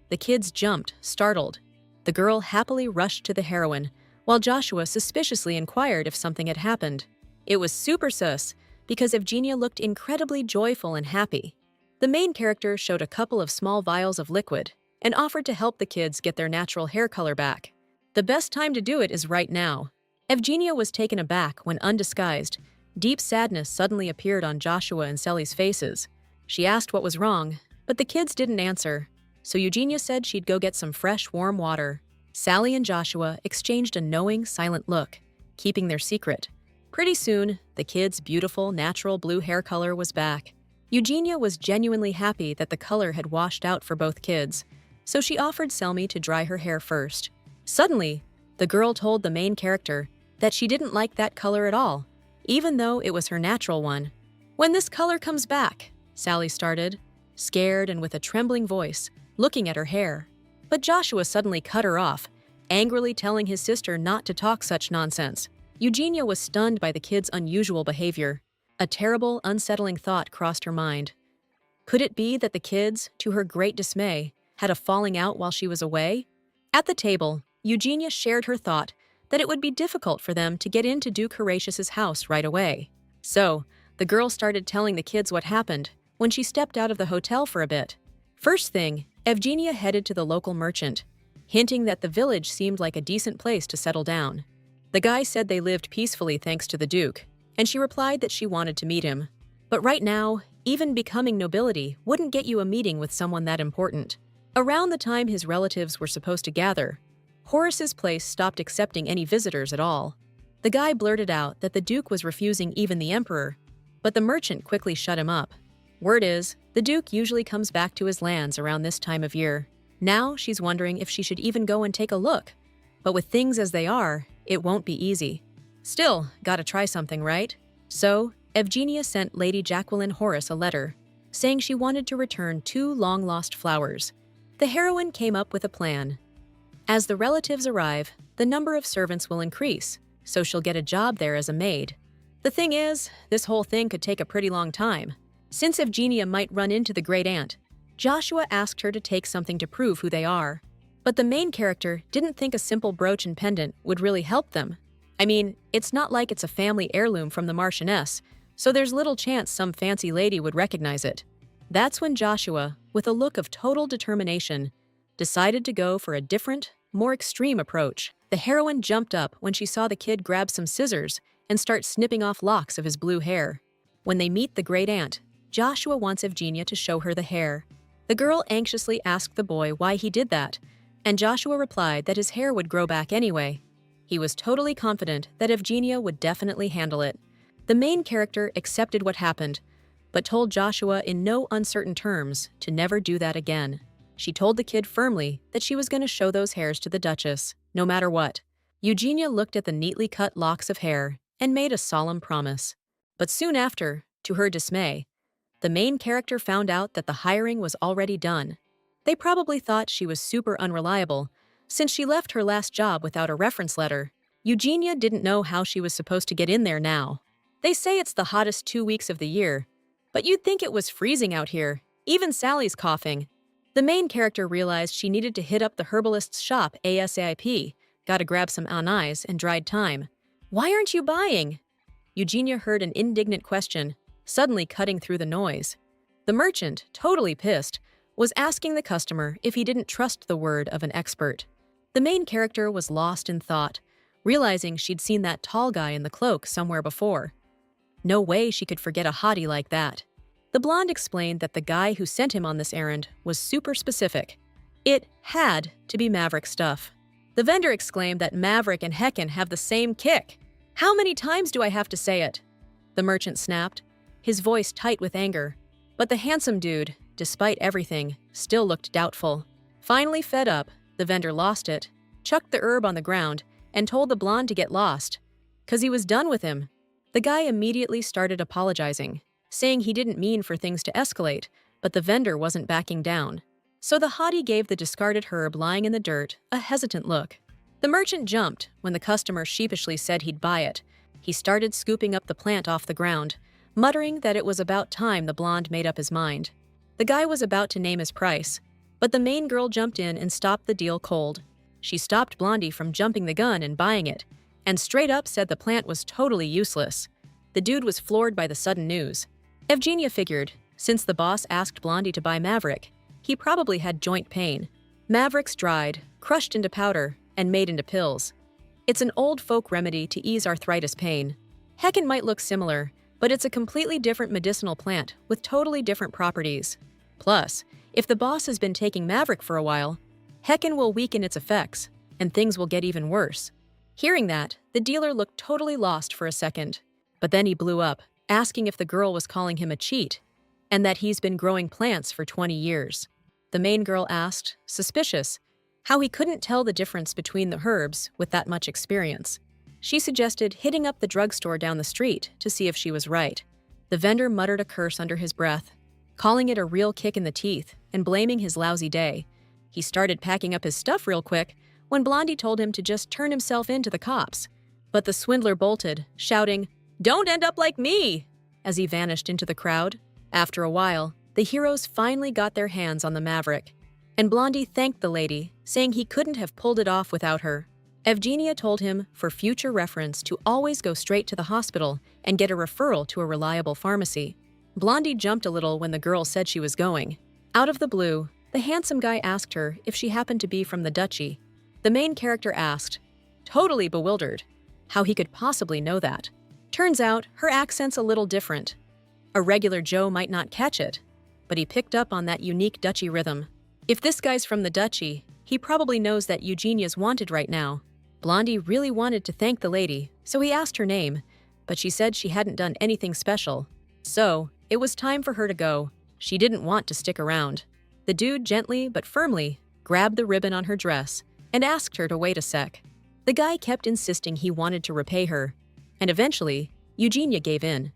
the kids jumped, startled. The girl happily rushed to the heroine, while Joshua suspiciously inquired if something had happened. It was super sus, because Evgenia looked incredibly joyful and happy. The main character showed a couple of small vials of liquid and offered to help the kids get their natural hair color back. The best time to do it is right now. Evgenia was taken aback when, undisguised, deep sadness suddenly appeared on Joshua and Sally's faces. She asked what was wrong, but the kids didn't answer, so Eugenia said she'd go get some fresh, warm water. Sally and Joshua exchanged a knowing, silent look, keeping their secret. Pretty soon, the kids' beautiful, natural blue hair color was back. Eugenia was genuinely happy that the color had washed out for both kids, so she offered Selmy to dry her hair first. Suddenly, the girl told the main character that she didn't like that color at all, even though it was her natural one. "When this color comes back," Sally started, scared and with a trembling voice, looking at her hair. But Joshua suddenly cut her off, angrily telling his sister not to talk such nonsense. Eugenia was stunned by the kids' unusual behavior. A terrible, unsettling thought crossed her mind. Could it be that the kids, to her great dismay, had a falling out while she was away? At the table, Eugenia shared her thought that it would be difficult for them to get into Duke Horatius's house right away. So, the girl started telling the kids what happened when she stepped out of the hotel for a bit. First thing, Evgenia headed to the local merchant, hinting that the village seemed like a decent place to settle down. The guy said they lived peacefully thanks to the Duke, and she replied that she wanted to meet him. But right now, even becoming nobility wouldn't get you a meeting with someone that important. Around the time his relatives were supposed to gather, Horace's place stopped accepting any visitors at all. The guy blurted out that the Duke was refusing even the Emperor, but the merchant quickly shut him up. Word is, the Duke usually comes back to his lands around this time of year. Now she's wondering if she should even go and take a look. But with things as they are, it won't be easy. Still, gotta try something, right? So, Evgenia sent Lady Jacqueline Horace a letter, saying she wanted to return 2 long-lost flowers. The heroine came up with a plan. As the relatives arrive, the number of servants will increase, so she'll get a job there as a maid. The thing is, this whole thing could take a pretty long time. Since Evgenia might run into the great aunt, Joshua asked her to take something to prove who they are. But the main character didn't think a simple brooch and pendant would really help them. I mean, it's not like it's a family heirloom from the Marchioness, so there's little chance some fancy lady would recognize it. That's when Joshua, with a look of total determination, decided to go for a different, more extreme approach. The heroine jumped up when she saw the kid grab some scissors and start snipping off locks of his blue hair. When they meet the great aunt, Joshua wants Evgenia to show her the hair. The girl anxiously asked the boy why he did that, and Joshua replied that his hair would grow back anyway. He was totally confident that Evgenia would definitely handle it. The main character accepted what happened, but told Joshua in no uncertain terms to never do that again. She told the kid firmly that she was going to show those hairs to the Duchess, no matter what. Eugenia looked at the neatly cut locks of hair and made a solemn promise. But soon after, to her dismay, the main character found out that the hiring was already done. They probably thought she was super unreliable, since she left her last job without a reference letter. Eugenia didn't know how she was supposed to get in there now. They say it's the hottest 2 weeks of the year, but you'd think it was freezing out here. Even Sally's coughing. The main character realized she needed to hit up the herbalist's shop ASAP, gotta grab some anise and dried thyme. "Why aren't you buying?" Eugenia heard an indignant question, suddenly cutting through the noise. The merchant, totally pissed, was asking the customer if he didn't trust the word of an expert. The main character was lost in thought, realizing she'd seen that tall guy in the cloak somewhere before. No way she could forget a hottie like that. The blonde explained that the guy who sent him on this errand was super specific. It had to be Maverick stuff. The vendor exclaimed that Maverick and Heckin have the same kick. "How many times do I have to say it?" The merchant snapped, his voice tight with anger. But the handsome dude, despite everything, still looked doubtful. Finally fed up, the vendor lost it, chucked the herb on the ground, and told the blonde to get lost, 'cause he was done with him. The guy immediately started apologizing, saying he didn't mean for things to escalate, but the vendor wasn't backing down. So the hottie gave the discarded herb lying in the dirt a hesitant look. The merchant jumped when the customer sheepishly said he'd buy it. He started scooping up the plant off the ground, muttering that it was about time the blonde made up his mind. The guy was about to name his price, but the main girl jumped in and stopped the deal cold. She stopped Blondie from jumping the gun and buying it, and straight up said the plant was totally useless. The dude was floored by the sudden news. Evgenia figured, since the boss asked Blondie to buy Maverick, he probably had joint pain. Maverick's dried, crushed into powder, and made into pills. It's an old folk remedy to ease arthritis pain. Heckin might look similar, but it's a completely different medicinal plant with totally different properties. Plus, if the boss has been taking Maverick for a while, Heckin will weaken its effects, and things will get even worse. Hearing that, the dealer looked totally lost for a second, but then he blew up, asking if the girl was calling him a cheat, and that he's been growing plants for 20 years. The main girl asked, suspicious, how he couldn't tell the difference between the herbs with that much experience. She suggested hitting up the drugstore down the street to see if she was right. The vendor muttered a curse under his breath, calling it a real kick in the teeth and blaming his lousy day. He started packing up his stuff real quick when Blondie told him to just turn himself in to the cops. But the swindler bolted, shouting, "Don't end up like me!" as he vanished into the crowd. After a while, the heroes finally got their hands on the Maverick, and Blondie thanked the lady, saying he couldn't have pulled it off without her. Evgenia told him, for future reference, to always go straight to the hospital and get a referral to a reliable pharmacy. Blondie jumped a little when the girl said she was going. Out of the blue, the handsome guy asked her if she happened to be from the duchy. The main character asked, totally bewildered, how he could possibly know that. Turns out, her accent's a little different. A regular Joe might not catch it, but he picked up on that unique duchy rhythm. If this guy's from the duchy, he probably knows that Eugenia's wanted right now. Blondie really wanted to thank the lady, so he asked her name, but she said she hadn't done anything special. So, it was time for her to go. She didn't want to stick around. The dude gently but firmly grabbed the ribbon on her dress and asked her to wait a sec. The guy kept insisting he wanted to repay her, and eventually, Eugenia gave in,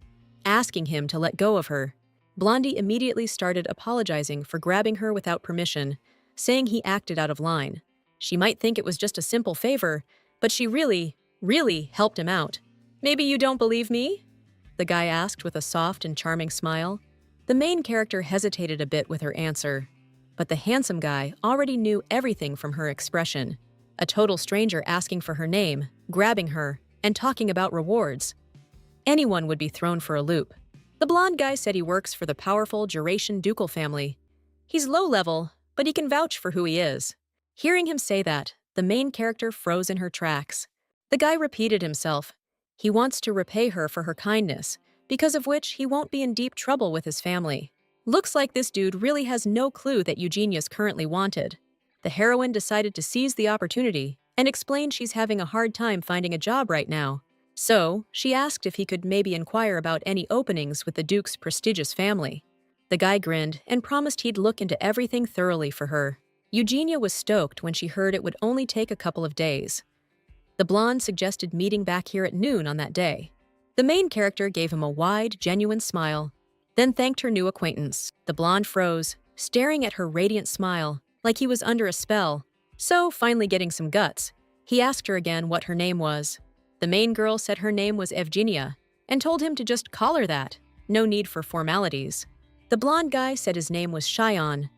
asking him to let go of her. Blondie immediately started apologizing for grabbing her without permission, saying he acted out of line. She might think it was just a simple favor, but she really helped him out. "Maybe you don't believe me?" the guy asked with a soft and charming smile. The main character hesitated a bit with her answer, but the handsome guy already knew everything from her expression. A total stranger asking for her name, grabbing her, and talking about rewards. Anyone would be thrown for a loop. The blonde guy said he works for the powerful Duration ducal family. He's low level, but he can vouch for who he is. Hearing him say that, the main character froze in her tracks. The guy repeated himself. He wants to repay her for her kindness, because of which he won't be in deep trouble with his family. Looks like this dude really has no clue that Eugenia's currently wanted. The heroine decided to seize the opportunity and explained she's having a hard time finding a job right now. So, she asked if he could maybe inquire about any openings with the Duke's prestigious family. The guy grinned and promised he'd look into everything thoroughly for her. Eugenia was stoked when she heard it would only take a couple of days. The blonde suggested meeting back here at noon on that day. The main character gave him a wide, genuine smile, then thanked her new acquaintance. The blonde froze, staring at her radiant smile, like he was under a spell. So, finally getting some guts, he asked her again what her name was. The main girl said her name was Evgenia, and told him to just call her that, no need for formalities. The blonde guy said his name was Cheyenne,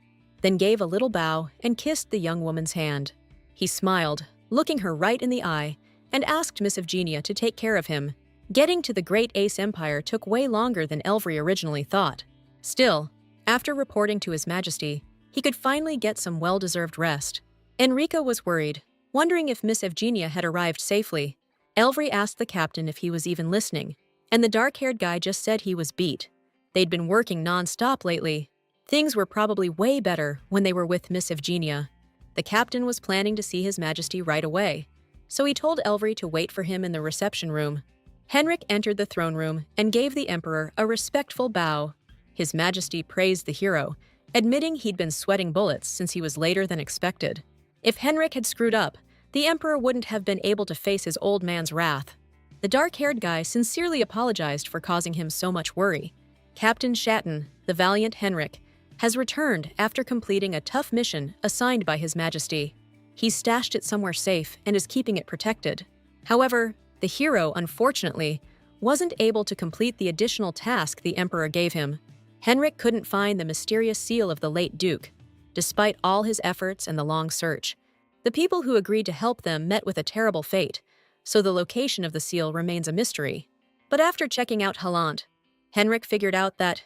then gave a little bow and kissed the young woman's hand. He smiled, looking her right in the eye, and asked Miss Evgenia to take care of him. Getting to the Great Ace Empire took way longer than Elvry originally thought. Still, after reporting to His Majesty, he could finally get some well-deserved rest. Enrica was worried, wondering if Miss Evgenia had arrived safely. Elvry asked the captain if he was even listening, and the dark-haired guy just said he was beat. They'd been working non-stop lately. Things were probably way better when they were with Miss Evgenia. The captain was planning to see His Majesty right away, so he told Elvry to wait for him in the reception room. Henrik entered the throne room and gave the emperor a respectful bow. His Majesty praised the hero, admitting he'd been sweating bullets since he was later than expected. If Henrik had screwed up, the Emperor wouldn't have been able to face his old man's wrath. The dark-haired guy sincerely apologized for causing him so much worry. Captain Shatton, the valiant Henrik, has returned after completing a tough mission assigned by His Majesty. He's stashed it somewhere safe and is keeping it protected. However, the hero, unfortunately, wasn't able to complete the additional task the Emperor gave him. Henrik couldn't find the mysterious seal of the late Duke, despite all his efforts and the long search. The people who agreed to help them met with a terrible fate, so the location of the seal remains a mystery. But after checking out Hallant, Henrik figured out that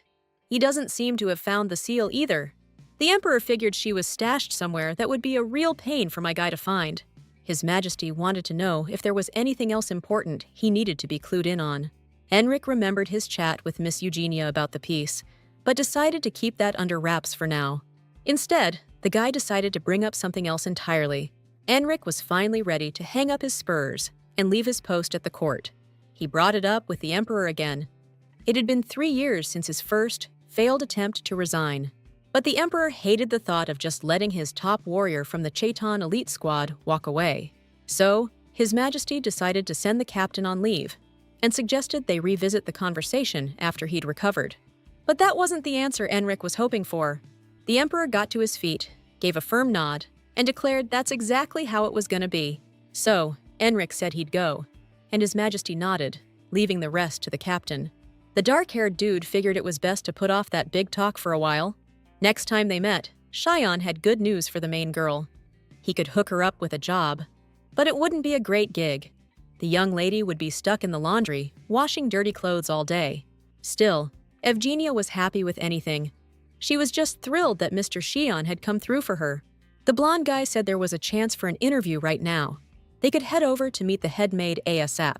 he doesn't seem to have found the seal either. The Emperor figured she was stashed somewhere that would be a real pain for my guy to find. His Majesty wanted to know if there was anything else important he needed to be clued in on. Henrik remembered his chat with Miss Eugenia about the piece, but decided to keep that under wraps for now. Instead, the guy decided to bring up something else entirely. Henrik was finally ready to hang up his spurs and leave his post at the court. He brought it up with the Emperor again. It had been 3 years since his first, failed attempt to resign. But the Emperor hated the thought of just letting his top warrior from the Chaitan elite squad walk away. So, His Majesty decided to send the captain on leave and suggested they revisit the conversation after he'd recovered. But that wasn't the answer Henrik was hoping for. The Emperor got to his feet, gave a firm nod, and declared that's exactly how it was going to be. So, Henrik said he'd go, and His Majesty nodded, leaving the rest to the captain. The dark-haired dude figured it was best to put off that big talk for a while. Next time they met, Cheyenne had good news for the main girl. He could hook her up with a job, but it wouldn't be a great gig. The young lady would be stuck in the laundry, washing dirty clothes all day. Still, Evgenia was happy with anything. She was just thrilled that Mr. Xian had come through for her. The blonde guy said there was a chance for an interview right now. They could head over to meet the head maid ASAP.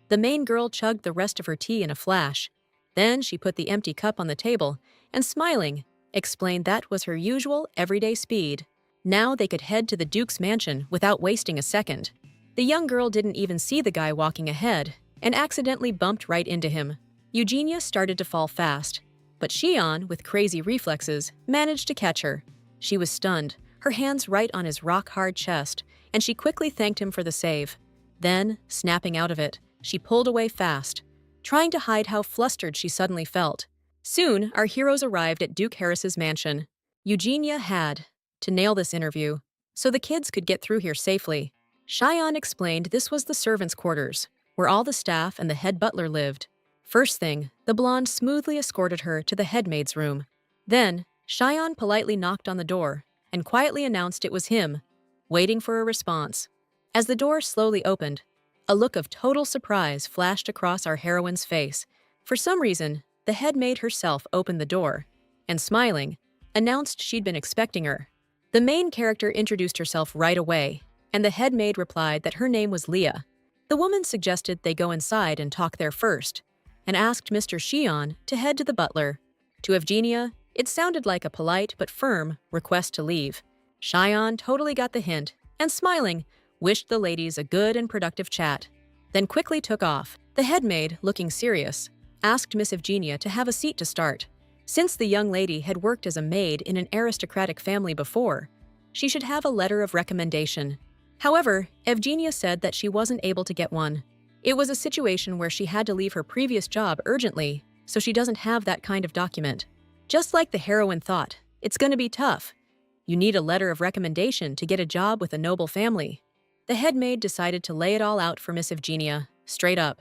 The main girl chugged the rest of her tea in a flash. Then she put the empty cup on the table and, smiling, explained that was her usual, everyday speed. Now they could head to the Duke's mansion without wasting a second. The young girl didn't even see the guy walking ahead and accidentally bumped right into him. Eugenia started to fall fast, but Xian, with crazy reflexes, managed to catch her. She was stunned, her hands right on his rock-hard chest, and she quickly thanked him for the save. Then, snapping out of it, she pulled away fast, trying to hide how flustered she suddenly felt. Soon, our heroes arrived at Duke Harris's mansion. Eugenia had to nail this interview, so the kids could get through here safely. Cheyenne explained this was the servants' quarters, where all the staff and the head butler lived. First thing, the blonde smoothly escorted her to the head maid's room. Then, Cheyenne politely knocked on the door and quietly announced it was him, waiting for a response. As the door slowly opened, a look of total surprise flashed across our heroine's face. For some reason, the head maid herself opened the door and, smiling, announced she'd been expecting her. The main character introduced herself right away, and the head maid replied that her name was Leah. The woman suggested they go inside and talk there first, and asked Mr. Xian to head to the butler. To Evgenia, it sounded like a polite but firm request to leave. Cheyenne totally got the hint, and smiling, wished the ladies a good and productive chat, then quickly took off. The head maid, looking serious, asked Miss Evgenia to have a seat to start. Since the young lady had worked as a maid in an aristocratic family before, she should have a letter of recommendation. However, Evgenia said that she wasn't able to get one. It was a situation where she had to leave her previous job urgently, so she doesn't have that kind of document. Just like the heroine thought, it's going to be tough. You need a letter of recommendation to get a job with a noble family. The head maid decided to lay it all out for Miss Evgenia, straight up.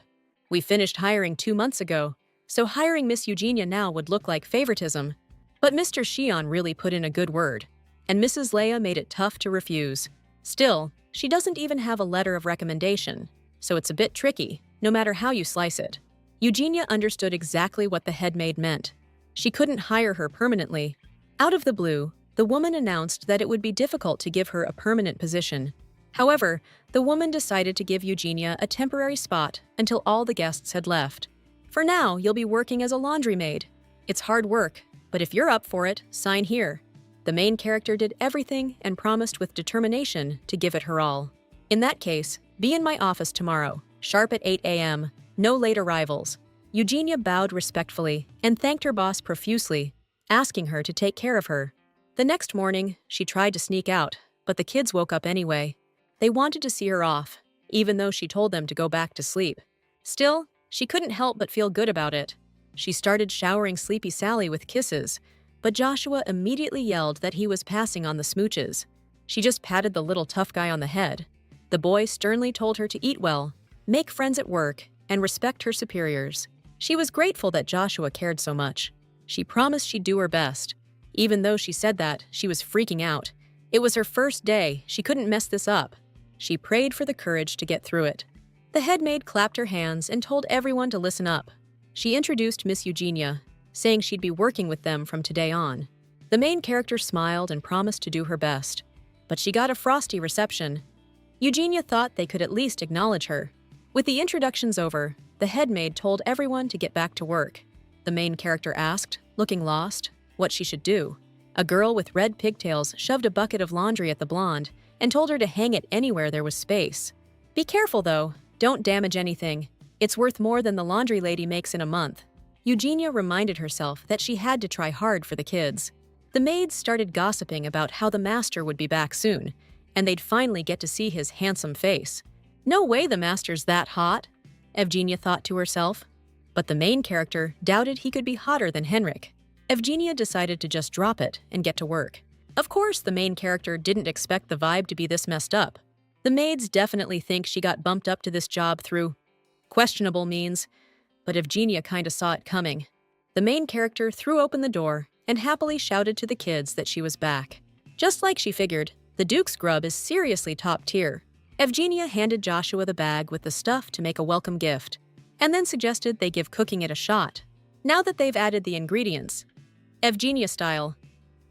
We finished hiring 2 months ago, so hiring Miss Eugenia now would look like favoritism. But Mr. Xian really put in a good word, and Mrs. Leia made it tough to refuse. Still, she doesn't even have a letter of recommendation, so it's a bit tricky, no matter how you slice it. Eugenia understood exactly what the head maid meant. She couldn't hire her permanently. Out of the blue, the woman announced that it would be difficult to give her a permanent position. However, the woman decided to give Eugenia a temporary spot until all the guests had left. For now, you'll be working as a laundry maid. It's hard work, but if you're up for it, sign here. The main character did everything and promised with determination to give it her all. In that case, be in my office tomorrow, sharp at 8 a.m., no late arrivals. Eugenia bowed respectfully and thanked her boss profusely, asking her to take care of her. The next morning, she tried to sneak out, but the kids woke up anyway. They wanted to see her off, even though she told them to go back to sleep. Still, she couldn't help but feel good about it. She started showering Sleepy Sally with kisses, but Joshua immediately yelled that he was passing on the smooches. She just patted the little tough guy on the head. The boy sternly told her to eat well, make friends at work, and respect her superiors. She was grateful that Joshua cared so much. She promised she'd do her best. Even though she said that, she was freaking out. It was her first day, she couldn't mess this up. She prayed for the courage to get through it. The head maid clapped her hands and told everyone to listen up. She introduced Miss Eugenia, saying she'd be working with them from today on. The main character smiled and promised to do her best. But she got a frosty reception. Eugenia thought they could at least acknowledge her. With the introductions over, the head maid told everyone to get back to work. The main character asked, looking lost, what she should do. A girl with red pigtails shoved a bucket of laundry at the blonde and told her to hang it anywhere there was space. Be careful though, don't damage anything. It's worth more than the laundry lady makes in a month. Eugenia reminded herself that she had to try hard for the kids. The maids started gossiping about how the master would be back soon, and they'd finally get to see his handsome face. No way the master's that hot, Evgenia thought to herself. But the main character doubted he could be hotter than Henrik. Evgenia decided to just drop it and get to work. Of course, the main character didn't expect the vibe to be this messed up. The maids definitely think she got bumped up to this job through questionable means, but Evgenia kinda saw it coming. The main character threw open the door and happily shouted to the kids that she was back. Just like she figured, the Duke's grub is seriously top tier. Evgenia handed Joshua the bag with the stuff to make a welcome gift, and then suggested they give cooking it a shot. Now that they've added the ingredients, Evgenia style,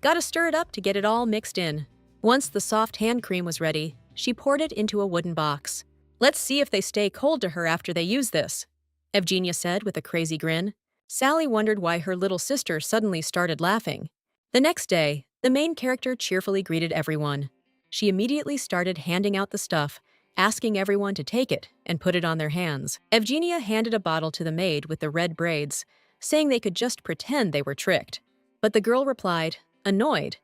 gotta stir it up to get it all mixed in. Once the soft hand cream was ready, she poured it into a wooden box. Let's see if they stay cold to her after they use this, Evgenia said with a crazy grin. Sally wondered why her little sister suddenly started laughing. The next day, the main character cheerfully greeted everyone. She immediately started handing out the stuff, asking everyone to take it and put it on their hands. Evgenia handed a bottle to the maid with the red braids, saying they could just pretend they were tricked. But the girl replied, annoyed,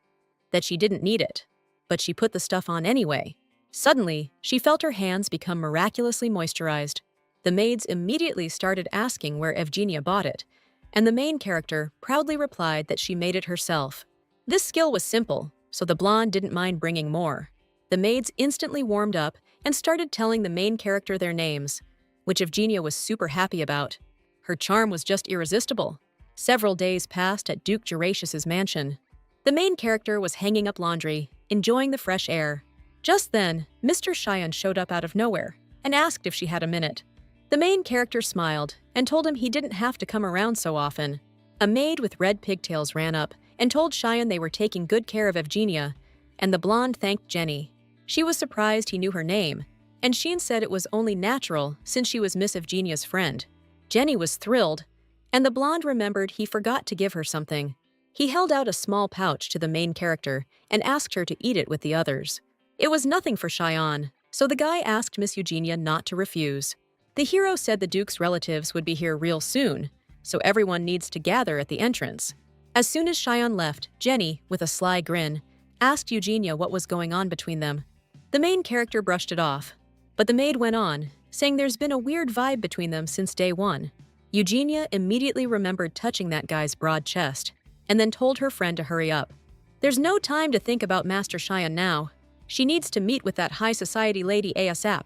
that she didn't need it. But she put the stuff on anyway. Suddenly, she felt her hands become miraculously moisturized. The maids immediately started asking where Evgenia bought it, and the main character proudly replied that she made it herself. This skill was simple, so the blonde didn't mind bringing more. The maids instantly warmed up and started telling the main character their names, which Evgenia was super happy about. Her charm was just irresistible. Several days passed at Duke Juratius's mansion. The main character was hanging up laundry, enjoying the fresh air. Just then, Mr. Cheyenne showed up out of nowhere and asked if she had a minute. The main character smiled and told him he didn't have to come around so often. A maid with red pigtails ran up and told Cheyenne they were taking good care of Evgenia, and the blonde thanked Jenny. She was surprised he knew her name, and Sheen said it was only natural since she was Miss Evgenia's friend. Jenny was thrilled, and the blonde remembered he forgot to give her something. He held out a small pouch to the main character and asked her to eat it with the others. It was nothing for Cheyenne, so the guy asked Miss Eugenia not to refuse. The hero said the Duke's relatives would be here real soon, so everyone needs to gather at the entrance. As soon as Cheyenne left, Jenny, with a sly grin, asked Eugenia what was going on between them. The main character brushed it off, but the maid went on, saying there's been a weird vibe between them since day one. Eugenia immediately remembered touching that guy's broad chest, and then told her friend to hurry up. There's no time to think about Master Cheyenne now. She needs to meet with that high society lady ASAP.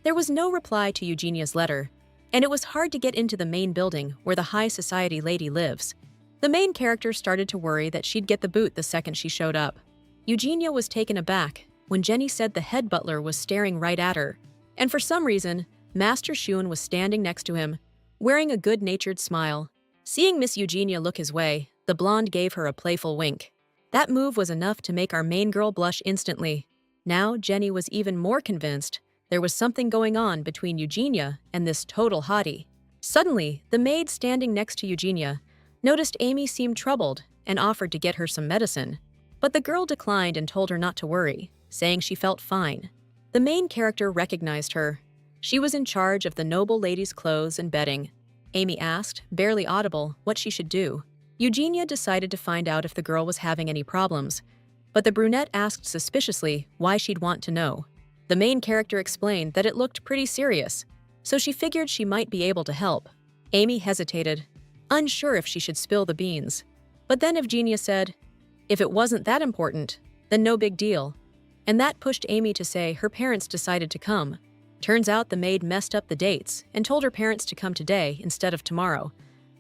There was no reply to Eugenia's letter, and it was hard to get into the main building where the high society lady lives. The main character started to worry that she'd get the boot the second she showed up. Eugenia was taken aback when Jenny said the head butler was staring right at her, and for some reason, Master Shun was standing next to him, wearing a good-natured smile. Seeing Miss Eugenia look his way, the blonde gave her a playful wink. That move was enough to make our main girl blush instantly. Now Jenny was even more convinced there was something going on between Eugenia and this total hottie. Suddenly, the maid standing next to Eugenia noticed Amy seemed troubled and offered to get her some medicine. But the girl declined and told her not to worry, saying she felt fine. The main character recognized her. She was in charge of the noble lady's clothes and bedding. Amy asked, barely audible, what she should do. Eugenia decided to find out if the girl was having any problems, but the brunette asked suspiciously why she'd want to know. The main character explained that it looked pretty serious, so she figured she might be able to help. Amy hesitated, unsure if she should spill the beans. But then Eugenia said, if it wasn't that important, then no big deal. And that pushed Amy to say her parents decided to come. Turns out the maid messed up the dates and told her parents to come today instead of tomorrow,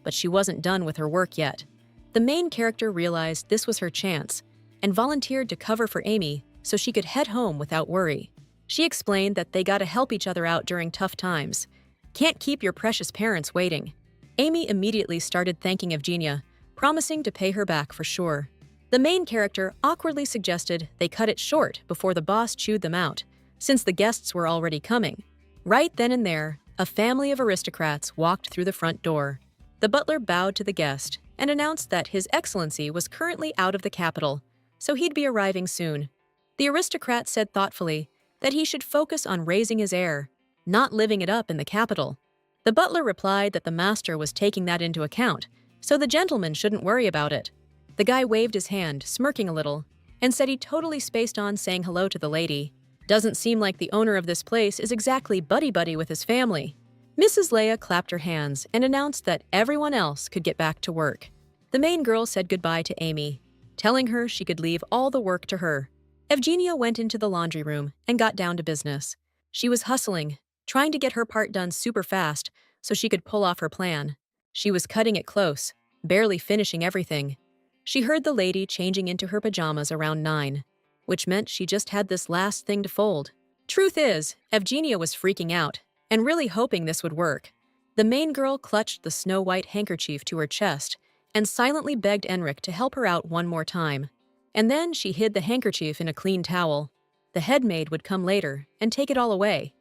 but she wasn't done with her work yet. The main character realized this was her chance and volunteered to cover for Amy so she could head home without worry. She explained that they gotta help each other out during tough times. Can't keep your precious parents waiting. Amy immediately started thanking Eugenia, promising to pay her back for sure. The main character awkwardly suggested they cut it short before the boss chewed them out, since the guests were already coming. Right then and there, a family of aristocrats walked through the front door. The butler bowed to the guest and announced that His Excellency was currently out of the capital, so he'd be arriving soon. The aristocrat said thoughtfully that he should focus on raising his heir, not living it up in the capital. The butler replied that the master was taking that into account, so the gentleman shouldn't worry about it. The guy waved his hand, smirking a little, and said he totally spaced on saying hello to the lady. Doesn't seem like the owner of this place is exactly buddy-buddy with his family. Mrs. Leia clapped her hands and announced that everyone else could get back to work. The main girl said goodbye to Amy, telling her she could leave all the work to her. Eugenia went into the laundry room and got down to business. She was hustling, trying to get her part done super fast so she could pull off her plan. She was cutting it close, barely finishing everything. She heard the lady changing into her pajamas around 9, which meant she just had this last thing to fold. Truth is, Eugenia was freaking out and really hoping this would work. The main girl clutched the snow-white handkerchief to her chest and silently begged Enric to help her out one more time. And then she hid the handkerchief in a clean towel. The head maid would come later and take it all away.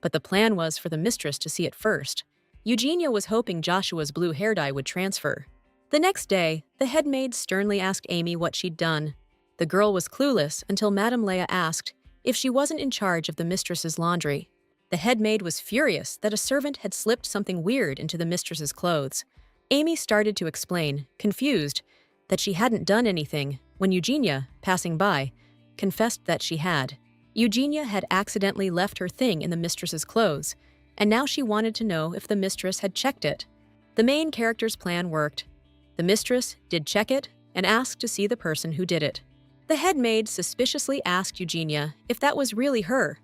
But the plan was for the mistress to see it first. Eugenia was hoping Joshua's blue hair dye would transfer. The next day, the head maid sternly asked Amy what she'd done. The girl was clueless until Madame Leia asked if she wasn't in charge of the mistress's laundry. The head maid was furious that a servant had slipped something weird into the mistress's clothes. Amy started to explain, confused, that she hadn't done anything when Eugenia, passing by, confessed that she had. Eugenia had accidentally left her thing in the mistress's clothes, and now she wanted to know if the mistress had checked it. The main character's plan worked. The mistress did check it and asked to see the person who did it. The head maid suspiciously asked Eugenia if that was really her,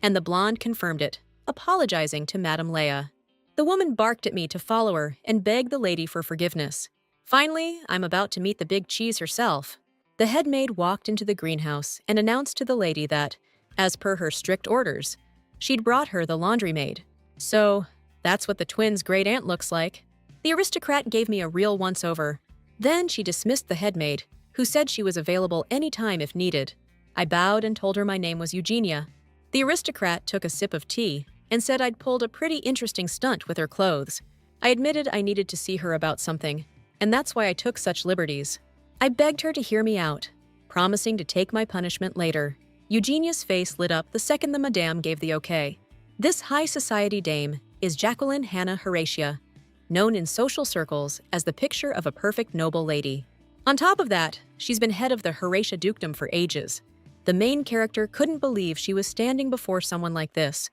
and the blonde confirmed it, apologizing to Madame Leia. The woman barked at me to follow her and beg the lady for forgiveness. Finally, I'm about to meet the big cheese herself. The head maid walked into the greenhouse and announced to the lady that, as per her strict orders, she'd brought her the laundry maid. So, that's what the twins' great aunt looks like. The aristocrat gave me a real once-over. Then she dismissed the head maid, who said she was available anytime if needed. I bowed and told her my name was Eugenia. The aristocrat took a sip of tea and said I'd pulled a pretty interesting stunt with her clothes. I admitted I needed to see her about something, and that's why I took such liberties. I begged her to hear me out, promising to take my punishment later. Eugenia's face lit up the second the madame gave the okay. This high society dame is Jacqueline Hannah Horatia, known in social circles as the picture of a perfect noble lady. On top of that, she's been head of the Horatia dukedom for ages. The main character couldn't believe she was standing before someone like this,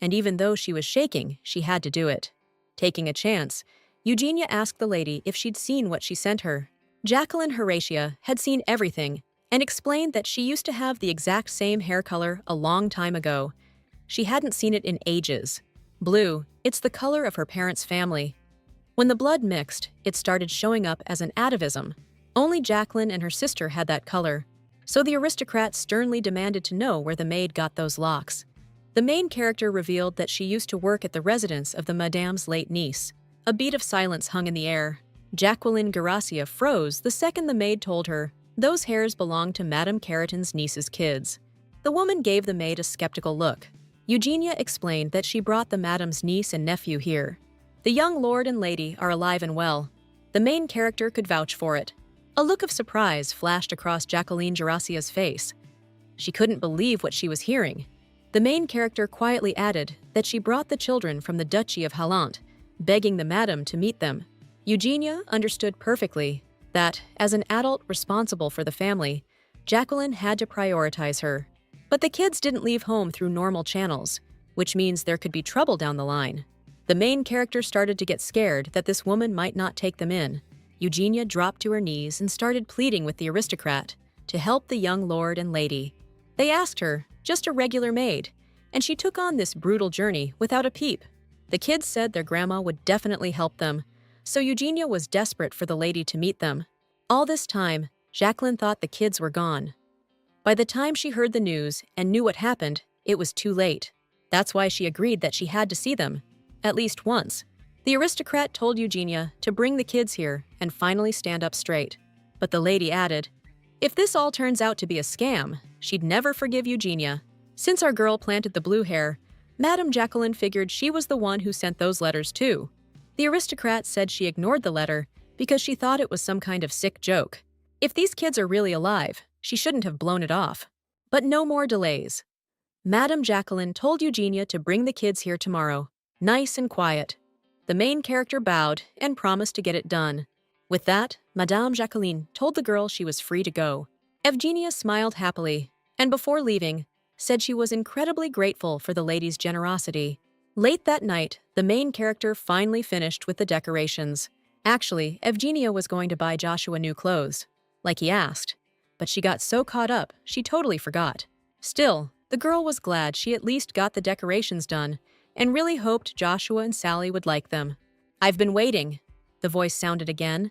and even though she was shaking, she had to do it. Taking a chance, Eugenia asked the lady if she'd seen what she sent her. Jacqueline Horatia had seen everything and explained that she used to have the exact same hair color a long time ago. She hadn't seen it in ages. Blue, it's the color of her parents' family. When the blood mixed, it started showing up as an atavism. Only Jacqueline and her sister had that color, so the aristocrat sternly demanded to know where the maid got those locks. The main character revealed that she used to work at the residence of the madame's late niece. A beat of silence hung in the air. Jacqueline Garacia froze the second the maid told her those hairs belonged to Madame Carrington's niece's kids. The woman gave the maid a skeptical look. Eugenia explained that she brought the madame's niece and nephew here. The young lord and lady are alive and well. The main character could vouch for it. A look of surprise flashed across Jacqueline Garacia's face. She couldn't believe what she was hearing. The main character quietly added that she brought the children from the Duchy of Hallant, begging the madam to meet them. Eugenia understood perfectly that, as an adult responsible for the family, Jacqueline had to prioritize her. But the kids didn't leave home through normal channels, which means there could be trouble down the line. The main character started to get scared that this woman might not take them in. Eugenia dropped to her knees and started pleading with the aristocrat to help the young lord and lady. They asked her, just a regular maid, and she took on this brutal journey without a peep. The kids said their grandma would definitely help them, so Eugenia was desperate for the lady to meet them. All this time, Jacqueline thought the kids were gone. By the time she heard the news and knew what happened, it was too late. That's why she agreed that she had to see them, at least once. The aristocrat told Eugenia to bring the kids here and finally stand up straight. But the lady added, if this all turns out to be a scam, she'd never forgive Eugenia. Since our girl planted the blue hair, Madame Jacqueline figured she was the one who sent those letters too. The aristocrat said she ignored the letter because she thought it was some kind of sick joke. If these kids are really alive, she shouldn't have blown it off. But no more delays. Madame Jacqueline told Eugenia to bring the kids here tomorrow, nice and quiet. The main character bowed and promised to get it done. With that, Madame Jacqueline told the girl she was free to go. Eugenia smiled happily, and before leaving, said she was incredibly grateful for the lady's generosity. Late that night, the main character finally finished with the decorations. Actually, Eugenia was going to buy Joshua new clothes, like he asked, but she got so caught up, she totally forgot. Still, the girl was glad she at least got the decorations done and really hoped Joshua and Sally would like them. I've been waiting, the voice sounded again,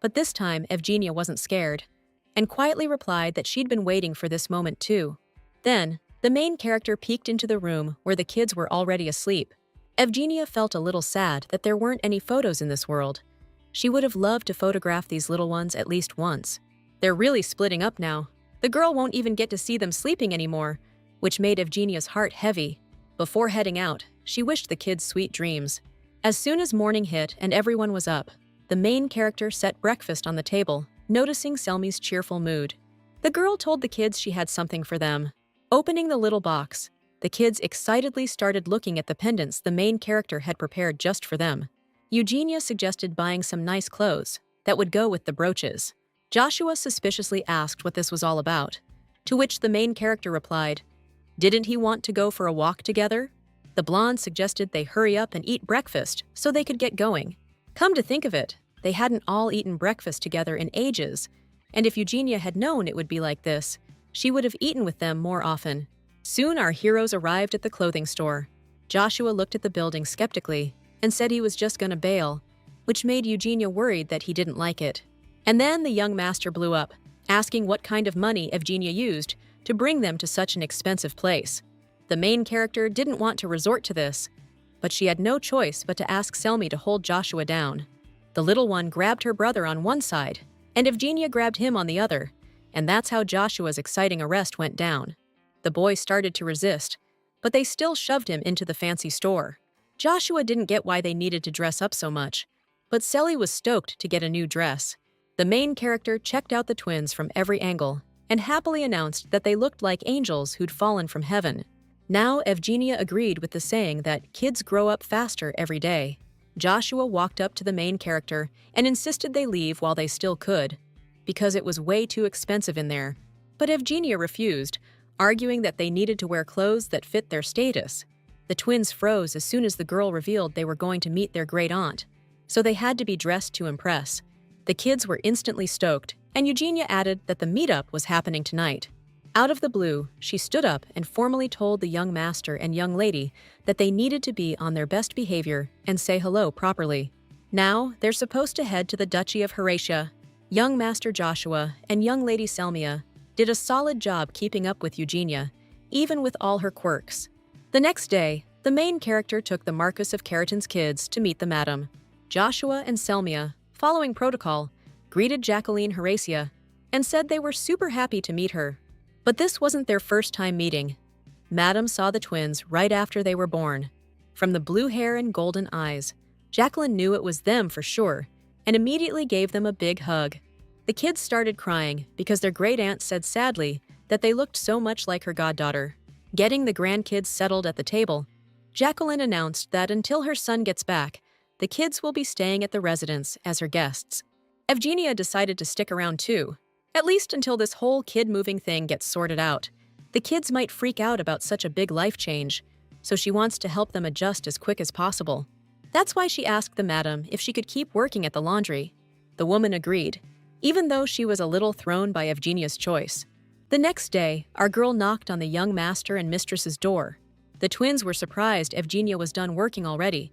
but this time Eugenia wasn't scared, and quietly replied that she'd been waiting for this moment too. Then, the main character peeked into the room where the kids were already asleep. Eugenia felt a little sad that there weren't any photos in this world. She would have loved to photograph these little ones at least once. They're really splitting up now. The girl won't even get to see them sleeping anymore, which made Eugenia's heart heavy. Before heading out, she wished the kids sweet dreams. As soon as morning hit and everyone was up, the main character set breakfast on the table, noticing Selmy's cheerful mood. The girl told the kids she had something for them. Opening the little box, the kids excitedly started looking at the pendants the main character had prepared just for them. Eugenia suggested buying some nice clothes that would go with the brooches. Joshua suspiciously asked what this was all about, to which the main character replied, "Didn't he want to go for a walk together?" The blonde suggested they hurry up and eat breakfast so they could get going. Come to think of it, they hadn't all eaten breakfast together in ages, and if Eugenia had known it would be like this, she would have eaten with them more often. Soon our heroes arrived at the clothing store. Joshua looked at the building skeptically and said he was just gonna bail, which made Eugenia worried that he didn't like it. And then the young master blew up, asking what kind of money Eugenia used to bring them to such an expensive place. The main character didn't want to resort to this, but she had no choice but to ask Selmy to hold Joshua down. The little one grabbed her brother on one side, and Eugenia grabbed him on the other, and that's how Joshua's exciting arrest went down. The boy started to resist, but they still shoved him into the fancy store. Joshua didn't get why they needed to dress up so much, but Sally was stoked to get a new dress. The main character checked out the twins from every angle and happily announced that they looked like angels who'd fallen from heaven. Now Eugenia agreed with the saying that kids grow up faster every day. Joshua walked up to the main character and insisted they leave while they still could, because it was way too expensive in there. But Eugenia refused, arguing that they needed to wear clothes that fit their status. The twins froze as soon as the girl revealed they were going to meet their great aunt, so they had to be dressed to impress. The kids were instantly stoked, and Eugenia added that the meetup was happening tonight. Out of the blue, she stood up and formally told the young master and young lady that they needed to be on their best behavior and say hello properly. Now, they're supposed to head to the Duchy of Horatia. Young Master Joshua and young Lady Selmia did a solid job keeping up with Eugenia, even with all her quirks. The next day, the main character took the Marquis of Keratin's kids to meet the madam. Joshua and Selmia, following protocol, greeted Jacqueline Horatia and said they were super happy to meet her. But this wasn't their first time meeting. Madam saw the twins right after they were born. From the blue hair and golden eyes, Jacqueline knew it was them for sure and immediately gave them a big hug. The kids started crying because their great-aunt said sadly that they looked so much like her goddaughter. Getting the grandkids settled at the table, Jacqueline announced that until her son gets back, the kids will be staying at the residence as her guests. Evgenia decided to stick around too, at least until this whole kid-moving thing gets sorted out. The kids might freak out about such a big life change, so she wants to help them adjust as quick as possible. That's why she asked the madam if she could keep working at the laundry. The woman agreed, even though she was a little thrown by Evgenia's choice. The next day, our girl knocked on the young master and mistress's door. The twins were surprised Evgenia was done working already,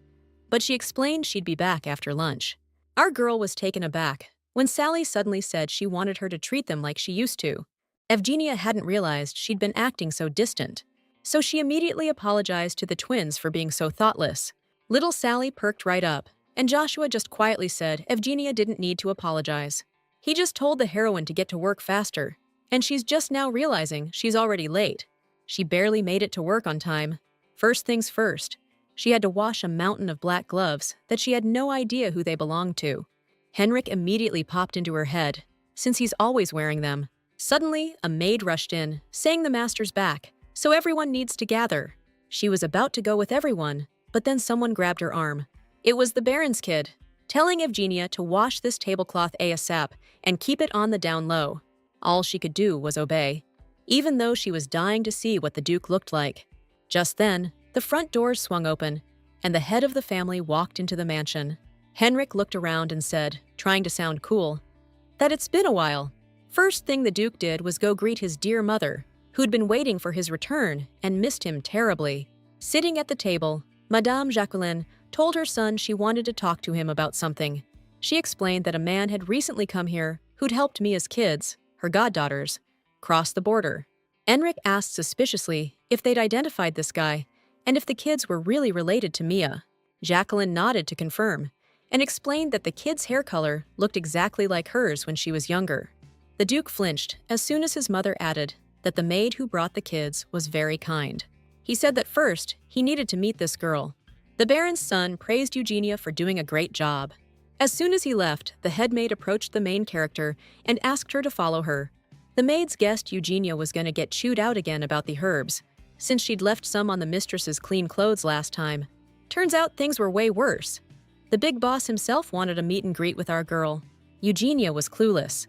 but she explained she'd be back after lunch. Our girl was taken aback when Sally suddenly said she wanted her to treat them like she used to. Evgenia hadn't realized she'd been acting so distant, so she immediately apologized to the twins for being so thoughtless. Little Sally perked right up, and Joshua just quietly said Evgenia didn't need to apologize. He just told the heroine to get to work faster, and she's just now realizing she's already late. She barely made it to work on time. First things first, she had to wash a mountain of black gloves that she had no idea who they belonged to. Henrik immediately popped into her head, since he's always wearing them. Suddenly, a maid rushed in, saying the master's back, so everyone needs to gather. She was about to go with everyone, but then someone grabbed her arm. It was the Baron's kid, telling Evgenia to wash this tablecloth ASAP and keep it on the down low. All she could do was obey, even though she was dying to see what the Duke looked like. Just then, the front doors swung open, and the head of the family walked into the mansion. Henrik looked around and said, trying to sound cool, that it's been a while. First thing the Duke did was go greet his dear mother, who'd been waiting for his return and missed him terribly. Sitting at the table, Madame Jacqueline told her son she wanted to talk to him about something. She explained that a man had recently come here who'd helped Mia's kids, her goddaughters, cross the border. Henrik asked suspiciously if they'd identified this guy and if the kids were really related to Mia. Jacqueline nodded to confirm and explained that the kid's hair color looked exactly like hers when she was younger. The Duke flinched as soon as his mother added that the maid who brought the kids was very kind. He said that first, he needed to meet this girl. The Baron's son praised Eugenia for doing a great job. As soon as he left, the head maid approached the main character and asked her to follow her. The maid's guessed Eugenia was going to get chewed out again about the herbs, since she'd left some on the mistress's clean clothes last time. Turns out things were way worse. The big boss himself wanted a meet and greet with our girl. Eugenia was clueless.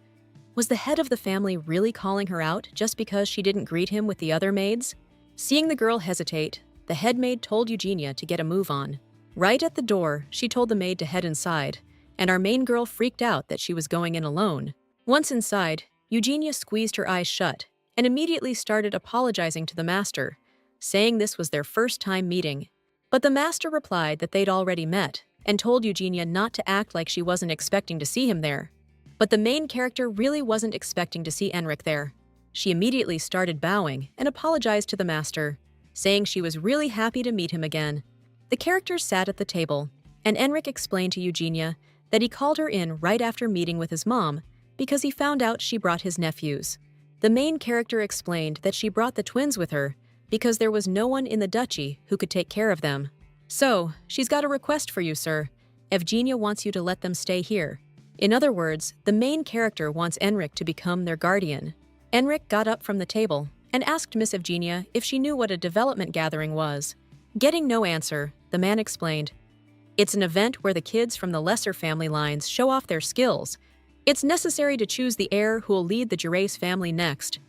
Was the head of the family really calling her out just because she didn't greet him with the other maids? Seeing the girl hesitate, the head maid told Eugenia to get a move on. Right at the door, she told the maid to head inside, and our main girl freaked out that she was going in alone. Once inside, Eugenia squeezed her eyes shut and immediately started apologizing to the master, saying this was their first time meeting. But the master replied that they'd already met and told Eugenia not to act like she wasn't expecting to see him there. But the main character really wasn't expecting to see Henrik there. She immediately started bowing and apologized to the master, saying she was really happy to meet him again. The characters sat at the table, and Henrik explained to Eugenia that he called her in right after meeting with his mom because he found out she brought his nephews. The main character explained that she brought the twins with her because there was no one in the duchy who could take care of them. So, she's got a request for you, sir. Evgenia wants you to let them stay here. In other words, the main character wants Henrik to become their guardian. Henrik got up from the table and asked Miss Evgenia if she knew what a development gathering was. Getting no answer, the man explained, "It's an event where the kids from the lesser family lines show off their skills. It's necessary to choose the heir who will lead the Gerace family next."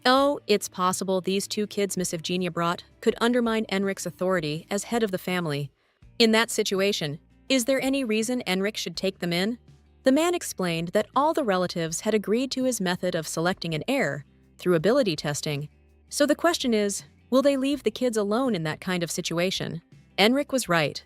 Oh, it's possible these two kids Miss Evgenia brought could undermine Henrik's authority as head of the family. In that situation, is there any reason Henrik should take them in? The man explained that all the relatives had agreed to his method of selecting an heir through ability testing. So the question is, will they leave the kids alone in that kind of situation? Henrik was right.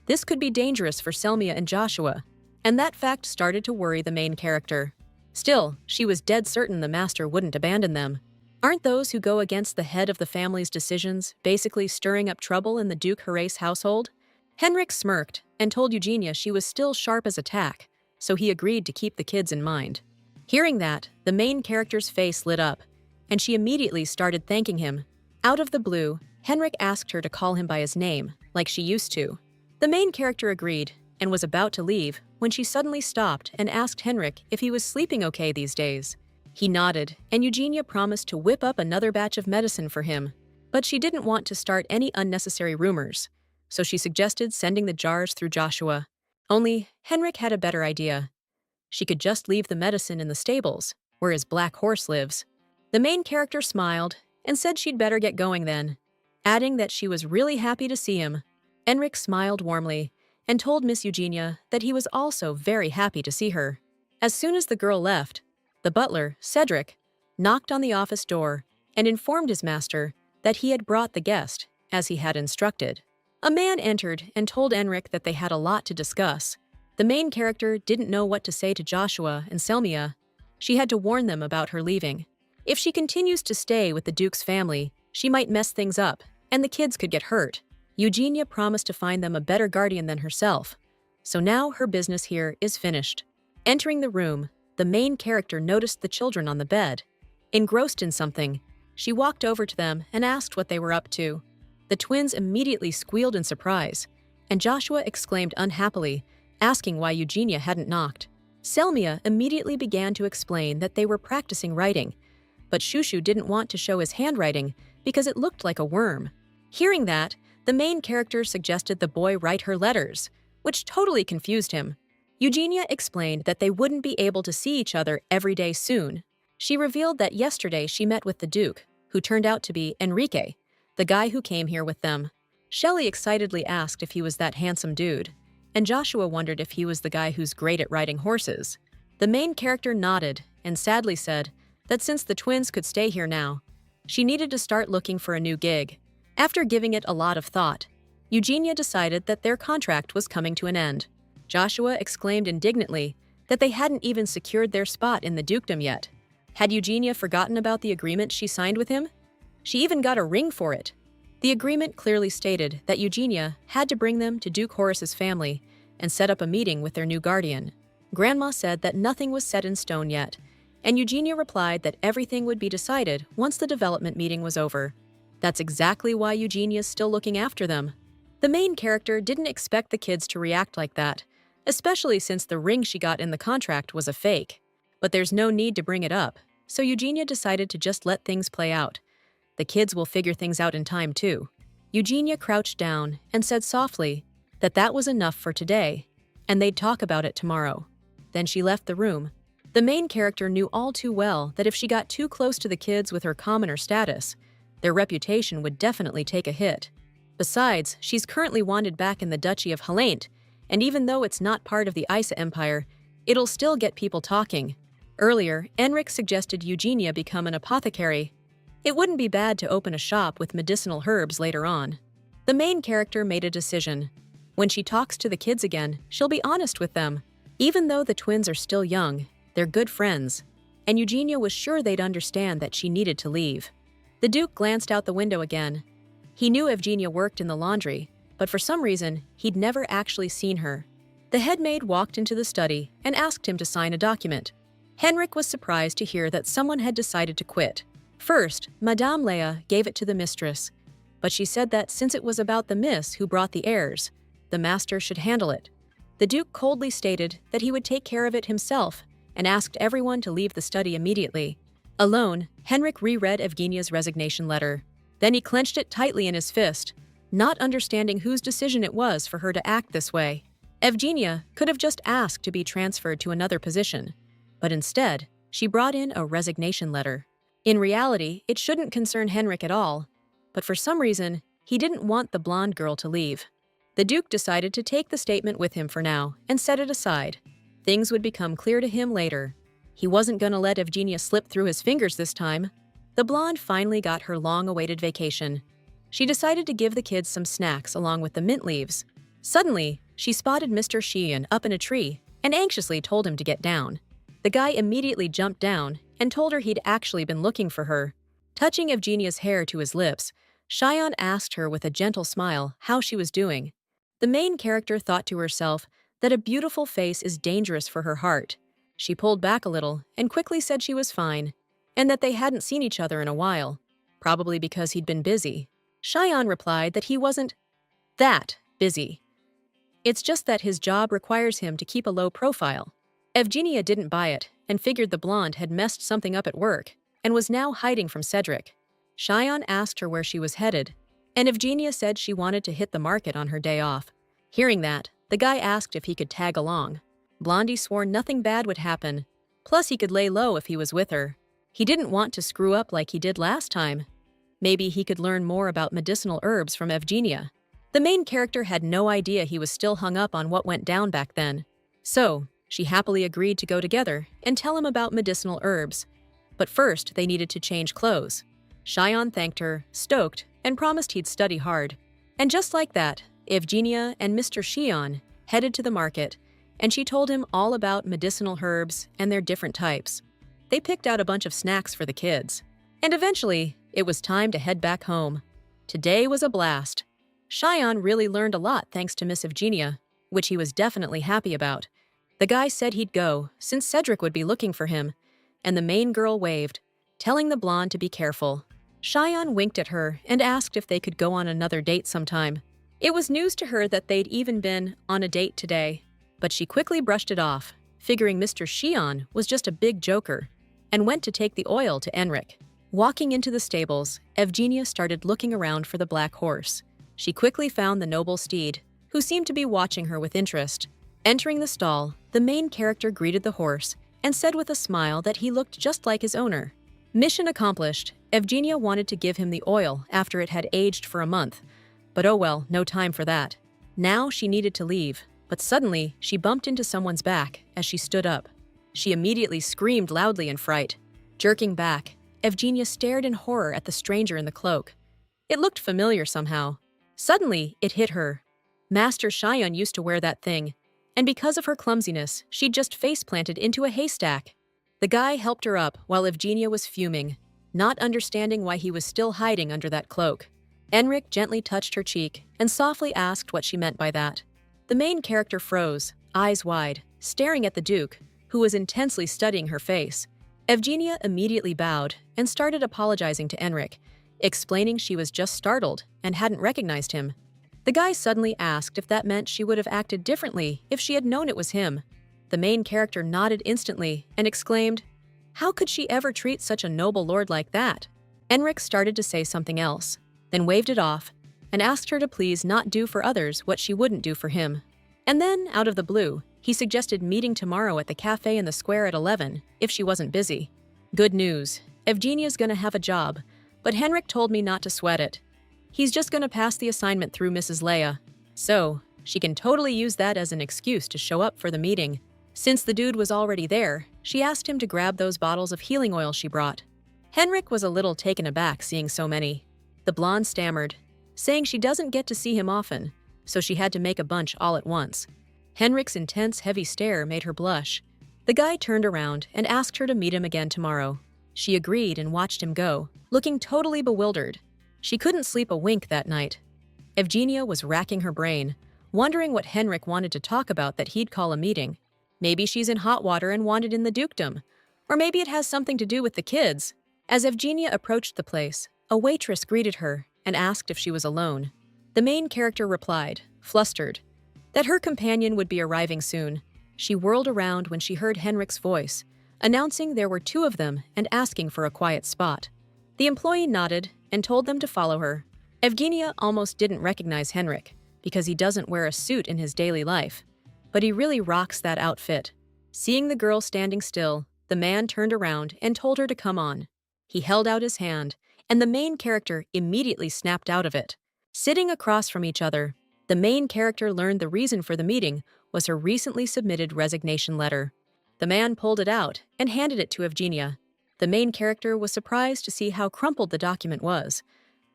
This could be dangerous for Selmia and Joshua, and that fact started to worry the main character. Still, she was dead certain the master wouldn't abandon them. Aren't those who go against the head of the family's decisions basically stirring up trouble in the Duke Gerace household? Henrik smirked and told Eugenia she was still sharp as a tack, so he agreed to keep the kids in mind. Hearing that, the main character's face lit up, and she immediately started thanking him. Out of the blue, Henrik asked her to call him by his name, like she used to. The main character agreed, and was about to leave when she suddenly stopped and asked Henrik if he was sleeping okay these days. He nodded, and Eugenia promised to whip up another batch of medicine for him. But she didn't want to start any unnecessary rumors, so she suggested sending the jars through Joshua. Only Henrik had a better idea. She could just leave the medicine in the stables, where his black horse lives. The main character smiled and said she'd better get going then, adding that she was really happy to see him. Henrik smiled warmly and told Miss Eugenia that he was also very happy to see her. As soon as the girl left, the butler, Cedric, knocked on the office door and informed his master that he had brought the guest, as he had instructed. A man entered and told Henrik that they had a lot to discuss. The main character didn't know what to say to Joshua and Selmia. She had to warn them about her leaving. If she continues to stay with the Duke's family, she might mess things up, and the kids could get hurt. Eugenia promised to find them a better guardian than herself. So now her business here is finished. Entering the room, the main character noticed the children on the bed. Engrossed in something, she walked over to them and asked what they were up to. The twins immediately squealed in surprise, and Joshua exclaimed unhappily, asking why Eugenia hadn't knocked. Selmia immediately began to explain that they were practicing writing, but Shushu didn't want to show his handwriting because it looked like a worm. Hearing that, the main character suggested the boy write her letters, which totally confused him. Eugenia explained that they wouldn't be able to see each other every day soon. She revealed that yesterday she met with the Duke, who turned out to be Enrique, the guy who came here with them. Shelley excitedly asked if he was that handsome dude, and Joshua wondered if he was the guy who's great at riding horses. The main character nodded and sadly said that since the twins could stay here now, she needed to start looking for a new gig. After giving it a lot of thought, Eugenia decided that their contract was coming to an end. Joshua exclaimed indignantly that they hadn't even secured their spot in the dukedom yet. Had Eugenia forgotten about the agreement she signed with him? She even got a ring for it. The agreement clearly stated that Eugenia had to bring them to Duke Horace's family and set up a meeting with their new guardian. Grandma said that nothing was set in stone yet, and Eugenia replied that everything would be decided once the development meeting was over. That's exactly why Eugenia's still looking after them. The main character didn't expect the kids to react like that, especially since the ring she got in the contract was a fake. But there's no need to bring it up, so Eugenia decided to just let things play out. The kids will figure things out in time, too. Eugenia crouched down and said softly that that was enough for today, and they'd talk about it tomorrow. Then she left the room. The main character knew all too well that if she got too close to the kids with her commoner status, their reputation would definitely take a hit. Besides, she's currently wanted back in the Duchy of Helene, and even though it's not part of the Isa Empire, it'll still get people talking. Earlier, Enric suggested Eugenia become an apothecary. It wouldn't be bad to open a shop with medicinal herbs later on. The main character made a decision. When she talks to the kids again, she'll be honest with them. Even though the twins are still young, they're good friends, and Eugenia was sure they'd understand that she needed to leave. The Duke glanced out the window again. He knew Evgenia worked in the laundry, but for some reason, he'd never actually seen her. The head maid walked into the study and asked him to sign a document. Henrik was surprised to hear that someone had decided to quit. First, Madame Leia gave it to the mistress, but she said that since it was about the miss who brought the heirs, the master should handle it. The Duke coldly stated that he would take care of it himself and asked everyone to leave the study immediately. Alone, Henrik reread Evgenia's resignation letter. Then he clenched it tightly in his fist, not understanding whose decision it was for her to act this way. Evgenia could have just asked to be transferred to another position, but instead, she brought in a resignation letter. In reality, it shouldn't concern Henrik at all, but for some reason, he didn't want the blonde girl to leave. The Duke decided to take the statement with him for now and set it aside. Things would become clear to him later. He wasn't going to let Evgenia slip through his fingers this time. The blonde finally got her long-awaited vacation. She decided to give the kids some snacks along with the mint leaves. Suddenly, she spotted Mr. Sheehan up in a tree and anxiously told him to get down. The guy immediately jumped down and told her he'd actually been looking for her. Touching Evgenia's hair to his lips, Cheyenne asked her with a gentle smile how she was doing. The main character thought to herself that a beautiful face is dangerous for her heart. She pulled back a little and quickly said she was fine, and that they hadn't seen each other in a while, probably because he'd been busy. Cheyenne replied that he wasn't that busy. It's just that his job requires him to keep a low profile. Evgenia didn't buy it and figured the blonde had messed something up at work and was now hiding from Cedric. Cheyenne asked her where she was headed, and Evgenia said she wanted to hit the market on her day off. Hearing that, The guy asked if he could tag along. Blondie swore nothing bad would happen. Plus, he could lay low if he was with her. He didn't want to screw up like he did last time. Maybe he could learn more about medicinal herbs from Evgenia. The main character had no idea he was still hung up on what went down back then. So, she happily agreed to go together and tell him about medicinal herbs. But first, they needed to change clothes. Cheyenne thanked her, stoked, and promised he'd study hard. And just like that, Evgenia and Mr. Xion headed to the market, and she told him all about medicinal herbs and their different types. They picked out a bunch of snacks for the kids. And eventually, it was time to head back home. Today was a blast. Cheyenne really learned a lot thanks to Miss Evgenia, which he was definitely happy about. The guy said he'd go, since Cedric would be looking for him, and the main girl waved, telling the blonde to be careful. Cheyenne winked at her and asked if they could go on another date sometime. It was news to her that they'd even been on a date today, but she quickly brushed it off, figuring Mr. Xion was just a big joker, and went to take the oil to Enric. Walking into the stables, Evgenia started looking around for the black horse. She quickly found the noble steed, who seemed to be watching her with interest. Entering the stall, the main character greeted the horse and said with a smile that he looked just like his owner. Mission accomplished. Evgenia wanted to give him the oil after it had aged for a month, but oh well, no time for that. Now she needed to leave, but suddenly she bumped into someone's back as she stood up. She immediately screamed loudly in fright. Jerking back, Evgenia stared in horror at the stranger in the cloak. It looked familiar somehow. Suddenly, it hit her. Master Cheyenne used to wear that thing, and because of her clumsiness, she'd just face-planted into a haystack. The guy helped her up while Evgenia was fuming, not understanding why he was still hiding under that cloak. Enric gently touched her cheek and softly asked what she meant by that. The main character froze, eyes wide, staring at the Duke, who was intensely studying her face. Evgenia immediately bowed and started apologizing to Enric, explaining she was just startled and hadn't recognized him. The guy suddenly asked if that meant she would have acted differently if she had known it was him. The main character nodded instantly and exclaimed, "How could she ever treat such a noble lord like that?" Enric started to say something else, then waved it off and asked her to please not do for others what she wouldn't do for him. And then, out of the blue, he suggested meeting tomorrow at the cafe in the square at 11, if she wasn't busy. Good news. Evgenia's gonna have a job, but Henrik told me not to sweat it. He's just gonna pass the assignment through Mrs. Leia. So, she can totally use that as an excuse to show up for the meeting. Since the dude was already there, she asked him to grab those bottles of healing oil she brought. Henrik was a little taken aback seeing so many. The blonde stammered, saying she doesn't get to see him often, so she had to make a bunch all at once. Henrik's intense, heavy stare made her blush. The guy turned around and asked her to meet him again tomorrow. She agreed and watched him go, looking totally bewildered. She couldn't sleep a wink that night. Evgenia was racking her brain, wondering what Henrik wanted to talk about that he'd call a meeting. Maybe she's in hot water and wanted in the dukedom. Or maybe it has something to do with the kids. As Evgenia approached the place, a waitress greeted her and asked if she was alone. The main character replied, flustered, that her companion would be arriving soon. She whirled around when she heard Henrik's voice, announcing there were two of them and asking for a quiet spot. The employee nodded and told them to follow her. Evgenia almost didn't recognize Henrik because he doesn't wear a suit in his daily life, but he really rocks that outfit. Seeing the girl standing still, the man turned around and told her to come on. He held out his hand, and the main character immediately snapped out of it. Sitting across from each other, the main character learned the reason for the meeting was her recently submitted resignation letter. The man pulled it out and handed it to Evgenia. The main character was surprised to see how crumpled the document was,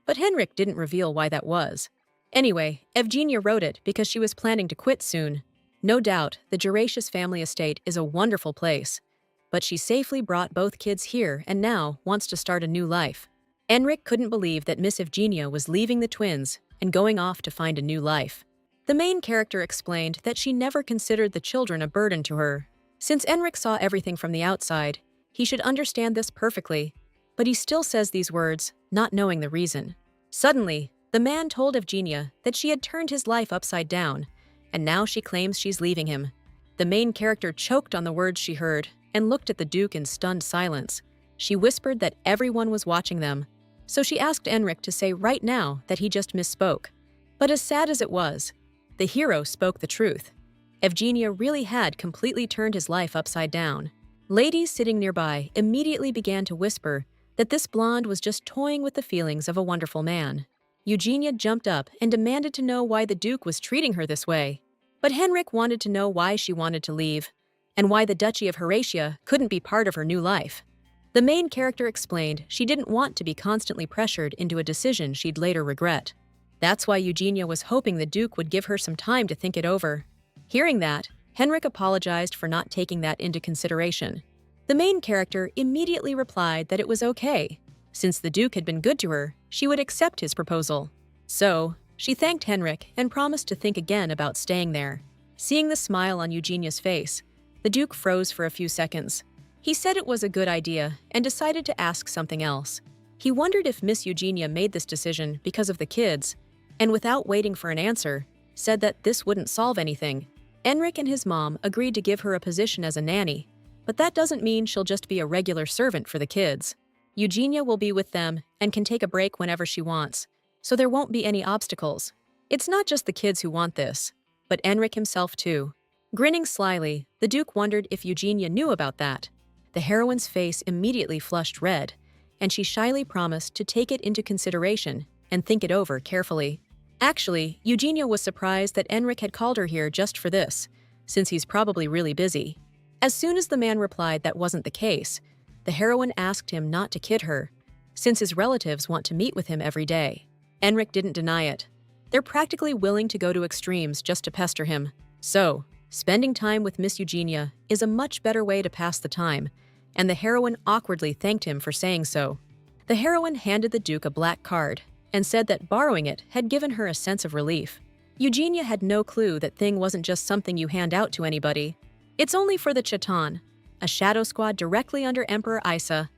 but Henrik didn't reveal why that was. Anyway, Evgenia wrote it because she was planning to quit soon. No doubt, the Juracious family estate is a wonderful place, but she safely brought both kids here and now wants to start a new life. Enric couldn't believe that Miss Evgenia was leaving the twins and going off to find a new life. The main character explained that she never considered the children a burden to her. Since Enric saw everything from the outside, he should understand this perfectly, but he still says these words, not knowing the reason. Suddenly, the man told Evgenia that she had turned his life upside down, and now she claims she's leaving him. The main character choked on the words she heard and looked at the Duke in stunned silence. She whispered that everyone was watching them, so she asked Enric to say right now that he just misspoke. But as sad as it was, The hero spoke the truth. Evgenia really had completely turned his life upside down. Ladies sitting nearby immediately began to whisper that this blonde was just toying with the feelings of a wonderful man. Eugenia jumped up and demanded to know why the Duke was treating her this way. But Henrik wanted to know why she wanted to leave, and why the Duchy of Horatia couldn't be part of her new life. The main character explained she didn't want to be constantly pressured into a decision she'd later regret. That's why Eugenia was hoping the Duke would give her some time to think it over. Hearing that, Henrik apologized for not taking that into consideration. The main character immediately replied that it was okay. Since the Duke had been good to her, she would accept his proposal. So, she thanked Henrik and promised to think again about staying there. Seeing the smile on Eugenia's face, the Duke froze for a few seconds. He said it was a good idea and decided to ask something else. He wondered if Miss Eugenia made this decision because of the kids, and without waiting for an answer, said that this wouldn't solve anything. Henrik and his mom agreed to give her a position as a nanny, but that doesn't mean she'll just be a regular servant for the kids. Eugenia will be with them and can take a break whenever she wants, so there won't be any obstacles. It's not just the kids who want this, but Henrik himself too. Grinning slyly, the Duke wondered if Eugenia knew about that. The heroine's face immediately flushed red, and she shyly promised to take it into consideration and think it over carefully. Actually, Eugenia was surprised that Henrik had called her here just for this, since he's probably really busy. As soon as the man replied that wasn't the case, the heroine asked him not to kid her, since his relatives want to meet with him every day. Henrik didn't deny it. They're practically willing to go to extremes just to pester him. So, spending time with Miss Eugenia is a much better way to pass the time, and the heroine awkwardly thanked him for saying so. The heroine handed the Duke a black card and said that borrowing it had given her a sense of relief. Eugenia had no clue that thing wasn't just something you hand out to anybody. It's only for the Chatan, a shadow squad directly under Emperor Isa,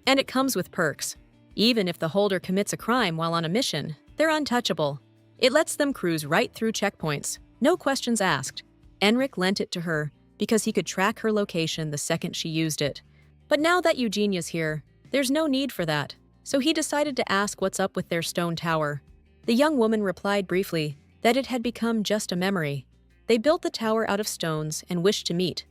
and it comes with perks. Even if the holder commits a crime while on a mission, they're untouchable. It lets them cruise right through checkpoints, no questions asked. Henrik lent it to her because he could track her location the second she used it. But now that Eugenia's here, there's no need for that, so he decided to ask what's up with their stone tower. The young woman replied briefly that it had become just a memory. They built the tower out of stones and wished to meet.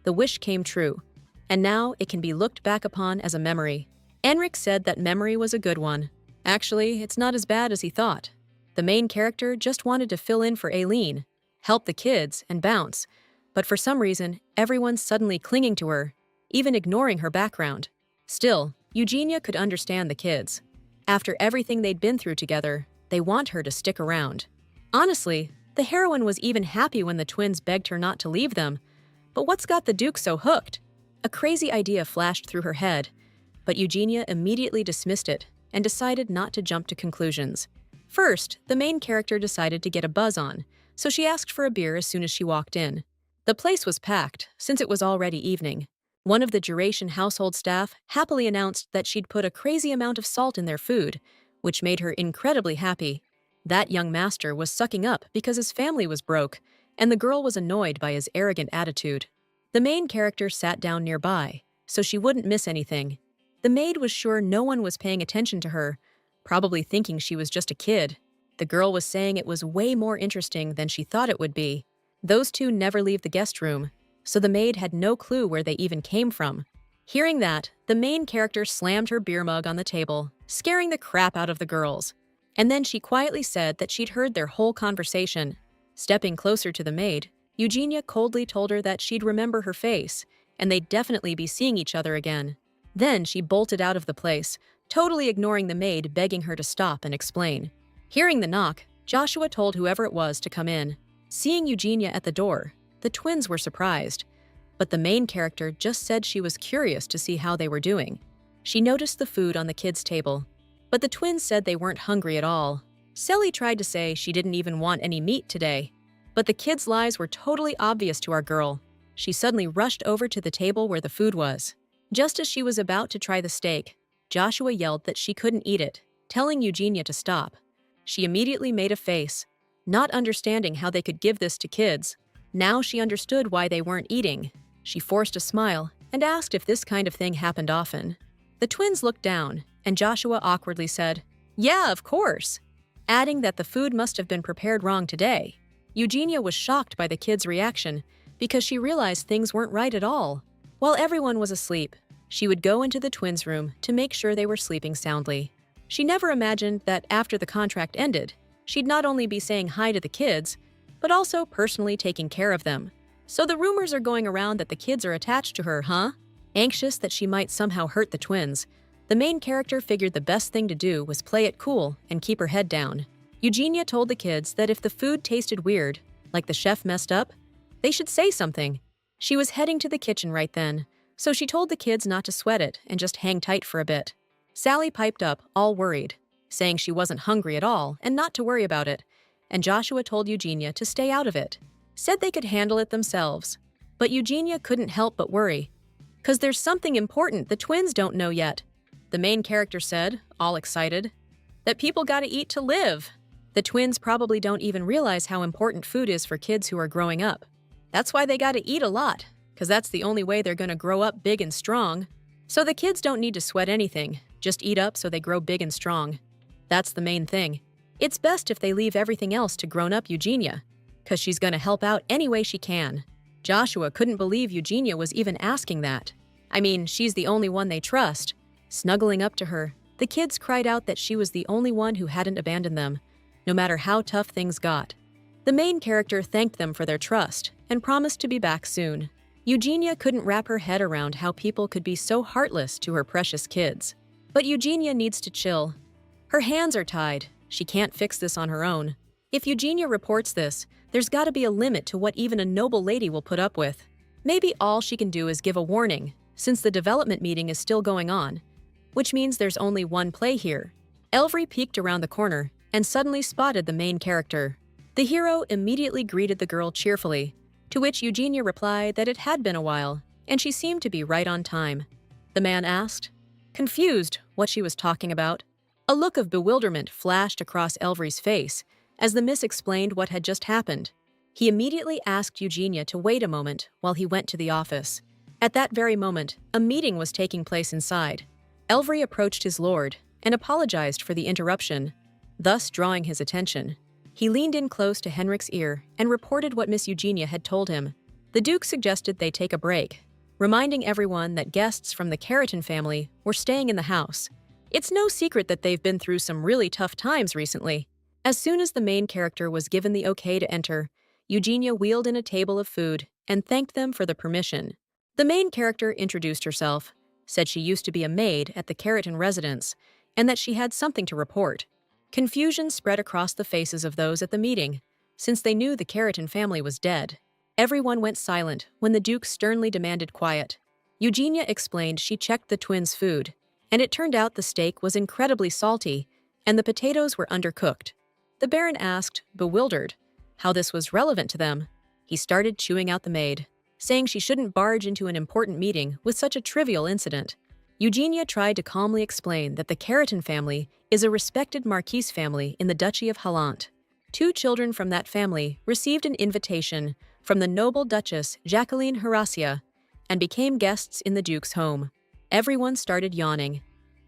The wish came true, and now it can be looked back upon as a memory. Henrik said that memory was a good one. Actually, it's not as bad as he thought. The main character just wanted to fill in for Aileen, help the kids, and bounce, but for some reason, everyone's suddenly clinging to her, even ignoring her background. Still, Eugenia could understand the kids. After everything they'd been through together, they want her to stick around. Honestly, the heroine was even happy when the twins begged her not to leave them. But what's got the Duke so hooked? A crazy idea flashed through her head, but Eugenia immediately dismissed it and decided not to jump to conclusions. First, the main character decided to get a buzz on, so she asked for a beer as soon as she walked in. The place was packed, since it was already evening. One of the Duration household staff happily announced that she'd put a crazy amount of salt in their food, which made her incredibly happy. That young master was sucking up because his family was broke, and the girl was annoyed by his arrogant attitude. The main character sat down nearby, so she wouldn't miss anything. The maid was sure no one was paying attention to her, probably thinking she was just a kid. The girl was saying it was way more interesting than she thought it would be. Those two never leave the guest room, so the maid had no clue where they even came from. Hearing that, the main character slammed her beer mug on the table, scaring the crap out of the girls. And then she quietly said that she'd heard their whole conversation. Stepping closer to the maid, Eugenia coldly told her that she'd remember her face, and they'd definitely be seeing each other again. Then she bolted out of the place, totally ignoring the maid begging her to stop and explain. Hearing the knock, Joshua told whoever it was to come in. Seeing Eugenia at the door, the twins were surprised, but the main character just said she was curious to see how they were doing. She noticed the food on the kids' table, but the twins said they weren't hungry at all. Sally tried to say she didn't even want any meat today, but the kids' lies were totally obvious to our girl. She suddenly rushed over to the table where the food was. Just as she was about to try the steak, Joshua yelled that she couldn't eat it, telling Eugenia to stop. She immediately made a face, not understanding how they could give this to kids. Now she understood why they weren't eating. She forced a smile and asked if this kind of thing happened often. The twins looked down, and Joshua awkwardly said, "Yeah, of course," adding that the food must have been prepared wrong today. Eugenia was shocked by the kids' reaction because she realized things weren't right at all. While everyone was asleep, she would go into the twins' room to make sure they were sleeping soundly. She never imagined that after the contract ended, she'd not only be saying hi to the kids, but also personally taking care of them. So the rumors are going around that the kids are attached to her, huh? Anxious that she might somehow hurt the twins, the main character figured the best thing to do was play it cool and keep her head down. Eugenia told the kids that if the food tasted weird, like the chef messed up, they should say something. She was heading to the kitchen right then, so she told the kids not to sweat it and just hang tight for a bit. Sally piped up, all worried, saying she wasn't hungry at all and not to worry about it, and Joshua told Eugenia to stay out of it, said they could handle it themselves. But Eugenia couldn't help but worry, "'Cause there's something important the twins don't know yet," the main character said, all excited, "that people gotta eat to live. The twins probably don't even realize how important food is for kids who are growing up. That's why they gotta eat a lot, 'cause that's the only way they're gonna grow up big and strong. So the kids don't need to sweat anything, just eat up so they grow big and strong. That's the main thing. It's best if they leave everything else to grown-up Eugenia, 'cause she's gonna help out any way she can." Joshua couldn't believe Eugenia was even asking that. I mean, she's the only one they trust. Snuggling up to her, the kids cried out that she was the only one who hadn't abandoned them, no matter how tough things got. The main character thanked them for their trust and promised to be back soon. Eugenia couldn't wrap her head around how people could be so heartless to her precious kids. But Eugenia needs to chill. Her hands are tied. She can't fix this on her own. If Eugenia reports this, there's gotta be a limit to what even a noble lady will put up with. Maybe all she can do is give a warning, since the development meeting is still going on, which means there's only one play here. Elvry peeked around the corner and suddenly spotted the main character. The hero immediately greeted the girl cheerfully, to which Eugenia replied that it had been a while, and she seemed to be right on time. The man asked, confused what she was talking about. A look of bewilderment flashed across Elvry's face as the miss explained what had just happened. He immediately asked Eugenia to wait a moment while he went to the office. At that very moment, a meeting was taking place inside. Elvry approached his lord and apologized for the interruption, thus drawing his attention. He leaned in close to Henrik's ear and reported what Miss Eugenia had told him. The Duke suggested they take a break, reminding everyone that guests from the Keratin family were staying in the house. It's no secret that they've been through some really tough times recently. As soon as the main character was given the okay to enter, Eugenia wheeled in a table of food and thanked them for the permission. The main character introduced herself, said she used to be a maid at the Keratin residence, and that she had something to report. Confusion spread across the faces of those at the meeting, since they knew the Keratin family was dead. Everyone went silent when the Duke sternly demanded quiet. Eugenia explained she checked the twins' food, and it turned out the steak was incredibly salty and the potatoes were undercooked. The Baron asked, bewildered, how this was relevant to them. He started chewing out the maid, saying she shouldn't barge into an important meeting with such a trivial incident. Eugenia tried to calmly explain that the Keratin family is a respected Marquise family in the Duchy of Hallant. 2 children from that family received an invitation from the noble Duchess Jacqueline Horatia and became guests in the Duke's home. Everyone started yawning.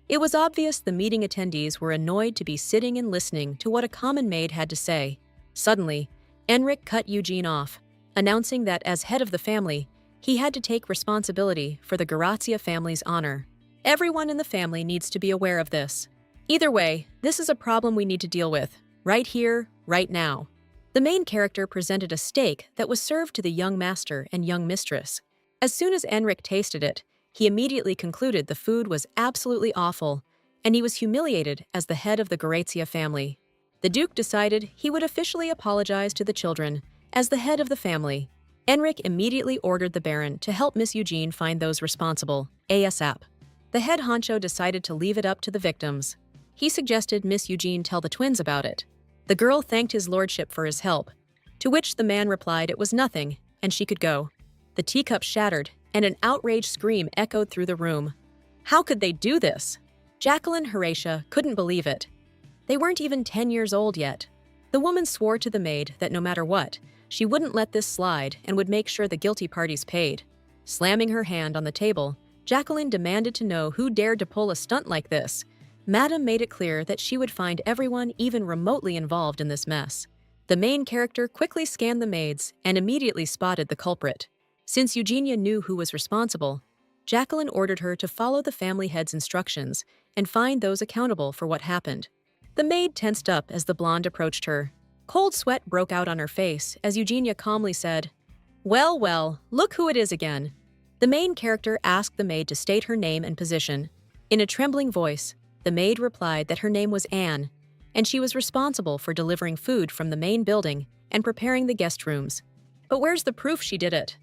It was obvious the meeting attendees were annoyed to be sitting and listening to what a common maid had to say. Suddenly, Enric cut Eugene off, announcing that as head of the family, he had to take responsibility for the Gorazia family's honor. Everyone in the family needs to be aware of this. Either way, this is a problem we need to deal with, right here, right now. The main character presented a steak that was served to the young master and young mistress. As soon as Enric tasted it, he immediately concluded the food was absolutely awful, and he was humiliated as the head of the Gorazia family. The Duke decided he would officially apologize to the children as the head of the family. Enric immediately ordered the Baron to help Miss Eugene find those responsible, ASAP. The head honcho decided to leave it up to the victims. He suggested Miss Eugene tell the twins about it. The girl thanked his lordship for his help, to which the man replied it was nothing, and she could go. The teacup shattered, and an outraged scream echoed through the room. How could they do this? Jacqueline Horatia couldn't believe it. They weren't even 10 years old yet. The woman swore to the maid that no matter what, she wouldn't let this slide and would make sure the guilty parties paid. Slamming her hand on the table, Jacqueline demanded to know who dared to pull a stunt like this. Madame made it clear that she would find everyone even remotely involved in this mess. The main character quickly scanned the maids and immediately spotted the culprit. Since Eugenia knew who was responsible, Jacqueline ordered her to follow the family head's instructions and find those accountable for what happened. The maid tensed up as the blonde approached her. Cold sweat broke out on her face as Eugenia calmly said, "Well, well, look who it is again." The main character asked the maid to state her name and position. In a trembling voice, the maid replied that her name was Anne, and she was responsible for delivering food from the main building and preparing the guest rooms. But where's the proof she did it?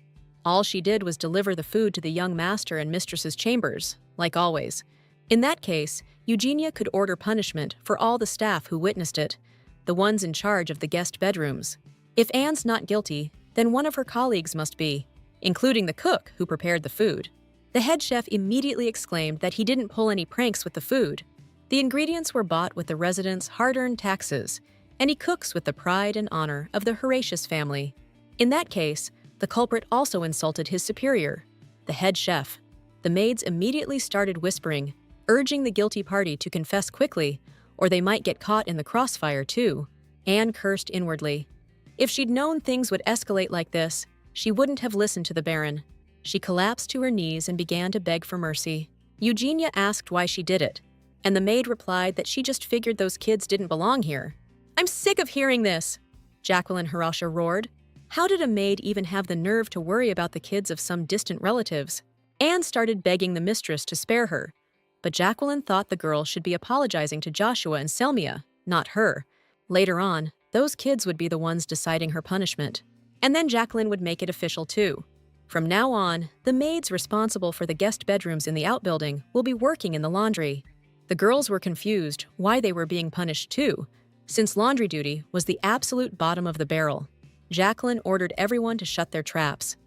All she did was deliver the food to the young master and mistress's chambers, like always. In that case, Eugenia could order punishment for all the staff who witnessed it, the ones in charge of the guest bedrooms. If Anne's not guilty, then one of her colleagues must be, including the cook who prepared the food. The head chef immediately exclaimed that he didn't pull any pranks with the food. The ingredients were bought with the residents' hard-earned taxes, and he cooks with the pride and honor of the Horatius family. In that case, the culprit also insulted his superior, the head chef. The maids immediately started whispering, urging the guilty party to confess quickly, or they might get caught in the crossfire too. Anne cursed inwardly. If she'd known things would escalate like this, she wouldn't have listened to the Baron. She collapsed to her knees and began to beg for mercy. Eugenia asked why she did it, and the maid replied that she just figured those kids didn't belong here. "I'm sick of hearing this!" Jacqueline Hirasha roared. How did a maid even have the nerve to worry about the kids of some distant relatives? Anne started begging the mistress to spare her, but Jacqueline thought the girl should be apologizing to Joshua and Selmia, not her. Later on, those kids would be the ones deciding her punishment. And then Jacqueline would make it official too. From now on, the maids responsible for the guest bedrooms in the outbuilding will be working in the laundry. The girls were confused why they were being punished too, since laundry duty was the absolute bottom of the barrel. Jacqueline ordered everyone to shut their traps.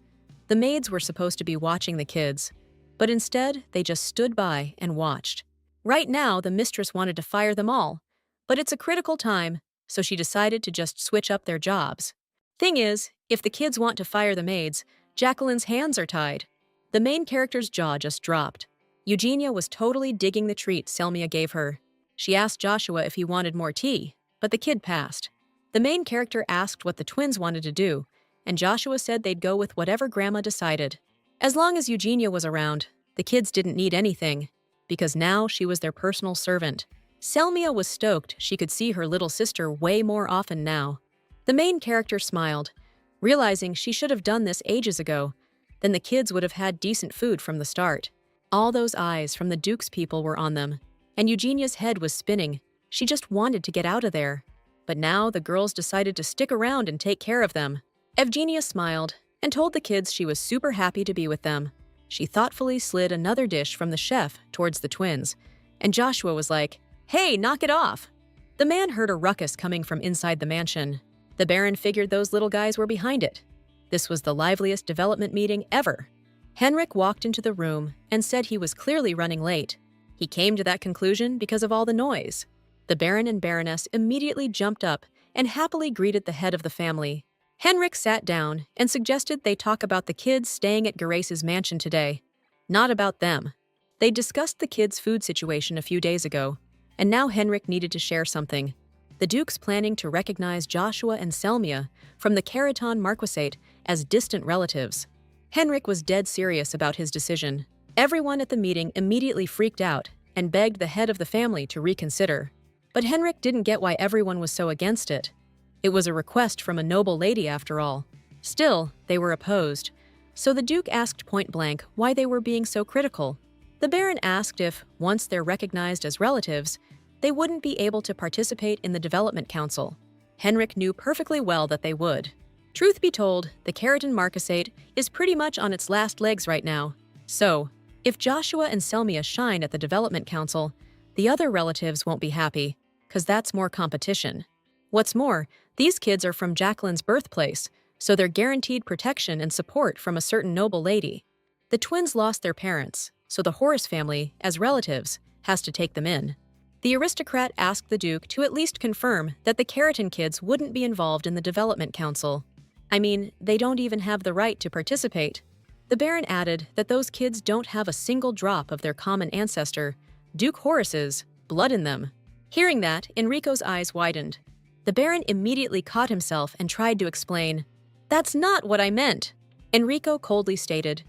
The maids were supposed to be watching the kids, but instead they just stood by and watched. Right now, the mistress wanted to fire them all, but it's a critical time, so she decided to just switch up their jobs. Thing is, if the kids want to fire the maids, Jacqueline's hands are tied. The main character's jaw just dropped. Eugenia was totally digging the treat Selmia gave her. She asked Joshua if he wanted more tea, but the kid passed. The main character asked what the twins wanted to do, and Joshua said they'd go with whatever Grandma decided. As long as Eugenia was around, the kids didn't need anything, because now she was their personal servant. Selmia was stoked she could see her little sister way more often now. The main character smiled, realizing she should have done this ages ago. Then the kids would have had decent food from the start. All those eyes from the Duke's people were on them, and Eugenia's head was spinning. She just wanted to get out of there. But now the girls decided to stick around and take care of them. Evgenia smiled and told the kids she was super happy to be with them. She thoughtfully slid another dish from the chef towards the twins, and Joshua was like, "Hey, knock it off!" The man heard a ruckus coming from inside the mansion. The Baron figured those little guys were behind it. This was the liveliest development meeting ever. Henrik walked into the room and said he was clearly running late. He came to that conclusion because of all the noise. The Baron and Baroness immediately jumped up and happily greeted the head of the family. Henrik sat down and suggested they talk about the kids staying at Gerace's mansion today, not about them. They discussed the kids' food situation a few days ago, and now Henrik needed to share something. The Duke's planning to recognize Joshua and Selmia from the Keraton Marquisate as distant relatives. Henrik was dead serious about his decision. Everyone at the meeting immediately freaked out and begged the head of the family to reconsider. But Henrik didn't get why everyone was so against it. It was a request from a noble lady after all. Still, they were opposed, so the Duke asked point-blank why they were being so critical. The Baron asked if, once they're recognized as relatives, they wouldn't be able to participate in the Development Council. Henrik knew perfectly well that they would. Truth be told, the Keraton Marquisate is pretty much on its last legs right now. So, if Joshua and Selmia shine at the Development Council, the other relatives won't be happy, because that's more competition. What's more, these kids are from Jacqueline's birthplace, so they're guaranteed protection and support from a certain noble lady. The twins lost their parents, so the Horace family, as relatives, has to take them in. The aristocrat asked the Duke to at least confirm that the Keraton kids wouldn't be involved in the Development Council. I mean, they don't even have the right to participate. The Baron added that those kids don't have a single drop of their common ancestor, Duke Horace's, blood in them. Hearing that, Enrico's eyes widened. The Baron immediately caught himself and tried to explain. "That's not what I meant," Enrico coldly stated.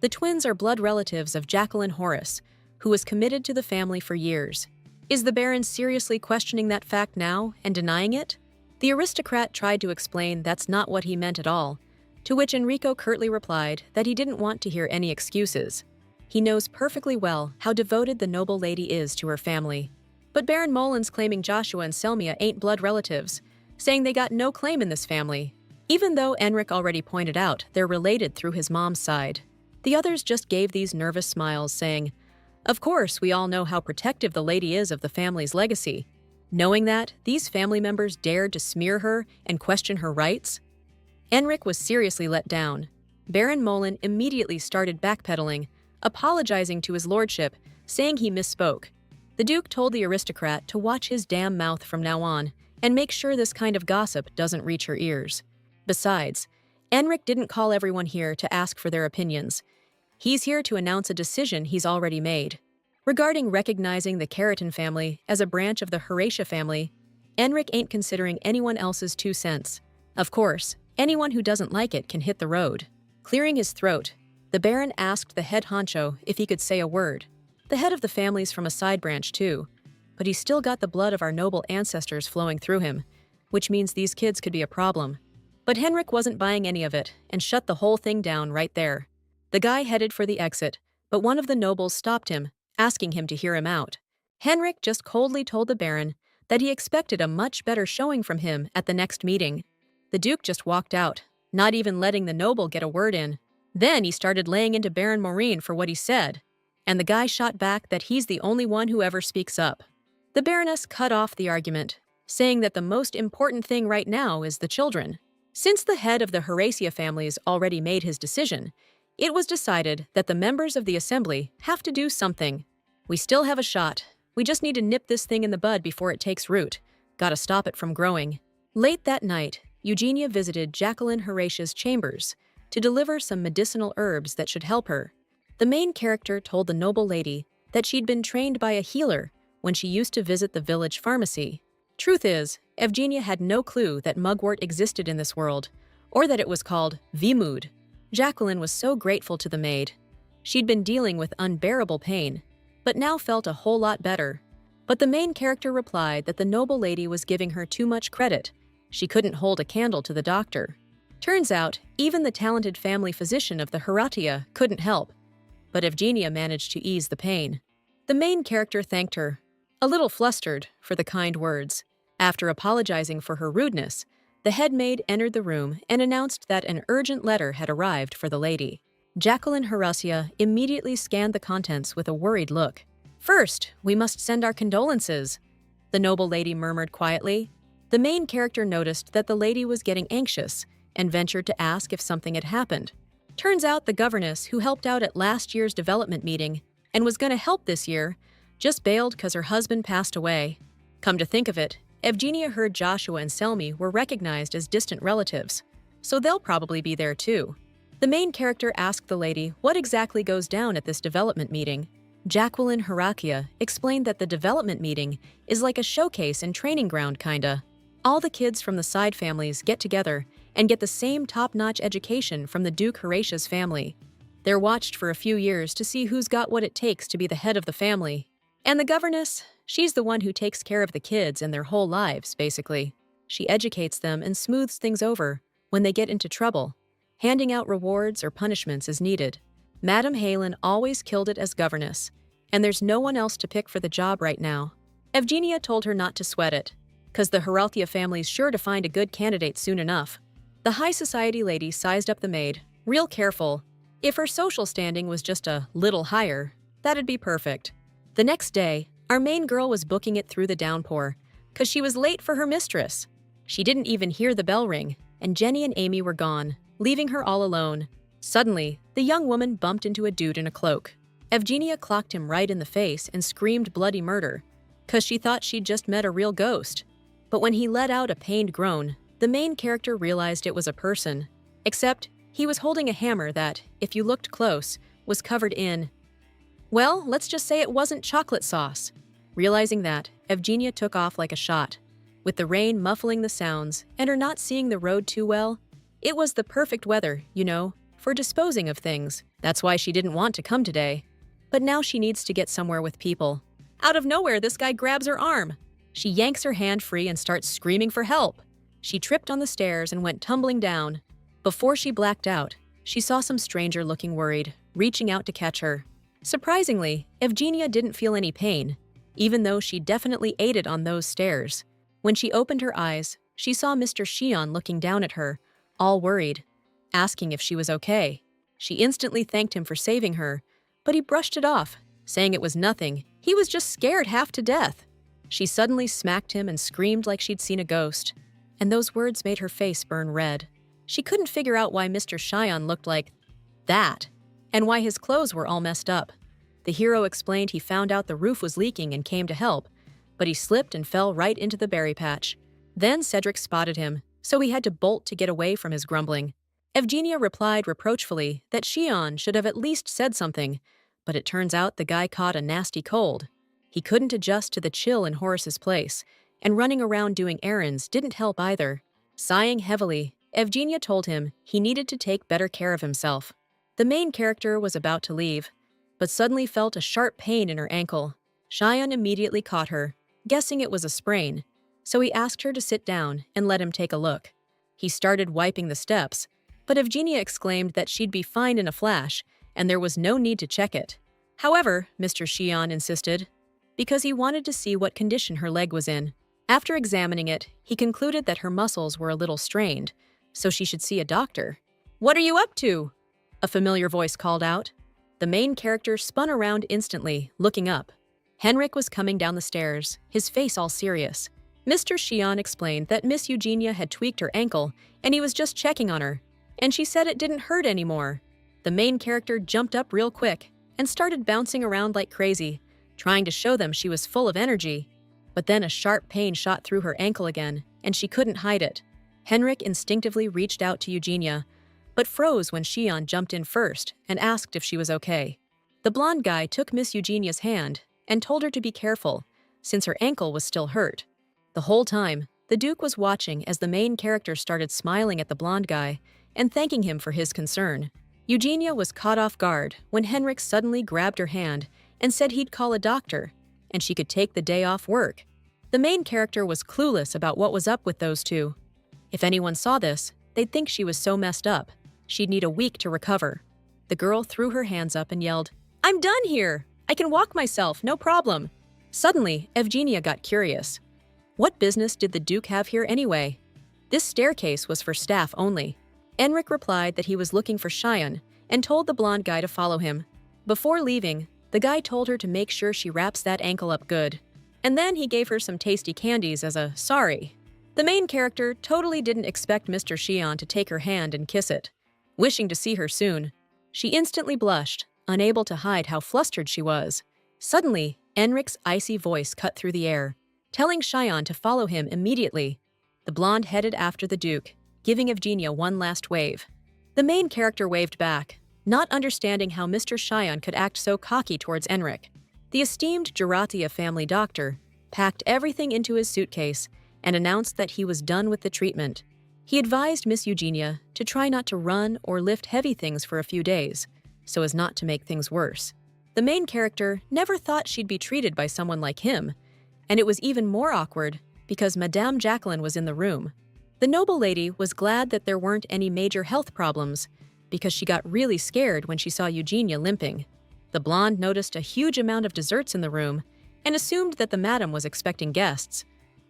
The twins are blood relatives of Jacqueline Horace, who was committed to the family for years. Is the Baron seriously questioning that fact now and denying it? The aristocrat tried to explain that's not what he meant at all, to which Enrico curtly replied that he didn't want to hear any excuses. He knows perfectly well how devoted the noble lady is to her family. But Baron Molin's claiming Joshua and Selmia ain't blood relatives, saying they got no claim in this family, even though Enric already pointed out they're related through his mom's side. The others just gave these nervous smiles, saying, "Of course, we all know how protective the lady is of the family's legacy." Knowing that, these family members dared to smear her and question her rights? Enric was seriously let down. Baron Molin immediately started backpedaling, apologizing to his lordship, saying he misspoke. The Duke told the aristocrat to watch his damn mouth from now on and make sure this kind of gossip doesn't reach her ears. Besides, Enric didn't call everyone here to ask for their opinions. He's here to announce a decision he's already made. Regarding recognizing the Keratin family as a branch of the Horatia family, Enric ain't considering anyone else's 2 cents. Of course, anyone who doesn't like it can hit the road. Clearing his throat, the Baron asked the head honcho if he could say a word. The head of the family's from a side branch too, but he's still got the blood of our noble ancestors flowing through him, which means these kids could be a problem. But Henrik wasn't buying any of it and shut the whole thing down right there. The guy headed for the exit, but one of the nobles stopped him, asking him to hear him out. Henrik just coldly told the Baron that he expected a much better showing from him at the next meeting. The Duke just walked out, not even letting the noble get a word in. Then he started laying into Baron Maureen for what he said, and the guy shot back that he's the only one who ever speaks up. The Baroness cut off the argument, saying that the most important thing right now is the children. Since the head of the Horatia families already made his decision, it was decided that the members of the assembly have to do something. We still have a shot. We just need to nip this thing in the bud before it takes root. Gotta stop it from growing. Late that night, Eugenia visited Jacqueline Horatia's chambers to deliver some medicinal herbs that should help her. The main character told the noble lady that she'd been trained by a healer when she used to visit the village pharmacy. Truth is, Evgenia had no clue that mugwort existed in this world, or that it was called Vimud. Jacqueline was so grateful to the maid. She'd been dealing with unbearable pain, but now felt a whole lot better. But the main character replied that the noble lady was giving her too much credit. She couldn't hold a candle to the doctor. Turns out, even the talented family physician of the Horatia couldn't help. But Evgenia managed to ease the pain. The main character thanked her, a little flustered, for the kind words. After apologizing for her rudeness, the head maid entered the room and announced that an urgent letter had arrived for the lady. Jacqueline Horatia immediately scanned the contents with a worried look. "First, we must send our condolences," the noble lady murmured quietly. The main character noticed that the lady was getting anxious and ventured to ask if something had happened. Turns out the governess who helped out at last year's development meeting and was going to help this year just bailed because her husband passed away. Come to think of it, Evgenia heard Joshua and Selmy were recognized as distant relatives, so they'll probably be there too. The main character asked the lady what exactly goes down at this development meeting. Jacqueline Horatia explained that the development meeting is like a showcase and training ground kinda. All the kids from the side families get together and get the same top-notch education from the Duke Horatia's family. They're watched for a few years to see who's got what it takes to be the head of the family. And the governess, she's the one who takes care of the kids and their whole lives, basically. She educates them and smooths things over when they get into trouble, handing out rewards or punishments as needed. Madame Halen always killed it as governess, and there's no one else to pick for the job right now. Evgenia told her not to sweat it, because the Horatia family's sure to find a good candidate soon enough. The high society lady sized up the maid, real careful. If her social standing was just a little higher, that'd be perfect. The next day, our main girl was booking it through the downpour, because she was late for her mistress. She didn't even hear the bell ring, and Jenny and Amy were gone, leaving her all alone. Suddenly, the young woman bumped into a dude in a cloak. Evgenia clocked him right in the face and screamed bloody murder, because she thought she'd just met a real ghost. But when he let out a pained groan, the main character realized it was a person, except he was holding a hammer that, if you looked close, was covered in, well, let's just say it wasn't chocolate sauce. Realizing that, Evgenia took off like a shot. With the rain muffling the sounds and her not seeing the road too well, it was the perfect weather, for disposing of things. That's why she didn't want to come today. But now she needs to get somewhere with people. Out of nowhere, this guy grabs her arm. She yanks her hand free and starts screaming for help. She tripped on the stairs and went tumbling down. Before she blacked out, she saw some stranger looking worried, reaching out to catch her. Surprisingly, Evgenia didn't feel any pain, even though she definitely ate it on those stairs. When she opened her eyes, she saw Mr. Shion looking down at her, all worried, asking if she was okay. She instantly thanked him for saving her, but he brushed it off, saying it was nothing. He was just scared half to death. She suddenly smacked him and screamed like she'd seen a ghost, and those words made her face burn red. She couldn't figure out why Mr. Shion looked like that, and why his clothes were all messed up. The hero explained he found out the roof was leaking and came to help, but he slipped and fell right into the berry patch. Then Cedric spotted him, so he had to bolt to get away from his grumbling. Evgenia replied reproachfully that Shion should have at least said something, but it turns out the guy caught a nasty cold. He couldn't adjust to the chill in Horace's place, and running around doing errands didn't help either. Sighing heavily, Evgenia told him he needed to take better care of himself. The main character was about to leave, but suddenly felt a sharp pain in her ankle. Shion immediately caught her, guessing it was a sprain, so he asked her to sit down and let him take a look. He started wiping the steps, but Evgenia exclaimed that she'd be fine in a flash, and there was no need to check it. However, Mr. Shion insisted, because he wanted to see what condition her leg was in. After examining it, he concluded that her muscles were a little strained, so she should see a doctor. "What are you up to?" a familiar voice called out. The main character spun around instantly, looking up. Henrik was coming down the stairs, his face all serious. Mr. Shion explained that Miss Eugenia had tweaked her ankle, and he was just checking on her, and she said it didn't hurt anymore. The main character jumped up real quick and started bouncing around like crazy, trying to show them she was full of energy. But then a sharp pain shot through her ankle again, and she couldn't hide it. Henrik instinctively reached out to Eugenia, but froze when Shion jumped in first and asked if she was okay. The blonde guy took Miss Eugenia's hand and told her to be careful, since her ankle was still hurt. The whole time, the Duke was watching as the main character started smiling at the blonde guy and thanking him for his concern. Eugenia was caught off guard when Henrik suddenly grabbed her hand and said he'd call a doctor, and she could take the day off work. The main character was clueless about what was up with those two. If anyone saw this, they'd think she was so messed up, she'd need a week to recover. The girl threw her hands up and yelled, "I'm done here! I can walk myself, no problem." Suddenly, Evgenia got curious. What business did the Duke have here anyway? This staircase was for staff only. Enric replied that he was looking for Shion and told the blonde guy to follow him. Before leaving, the guy told her to make sure she wraps that ankle up good. And then he gave her some tasty candies as a sorry. The main character totally didn't expect Mr. Shion to take her hand and kiss it. Wishing to see her soon, she instantly blushed, unable to hide how flustered she was. Suddenly, Enric's icy voice cut through the air, telling Shion to follow him immediately. The blonde headed after the Duke, giving Evgenia one last wave. The main character waved back, not understanding how Mr. Shion could act so cocky towards Enric. The esteemed Jaratia family doctor packed everything into his suitcase and announced that he was done with the treatment. He advised Miss Eugenia to try not to run or lift heavy things for a few days, so as not to make things worse. The main character never thought she'd be treated by someone like him, and it was even more awkward because Madame Jacqueline was in the room. The noble lady was glad that there weren't any major health problems because she got really scared when she saw Eugenia limping. The blonde noticed a huge amount of desserts in the room and assumed that the madam was expecting guests.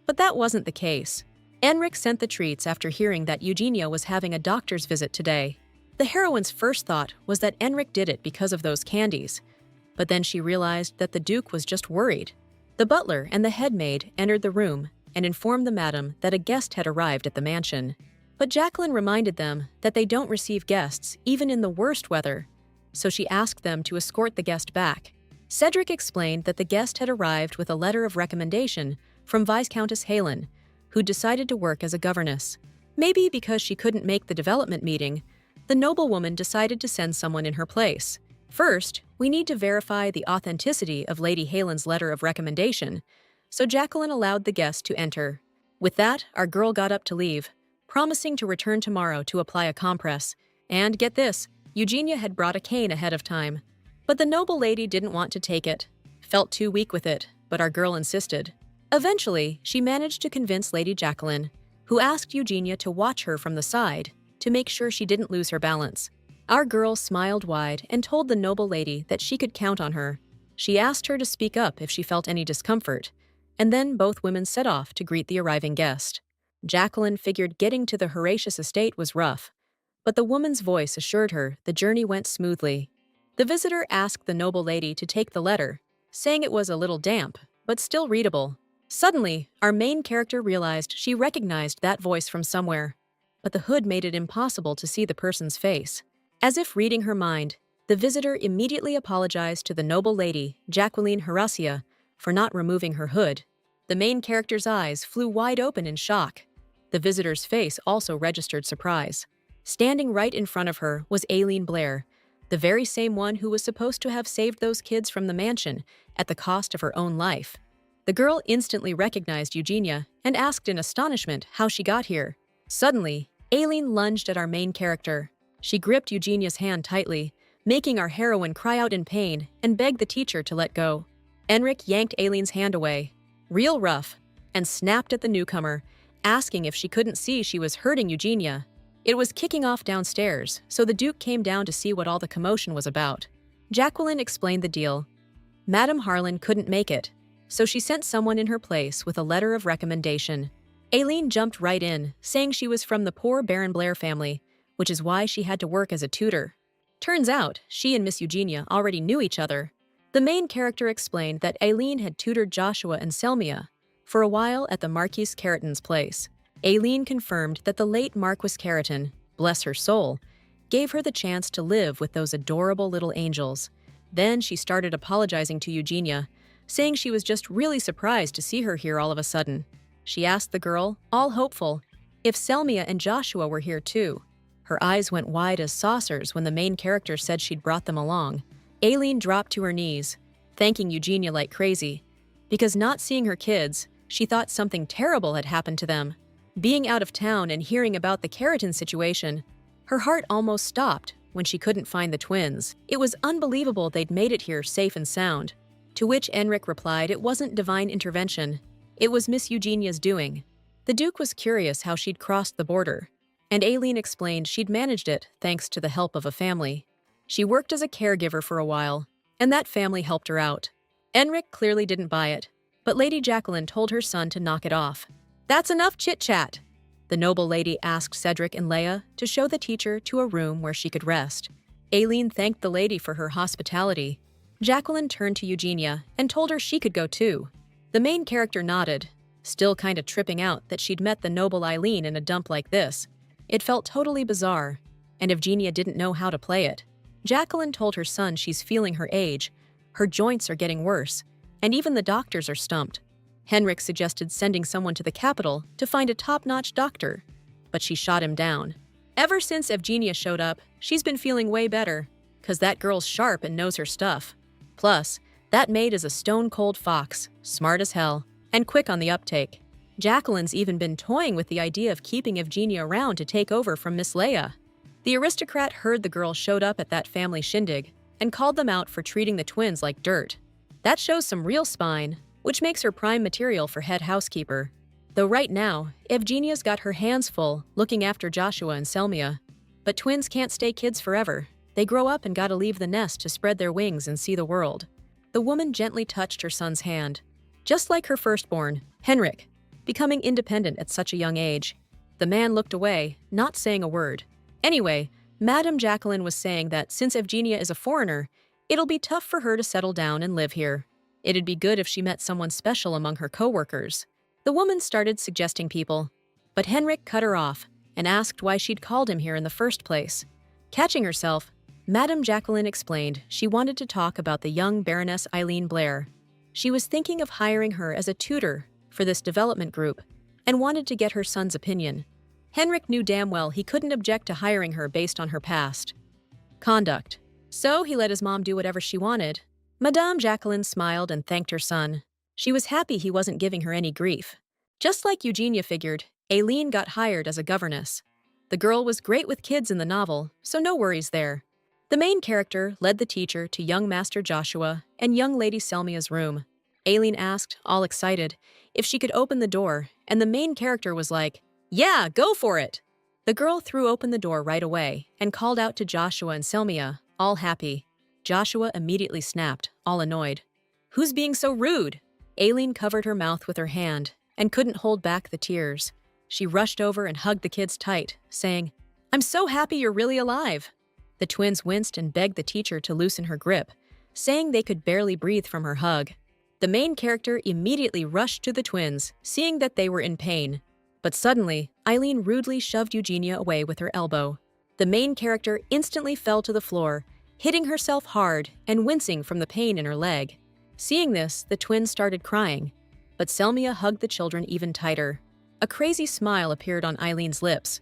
But that wasn't the case. Enric sent the treats after hearing that Eugenia was having a doctor's visit today. The heroine's first thought was that Enric did it because of those candies, but then she realized that the Duke was just worried. The butler and the head maid entered the room and informed the madam that a guest had arrived at the mansion. But Jacqueline reminded them that they don't receive guests even in the worst weather, so she asked them to escort the guest back. Cedric explained that the guest had arrived with a letter of recommendation from Viscountess Halen, who decided to work as a governess. Maybe because she couldn't make the development meeting, the noblewoman decided to send someone in her place. First, we need to verify the authenticity of Lady Halen's letter of recommendation, so Jacqueline allowed the guest to enter. With that, our girl got up to leave, promising to return tomorrow to apply a compress. And get this, Eugenia had brought a cane ahead of time. But the noble lady didn't want to take it. Felt too weak with it, but our girl insisted. Eventually, she managed to convince Lady Jacqueline, who asked Eugenia to watch her from the side to make sure she didn't lose her balance. Our girl smiled wide and told the noble lady that she could count on her. She asked her to speak up if she felt any discomfort, and then both women set off to greet the arriving guest. Jacqueline figured getting to the Horatius estate was rough, but the woman's voice assured her the journey went smoothly. The visitor asked the noble lady to take the letter, saying it was a little damp, but still readable. Suddenly, our main character realized she recognized that voice from somewhere, but the hood made it impossible to see the person's face. As if reading her mind, the visitor immediately apologized to the noble lady, Jacqueline Horatia, for not removing her hood. The main character's eyes flew wide open in shock. The visitor's face also registered surprise. Standing right in front of her was Aileen Blair, the very same one who was supposed to have saved those kids from the mansion at the cost of her own life. The girl instantly recognized Eugenia and asked in astonishment how she got here. Suddenly, Aileen lunged at our main character. She gripped Eugenia's hand tightly, making our heroine cry out in pain and beg the teacher to let go. Enric yanked Aileen's hand away, real rough, and snapped at the newcomer, asking if she couldn't see she was hurting Eugenia. It was kicking off downstairs, so the Duke came down to see what all the commotion was about. Jacqueline explained the deal. Madame Harlan couldn't make it, so she sent someone in her place with a letter of recommendation. Aileen jumped right in, saying she was from the poor Baron Blair family, which is why she had to work as a tutor. Turns out, she and Miss Eugenia already knew each other. The main character explained that Aileen had tutored Joshua and Selmia for a while at the Marquis Carrington's place. Aileen confirmed that the late Marquis Carrington, bless her soul, gave her the chance to live with those adorable little angels. Then she started apologizing to Eugenia, saying she was just really surprised to see her here all of a sudden. She asked the girl, all hopeful, if Selmia and Joshua were here too. Her eyes went wide as saucers when the main character said she'd brought them along. Aileen dropped to her knees, thanking Eugenia like crazy, because not seeing her kids, she thought something terrible had happened to them. Being out of town and hearing about the Carrington situation, her heart almost stopped when she couldn't find the twins. It was unbelievable they'd made it here safe and sound. To which Enric replied it wasn't divine intervention, it was Miss Eugenia's doing. The Duke was curious how she'd crossed the border, and Aileen explained she'd managed it thanks to the help of a family. She worked as a caregiver for a while, and that family helped her out. Enric clearly didn't buy it, but Lady Jacqueline told her son to knock it off. That's enough chit-chat. The noble lady asked Cedric and Leia to show the teacher to a room where she could rest. Aileen thanked the lady for her hospitality. Jacqueline turned to Eugenia and told her she could go too. The main character nodded, still kinda tripping out that she'd met the noble Aileen in a dump like this. It felt totally bizarre, and Eugenia didn't know how to play it. Jacqueline told her son she's feeling her age, her joints are getting worse, and even the doctors are stumped. Henrik suggested sending someone to the capital to find a top-notch doctor, but she shot him down. Ever since Eugenia showed up, she's been feeling way better, 'cause that girl's sharp and knows her stuff. Plus, that maid is a stone-cold fox, smart as hell, and quick on the uptake. Jacqueline's even been toying with the idea of keeping Eugenia around to take over from Miss Leia. The aristocrat heard the girl showed up at that family shindig and called them out for treating the twins like dirt. That shows some real spine, which makes her prime material for head housekeeper. Though right now, Eugenia's got her hands full looking after Joshua and Selmia. But twins can't stay kids forever. They grow up and gotta leave the nest to spread their wings and see the world. The woman gently touched her son's hand. Just like her firstborn, Henrik, becoming independent at such a young age. The man looked away, not saying a word. Anyway, Madame Jacqueline was saying that since Eugenia is a foreigner, it'll be tough for her to settle down and live here. It'd be good if she met someone special among her co-workers. The woman started suggesting people, but Henrik cut her off and asked why she'd called him here in the first place. Catching herself, Madame Jacqueline explained she wanted to talk about the young Baroness Aileen Blair. She was thinking of hiring her as a tutor for this development group and wanted to get her son's opinion. Henrik knew damn well he couldn't object to hiring her based on her past conduct, so he let his mom do whatever she wanted. Madame Jacqueline smiled and thanked her son. She was happy he wasn't giving her any grief. Just like Eugenia figured, Aileen got hired as a governess. The girl was great with kids in the novel, so no worries there. The main character led the teacher to young Master Joshua and young Lady Selmia's room. Aileen asked, all excited, if she could open the door, and the main character was like, "Yeah, go for it!" The girl threw open the door right away and called out to Joshua and Selmia, all happy. Joshua immediately snapped, all annoyed. "Who's being so rude?" Aileen covered her mouth with her hand and couldn't hold back the tears. She rushed over and hugged the kids tight, saying, "I'm so happy you're really alive." The twins winced and begged the teacher to loosen her grip, saying they could barely breathe from her hug. The main character immediately rushed to the twins, seeing that they were in pain. But suddenly, Aileen rudely shoved Eugenia away with her elbow. The main character instantly fell to the floor, hitting herself hard and wincing from the pain in her leg. Seeing this, the twins started crying, but Selmia hugged the children even tighter. A crazy smile appeared on Eileen's lips.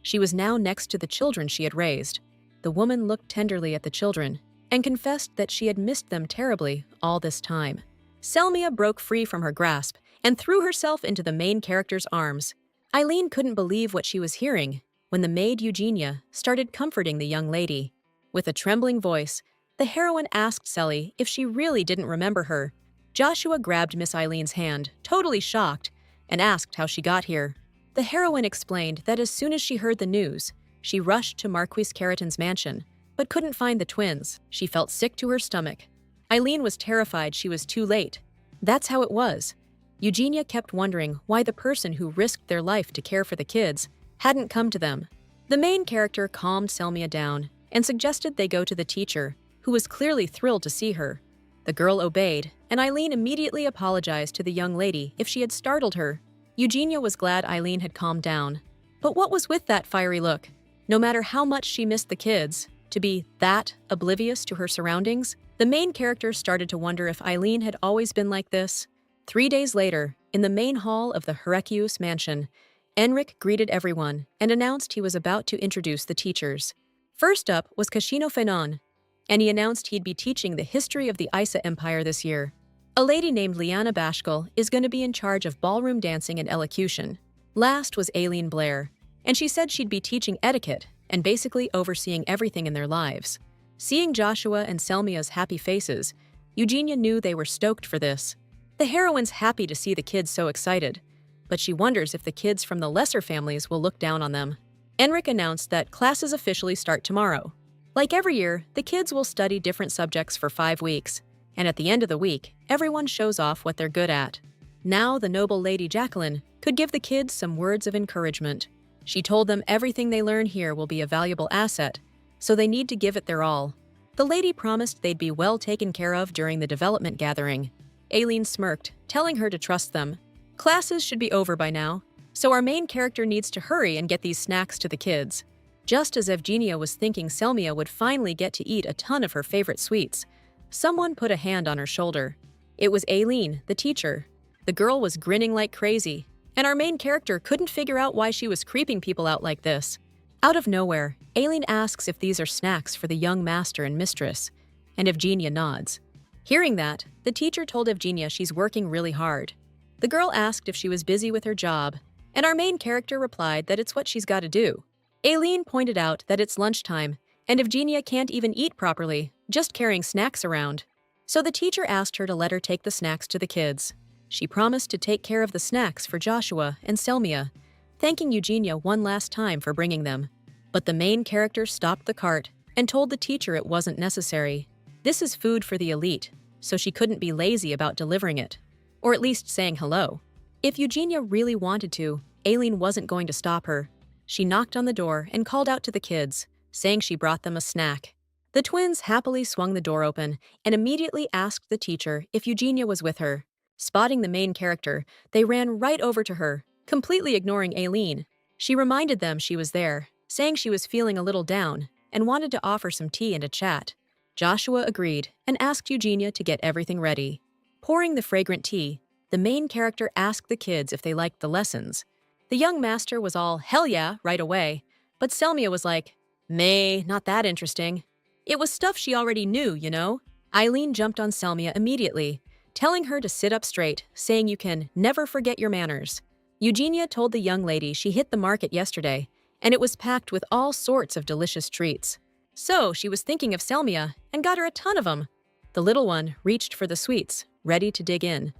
She was now next to the children she had raised. The woman looked tenderly at the children and confessed that she had missed them terribly all this time. Selmia broke free from her grasp and threw herself into the main character's arms. Aileen couldn't believe what she was hearing when the maid Eugenia started comforting the young lady. With a trembling voice, the heroine asked Selly if she really didn't remember her. Joshua grabbed Miss Eileen's hand, totally shocked, and asked how she got here. The heroine explained that as soon as she heard the news, she rushed to Marquis Carrington's mansion, but couldn't find the twins. She felt sick to her stomach. Aileen was terrified she was too late. That's how it was. Eugenia kept wondering why the person who risked their life to care for the kids hadn't come to them. The main character calmed Selmia down and suggested they go to the teacher, who was clearly thrilled to see her. The girl obeyed, and Aileen immediately apologized to the young lady if she had startled her. Eugenia was glad Aileen had calmed down. But what was with that fiery look? No matter how much she missed the kids, to be that oblivious to her surroundings, the main character started to wonder if Aileen had always been like this. 3 days later, in the main hall of the Heraclius mansion, Enric greeted everyone and announced he was about to introduce the teachers. First up was Kashino Fenon, and he announced he'd be teaching the history of the Isa Empire this year. A lady named Liana Bashkal is going to be in charge of ballroom dancing and elocution. Last was Aileen Blair, and she said she'd be teaching etiquette and basically overseeing everything in their lives. Seeing Joshua and Selmia's happy faces, Eugenia knew they were stoked for this. The heroine's happy to see the kids so excited, but she wonders if the kids from the lesser families will look down on them. Enric announced that classes officially start tomorrow. Like every year, the kids will study different subjects for 5 weeks, and at the end of the week, everyone shows off what they're good at. Now the noble Lady Jacqueline could give the kids some words of encouragement. She told them everything they learn here will be a valuable asset, so they need to give it their all. The lady promised they'd be well taken care of during the development gathering. Aileen smirked, telling her to trust them. Classes should be over by now, so our main character needs to hurry and get these snacks to the kids. Just as Evgenia was thinking Selmia would finally get to eat a ton of her favorite sweets, someone put a hand on her shoulder. It was Aileen, the teacher. The girl was grinning like crazy, and our main character couldn't figure out why she was creeping people out like this. Out of nowhere, Aileen asks if these are snacks for the young master and mistress, and Evgenia nods. Hearing that, the teacher told Evgenia she's working really hard. The girl asked if she was busy with her job, and our main character replied that it's what she's got to do. Aileen pointed out that it's lunchtime, and Evgenia can't even eat properly, just carrying snacks around. So the teacher asked her to let her take the snacks to the kids. She promised to take care of the snacks for Joshua and Selmia, thanking Eugenia one last time for bringing them. But the main character stopped the cart and told the teacher it wasn't necessary. This is food for the elite, so she couldn't be lazy about delivering it, or at least saying hello. If Eugenia really wanted to, Aileen wasn't going to stop her. She knocked on the door and called out to the kids, saying she brought them a snack. The twins happily swung the door open and immediately asked the teacher if Eugenia was with her. Spotting the main character, they ran right over to her, completely ignoring Aileen. She reminded them she was there, saying she was feeling a little down and wanted to offer some tea and a chat. Joshua agreed and asked Eugenia to get everything ready. Pouring the fragrant tea, the main character asked the kids if they liked the lessons. The young master was all, "Hell yeah," right away, but Selmia was like, "Meh, not that interesting." It was stuff she already knew, you know? Aileen jumped on Selmia immediately, telling her to sit up straight, saying you can never forget your manners. Eugenia told the young lady she hit the market yesterday, and it was packed with all sorts of delicious treats. So she was thinking of Selmia and got her a ton of them. The little one reached for the sweets, ready to dig in.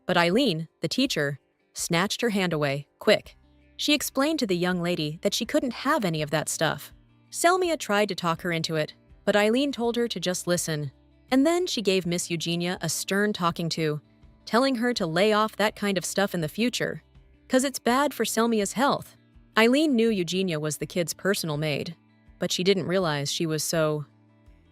But Eileen, the teacher, snatched her hand away, quick. She explained to the young lady that she couldn't have any of that stuff. Selmia tried to talk her into it, but Eileen told her to just listen. And then she gave Miss Eugenia a stern talking to, telling her to lay off that kind of stuff in the future, 'cause it's bad for Selmia's health. Eileen knew Eugenia was the kid's personal maid, but she didn't realize she was so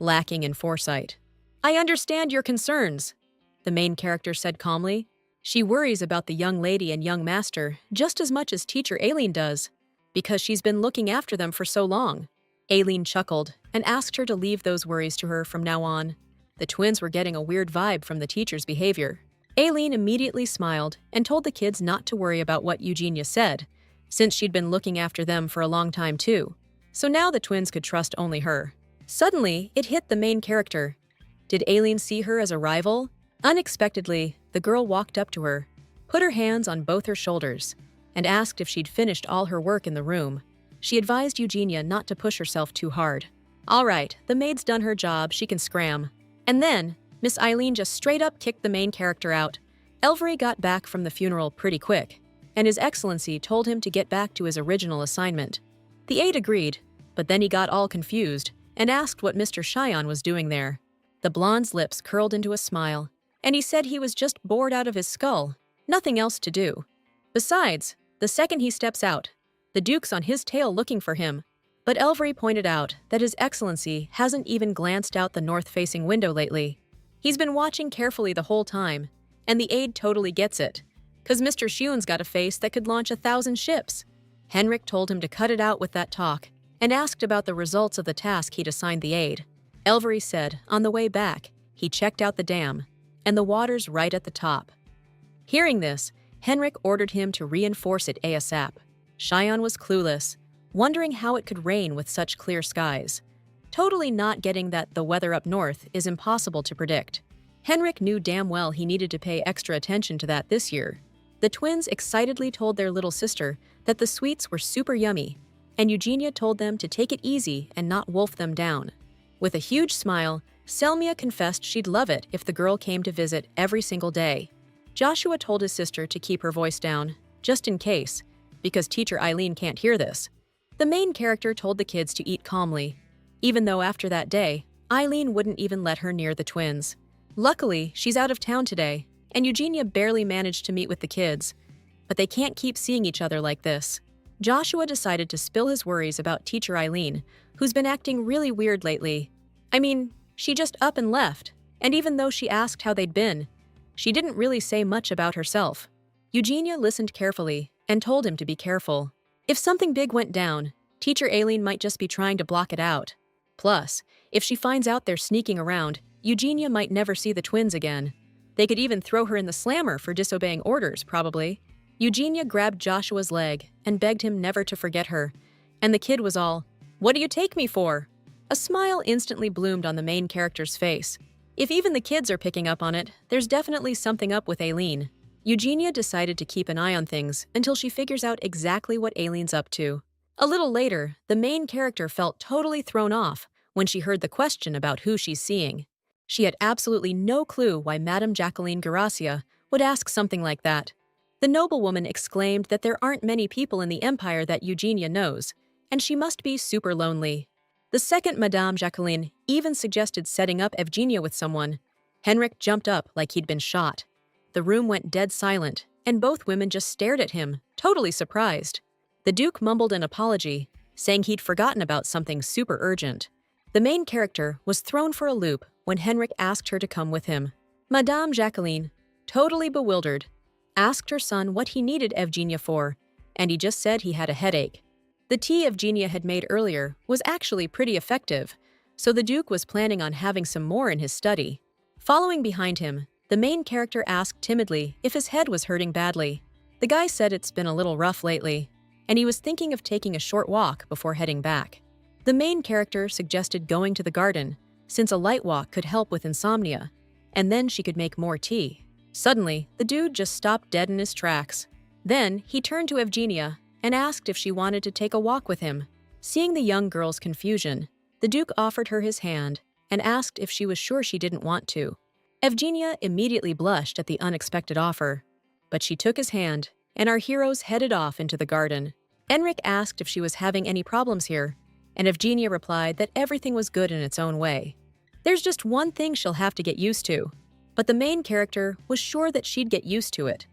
lacking in foresight. "I understand your concerns," the main character said calmly. She worries about the young lady and young master just as much as teacher Aileen does, because she's been looking after them for so long. Aileen chuckled and asked her to leave those worries to her from now on. The twins were getting a weird vibe from the teacher's behavior. Aileen immediately smiled and told the kids not to worry about what Eugenia said, since she'd been looking after them for a long time too. So now the twins could trust only her. Suddenly, it hit the main character. Did Aileen see her as a rival? Unexpectedly, the girl walked up to her, put her hands on both her shoulders, and asked if she'd finished all her work in the room. She advised Eugenia not to push herself too hard. "All right, the maid's done her job, she can scram." And then, Miss Eileen just straight up kicked the main character out. Elvery got back from the funeral pretty quick, and His Excellency told him to get back to his original assignment. The aide agreed, but then he got all confused and asked what Mr. Cheyenne was doing there. The blonde's lips curled into a smile, and he said he was just bored out of his skull, nothing else to do. Besides, the second he steps out, the Duke's on his tail looking for him. But Elvery pointed out that His Excellency hasn't even glanced out the north-facing window lately. He's been watching carefully the whole time, and the aide totally gets it, 'cause Mr. Shune's got a face that could launch 1,000 ships. Henrik told him to cut it out with that talk, and asked about the results of the task he'd assigned the aide. Elvery said, on the way back, he checked out the dam, and the water's right at the top. Hearing this, Henrik ordered him to reinforce it ASAP. Cheyenne was clueless, wondering how it could rain with such clear skies, totally not getting that the weather up north is impossible to predict. Henrik knew damn well he needed to pay extra attention to that this year. The twins excitedly told their little sister that the sweets were super yummy, and Eugenia told them to take it easy and not wolf them down. With a huge smile, Selmia confessed she'd love it if the girl came to visit every single day. Joshua told his sister to keep her voice down, just in case, because teacher Eileen can't hear this. The main character told the kids to eat calmly, even though after that day, Eileen wouldn't even let her near the twins. Luckily, she's out of town today, and Eugenia barely managed to meet with the kids, but they can't keep seeing each other like this. Joshua decided to spill his worries about teacher Eileen, who's been acting really weird lately. I mean, she just up and left, and even though she asked how they'd been, she didn't really say much about herself. Eugenia listened carefully and told him to be careful. If something big went down, teacher Aileen might just be trying to block it out. Plus, if she finds out they're sneaking around, Eugenia might never see the twins again. They could even throw her in the slammer for disobeying orders, probably. Eugenia grabbed Joshua's leg and begged him never to forget her, and the kid was all, "What do you take me for?" A smile instantly bloomed on the main character's face. If even the kids are picking up on it, there's definitely something up with Aileen. Eugenia decided to keep an eye on things until she figures out exactly what Aileen's up to. A little later, the main character felt totally thrown off when she heard the question about who she's seeing. She had absolutely no clue why Madame Jacqueline Garacia would ask something like that. The noblewoman exclaimed that there aren't many people in the empire that Eugenia knows, and she must be super lonely. The second Madame Jacqueline even suggested setting up Evgenia with someone. Henrik jumped up like he'd been shot. The room went dead silent, and both women just stared at him, totally surprised. The Duke mumbled an apology, saying he'd forgotten about something super urgent. The main character was thrown for a loop when Henrik asked her to come with him. Madame Jacqueline, totally bewildered, asked her son what he needed Evgenia for, and he just said he had a headache. The tea Evgenia had made earlier was actually pretty effective, so the Duke was planning on having some more in his study. Following behind him, the main character asked timidly if his head was hurting badly. The guy said it's been a little rough lately, and he was thinking of taking a short walk before heading back. The main character suggested going to the garden, since a light walk could help with insomnia, and then she could make more tea. Suddenly, the dude just stopped dead in his tracks. Then he turned to Evgenia and asked if she wanted to take a walk with him. Seeing the young girl's confusion, the Duke offered her his hand and asked if she was sure she didn't want to. Evgenia immediately blushed at the unexpected offer, but she took his hand, and our heroes headed off into the garden. Enric asked if she was having any problems here, and Evgenia replied that everything was good in its own way. There's just one thing she'll have to get used to, but the main character was sure that she'd get used to it,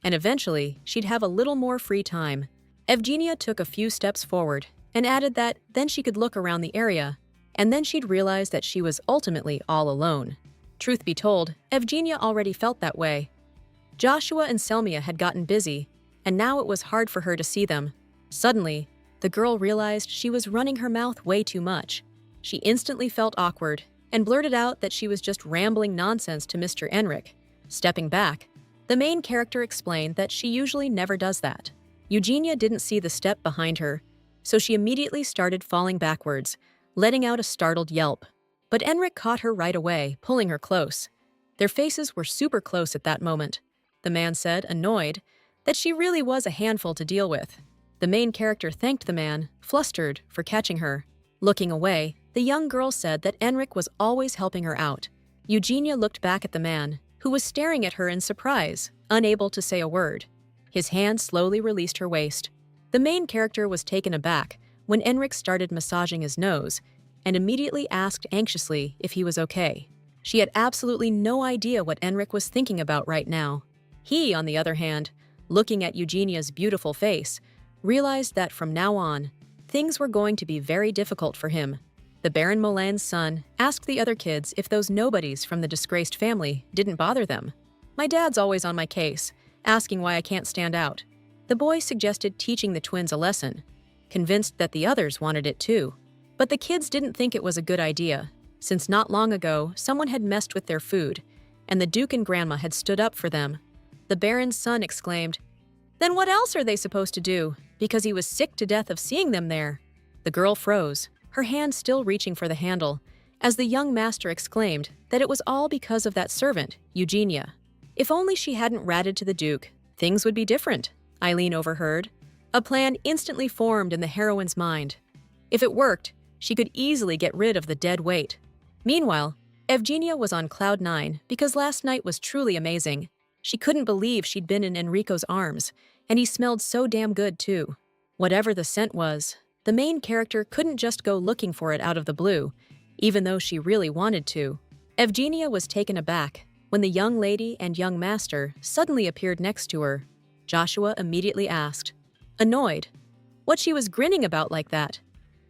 and eventually she'd have a little more free time. Evgenia took a few steps forward and added that then she could look around the area, and then she'd realize that she was ultimately all alone. Truth be told, Evgenia already felt that way. Joshua and Selmia had gotten busy, and now it was hard for her to see them. Suddenly, the girl realized she was running her mouth way too much. She instantly felt awkward and blurted out that she was just rambling nonsense to Mr. Enric. Stepping back, the main character explained that she usually never does that. Eugenia didn't see the step behind her, so she immediately started falling backwards, letting out a startled yelp. But Enric caught her right away, pulling her close. Their faces were super close at that moment. The man said, annoyed, that she really was a handful to deal with. The main character thanked the man, flustered, for catching her. Looking away, the young girl said that Enric was always helping her out. Eugenia looked back at the man, who was staring at her in surprise, unable to say a word. His hand slowly released her waist. The main character was taken aback when Enric started massaging his nose and immediately asked anxiously if he was okay. She had absolutely no idea what Enric was thinking about right now. He, on the other hand, looking at Eugenia's beautiful face, realized that from now on, things were going to be very difficult for him. The Baron Molin's son asked the other kids if those nobodies from the disgraced family didn't bother them. My dad's always on my case, asking why I can't stand out. The boy suggested teaching the twins a lesson, convinced that the others wanted it too. But the kids didn't think it was a good idea, since not long ago someone had messed with their food, and the Duke and Grandma had stood up for them. The Baron's son exclaimed, "Then what else are they supposed to do? Because he was sick to death of seeing them there." The girl froze, her hand still reaching for the handle, as the young master exclaimed that it was all because of that servant, Eugenia. If only she hadn't ratted to the Duke, things would be different, Eileen overheard. A plan instantly formed in the heroine's mind. If it worked, she could easily get rid of the dead weight. Meanwhile, Evgenia was on cloud 9 because last night was truly amazing. She couldn't believe she'd been in Enrico's arms, and he smelled so damn good too. Whatever the scent was, the main character couldn't just go looking for it out of the blue, even though she really wanted to. Evgenia was taken aback when the young lady and young master suddenly appeared next to her. Joshua immediately asked, annoyed, what she was grinning about like that.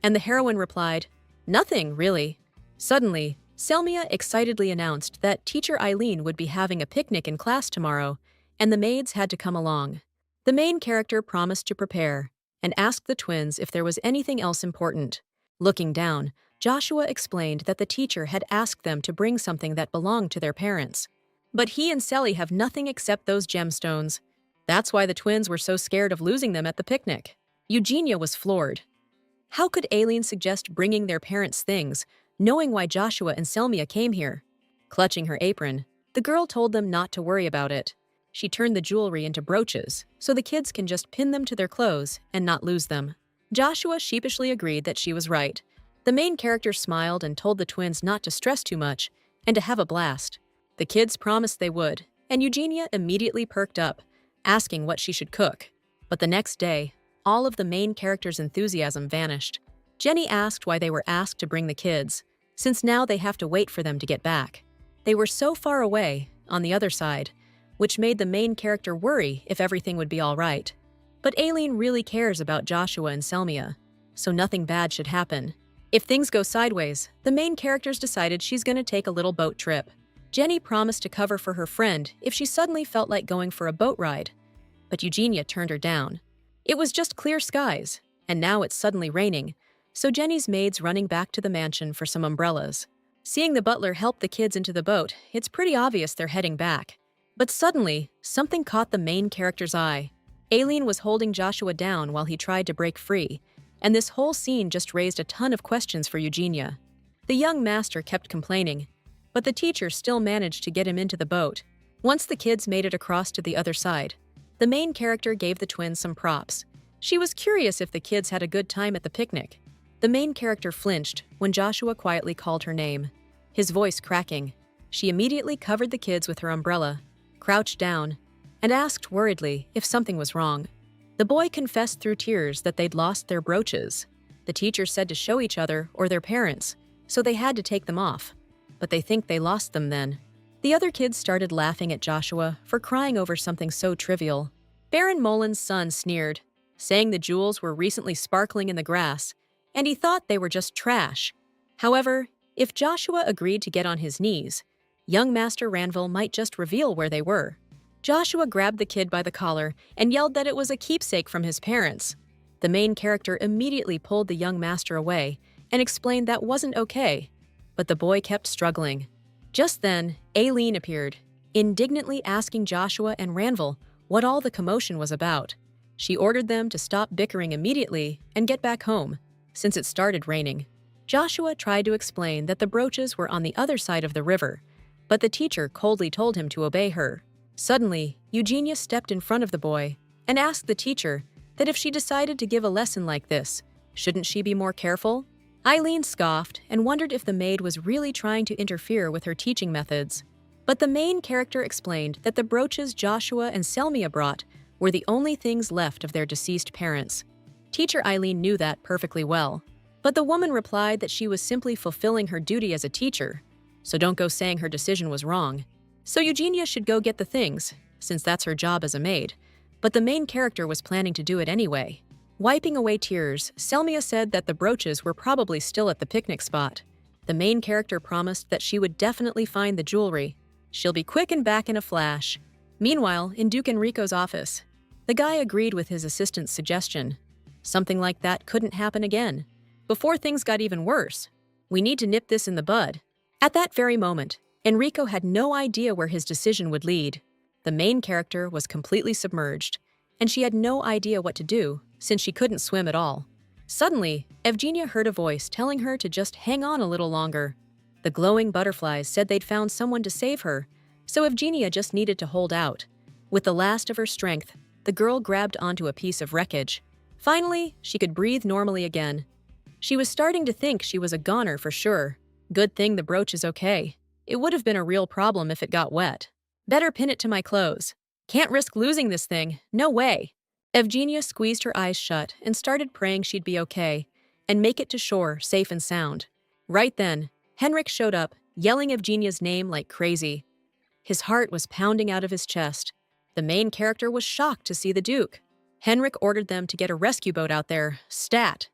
And the heroine replied, nothing, really. Suddenly, Selmia excitedly announced that teacher Eileen would be having a picnic in class tomorrow, and the maids had to come along. The main character promised to prepare and asked the twins if there was anything else important. Looking down, Joshua explained that the teacher had asked them to bring something that belonged to their parents. But he and Sally have nothing except those gemstones. That's why the twins were so scared of losing them at the picnic. Eugenia was floored. How could Aileen suggest bringing their parents' things, knowing why Joshua and Selmia came here? Clutching her apron, the girl told them not to worry about it. She turned the jewelry into brooches, so the kids can just pin them to their clothes and not lose them. Joshua sheepishly agreed that she was right. The main character smiled and told the twins not to stress too much and to have a blast. The kids promised they would, and Eugenia immediately perked up, asking what she should cook. But the next day, all of the main character's enthusiasm vanished. Jenny asked why they were asked to bring the kids, since now they have to wait for them to get back. They were so far away, on the other side, which made the main character worry if everything would be all right. But Aileen really cares about Joshua and Selmia, so nothing bad should happen. If things go sideways, the main characters decided she's going to take a little boat trip. Jenny promised to cover for her friend if she suddenly felt like going for a boat ride, but Eugenia turned her down. It was just clear skies, and now it's suddenly raining, so Jenny's maid's running back to the mansion for some umbrellas. Seeing the butler help the kids into the boat, it's pretty obvious they're heading back. But suddenly, something caught the main character's eye. Aileen was holding Joshua down while he tried to break free, and this whole scene just raised a ton of questions for Eugenia. The young master kept complaining, but the teacher still managed to get him into the boat. Once the kids made it across to the other side, The main character gave the twins some props. She was curious if the kids had a good time at the picnic. The main character flinched when Joshua quietly called her name, his voice cracking. She immediately covered the kids with her umbrella, crouched down, and asked worriedly if something was wrong. The boy confessed through tears that they'd lost their brooches. The teacher said to show each other or their parents, so they had to take them off. But they think they lost them then. The other kids started laughing at Joshua for crying over something so trivial. Baron Molin's son sneered, saying the jewels were recently sparkling in the grass, and he thought they were just trash. However, if Joshua agreed to get on his knees, young Master Ranville might just reveal where they were. Joshua grabbed the kid by the collar and yelled that it was a keepsake from his parents. The main character immediately pulled the young master away and explained that wasn't okay, but the boy kept struggling. Just then, Aileen appeared, indignantly asking Joshua and Ranville what all the commotion was about. She ordered them to stop bickering immediately and get back home, since it started raining. Joshua tried to explain that the brooches were on the other side of the river, but the teacher coldly told him to obey her. Suddenly, Eugenia stepped in front of the boy and asked the teacher that if she decided to give a lesson like this, shouldn't she be more careful? Aileen scoffed and wondered if the maid was really trying to interfere with her teaching methods. But the main character explained that the brooches Joshua and Selmia brought were the only things left of their deceased parents. Teacher Aileen knew that perfectly well, but the woman replied that she was simply fulfilling her duty as a teacher, so don't go saying her decision was wrong. So Eugenia should go get the things, since that's her job as a maid, but the main character was planning to do it anyway. Wiping away tears, Selmia said that the brooches were probably still at the picnic spot. The main character promised that she would definitely find the jewelry. She'll be quick and back in a flash. Meanwhile, in Duke Enrico's office, the guy agreed with his assistant's suggestion. Something like that couldn't happen again. Before things got even worse, we need to nip this in the bud. At that very moment, Enrico had no idea where his decision would lead. The main character was completely submerged, and she had no idea what to do, since she couldn't swim at all. Suddenly, Evgenia heard a voice telling her to just hang on a little longer. The glowing butterflies said they'd found someone to save her, so Evgenia just needed to hold out. With the last of her strength, the girl grabbed onto a piece of wreckage. Finally, she could breathe normally again. She was starting to think she was a goner for sure. Good thing the brooch is okay. It would have been a real problem if it got wet. Better pin it to my clothes. Can't risk losing this thing. No way. Evgenia squeezed her eyes shut and started praying she'd be okay and make it to shore safe and sound. Right then, Henrik showed up, yelling Evgenia's name like crazy. His heart was pounding out of his chest. The main character was shocked to see the Duke. Henrik ordered them to get a rescue boat out there, stat.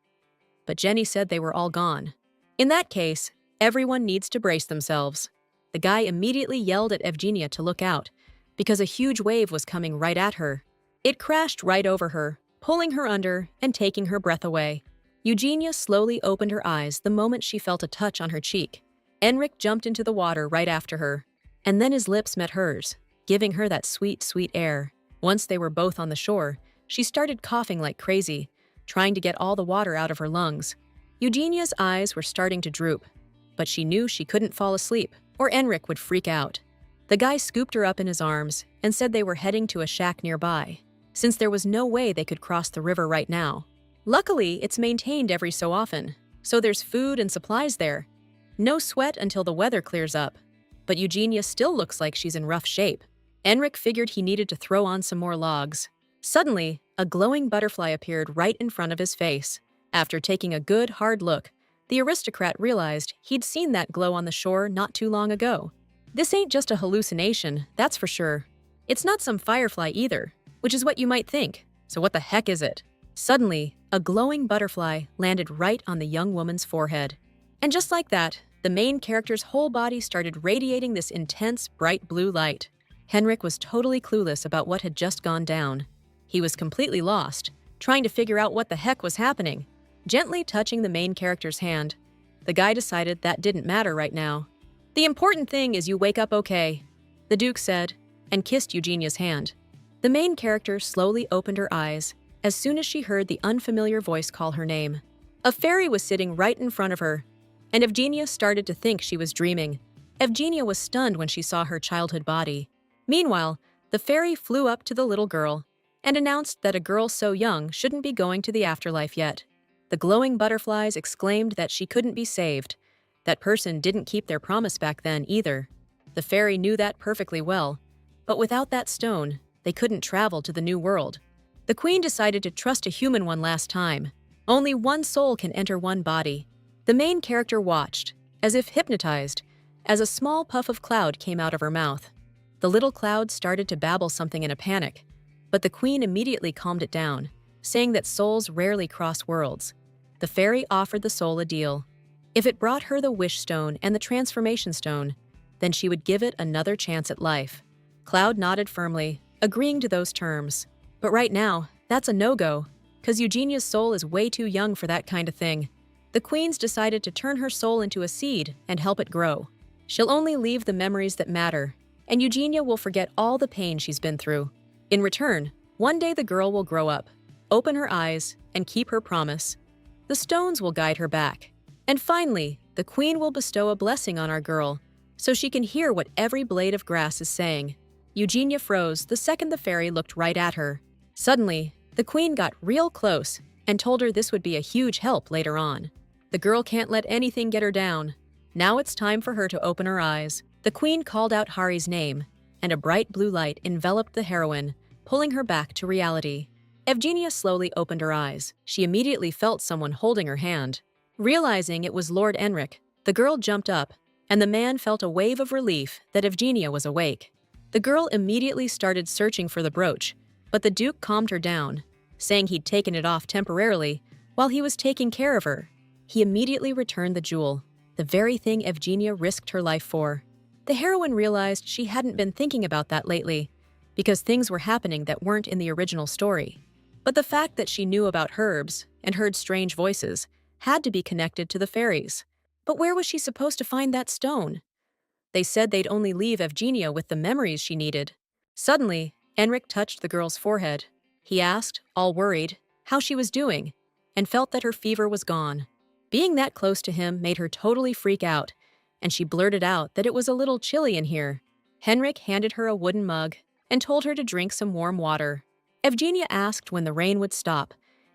But Jenny said they were all gone. In that case, everyone needs to brace themselves. The guy immediately yelled at Evgenia to look out, because a huge wave was coming right at her. It crashed right over her, pulling her under and taking her breath away. Eugenia slowly opened her eyes the moment she felt a touch on her cheek. Enric jumped into the water right after her, and then his lips met hers, giving her that sweet, sweet air. Once they were both on the shore, she started coughing like crazy, trying to get all the water out of her lungs. Eugenia's eyes were starting to droop, but she knew she couldn't fall asleep, or Enric would freak out. The guy scooped her up in his arms and said they were heading to a shack nearby, since there was no way they could cross the river right now. Luckily, it's maintained every so often, so there's food and supplies there. No sweat until the weather clears up, but Eugenia still looks like she's in rough shape. Enric figured he needed to throw on some more logs. Suddenly, a glowing butterfly appeared right in front of his face. After taking a good, hard look, the aristocrat realized he'd seen that glow on the shore not too long ago. This ain't just a hallucination, that's for sure. It's not some firefly either, which is what you might think. So what the heck is it? Suddenly, a glowing butterfly landed right on the young woman's forehead. And just like that, the main character's whole body started radiating this intense, bright blue light. Henrik was totally clueless about what had just gone down. He was completely lost, trying to figure out what the heck was happening. Gently touching the main character's hand, the guy decided that didn't matter right now. "The important thing is you wake up okay," the Duke said, and kissed Eugenia's hand. The main character slowly opened her eyes as soon as she heard the unfamiliar voice call her name. A fairy was sitting right in front of her, and Evgenia started to think she was dreaming. Evgenia was stunned when she saw her childhood body. Meanwhile, the fairy flew up to the little girl and announced that a girl so young shouldn't be going to the afterlife yet. The glowing butterflies exclaimed that she couldn't be saved. That person didn't keep their promise back then either. The fairy knew that perfectly well, but without that stone, they couldn't travel to the new world. The queen decided to trust a human one last time. Only one soul can enter one body. The main character watched, as if hypnotized, as a small puff of cloud came out of her mouth. The little cloud started to babble something in a panic, but the queen immediately calmed it down, saying that souls rarely cross worlds. The fairy offered the soul a deal. If it brought her the wish stone and the transformation stone, then she would give it another chance at life. Cloud nodded firmly, agreeing to those terms. But right now, that's a no-go, because Eugenia's soul is way too young for that kind of thing. The queen's decided to turn her soul into a seed and help it grow. She'll only leave the memories that matter, and Eugenia will forget all the pain she's been through. In return, one day the girl will grow up, open her eyes, and keep her promise. The stones will guide her back. And finally, the queen will bestow a blessing on our girl, so she can hear what every blade of grass is saying. Eugenia froze the second the fairy looked right at her. Suddenly, the queen got real close and told her this would be a huge help later on. The girl can't let anything get her down. Now it's time for her to open her eyes. The queen called out Hari's name, and a bright blue light enveloped the heroine, pulling her back to reality. Evgenia slowly opened her eyes. She immediately felt someone holding her hand. Realizing it was Lord Enric, the girl jumped up, and the man felt a wave of relief that Evgenia was awake. The girl immediately started searching for the brooch, but the Duke calmed her down, saying he'd taken it off temporarily while he was taking care of her. He immediately returned the jewel, the very thing Evgenia risked her life for. The heroine realized she hadn't been thinking about that lately, because things were happening that weren't in the original story. But the fact that she knew about herbs and heard strange voices had to be connected to the fairies. But where was she supposed to find that stone? They said they'd only leave Evgenia with the memories she needed. Suddenly, Enric touched the girl's forehead. He asked, all worried, how she was doing, and felt that her fever was gone. Being that close to him made her totally freak out, and she blurted out that it was a little chilly in here. Henrik handed her a wooden mug and told her to drink some warm water. Evgenia asked when the rain would stop,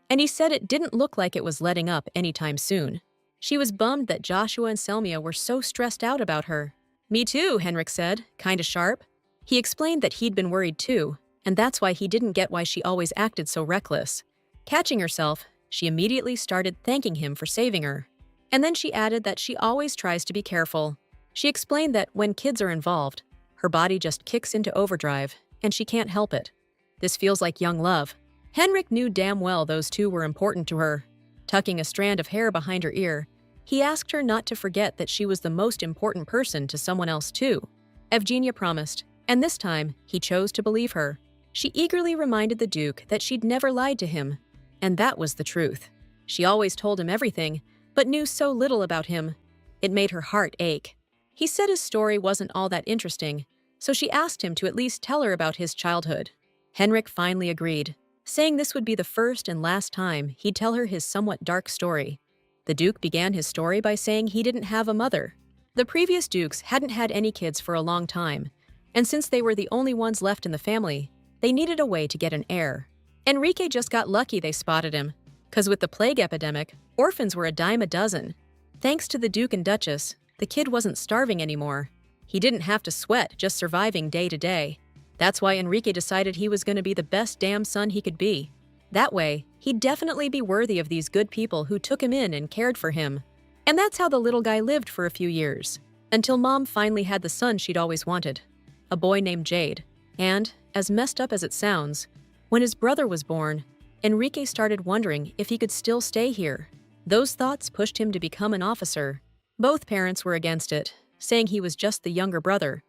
and he said it didn't look like it was letting up anytime soon. She was bummed that Joshua and Selmia were so stressed out about her. Me too, Henrik said, kinda sharp. He explained that he'd been worried too, and that's why he didn't get why she always acted so reckless. Catching herself, she immediately started thanking him for saving her. And then she added that she always tries to be careful. She explained that when kids are involved, her body just kicks into overdrive, and she can't help it. This feels like young love. Henrik knew damn well those two were important to her. Tucking a strand of hair behind her ear, he asked her not to forget that she was the most important person to someone else too. Evgenia promised, and this time, he chose to believe her. She eagerly reminded the Duke that she'd never lied to him, and that was the truth. She always told him everything, but knew so little about him. It made her heart ache. He said his story wasn't all that interesting, so she asked him to at least tell her about his childhood. Henrik finally agreed, saying this would be the first and last time he'd tell her his somewhat dark story. The Duke began his story by saying he didn't have a mother. The previous Dukes hadn't had any kids for a long time, and since they were the only ones left in the family, they needed a way to get an heir. Enrique just got lucky they spotted him, because with the plague epidemic, orphans were a dime a dozen. Thanks to the Duke and Duchess, the kid wasn't starving anymore. He didn't have to sweat just surviving day to day. That's why Enrique decided he was going to be the best damn son he could be. That way, he'd definitely be worthy of these good people who took him in and cared for him. And that's how the little guy lived for a few years, until Mom finally had the son she'd always wanted, a boy named Jade. And, as messed up as it sounds, when his brother was born, Enrique started wondering if he could still stay here. Those thoughts pushed him to become an officer. Both parents were against it, saying he was just the younger brother.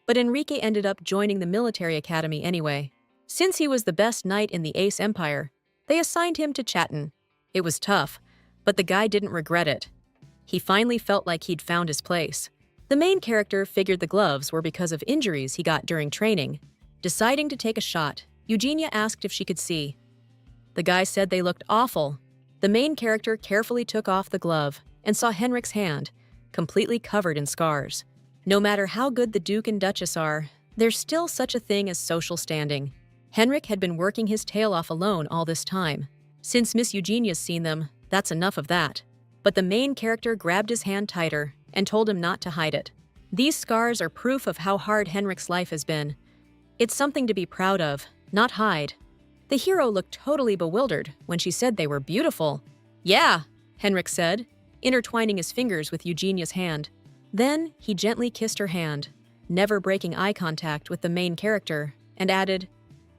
But Enrique ended up joining the military academy anyway. Since he was the best knight in the Ace Empire, they assigned him to Chatton. It was tough, but the guy didn't regret it. He finally felt like he'd found his place. The main character figured the gloves were because of injuries he got during training. Deciding to take a shot, Eugenia asked if she could see. The guy said they looked awful. The main character carefully took off the glove and saw Henrik's hand, completely covered in scars. No matter how good the Duke and Duchess are, there's still such a thing as social standing. Henrik had been working his tail off alone all this time. Since Miss Eugenia's seen them, that's enough of that. But the main character grabbed his hand tighter and told him not to hide it. These scars are proof of how hard Henrik's life has been. It's something to be proud of, not hide. The hero looked totally bewildered when she said they were beautiful. Yeah, Henrik said, intertwining his fingers with Eugenia's hand. Then he gently kissed her hand, never breaking eye contact with the main character, and added,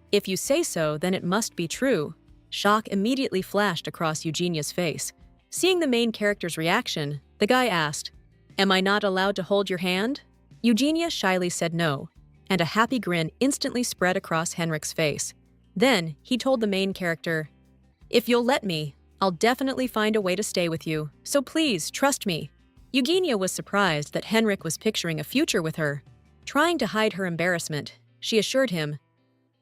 "If you say so, then it must be true." Shock immediately flashed across Eugenia's face. Seeing the main character's reaction, the guy asked, "Am I not allowed to hold your hand?" Eugenia shyly said no, and a happy grin instantly spread across Henrik's face. Then he told the main character, "If you'll let me, I'll definitely find a way to stay with you, so please trust me." Eugenia was surprised that Henrik was picturing a future with her. Trying to hide her embarrassment, she assured him,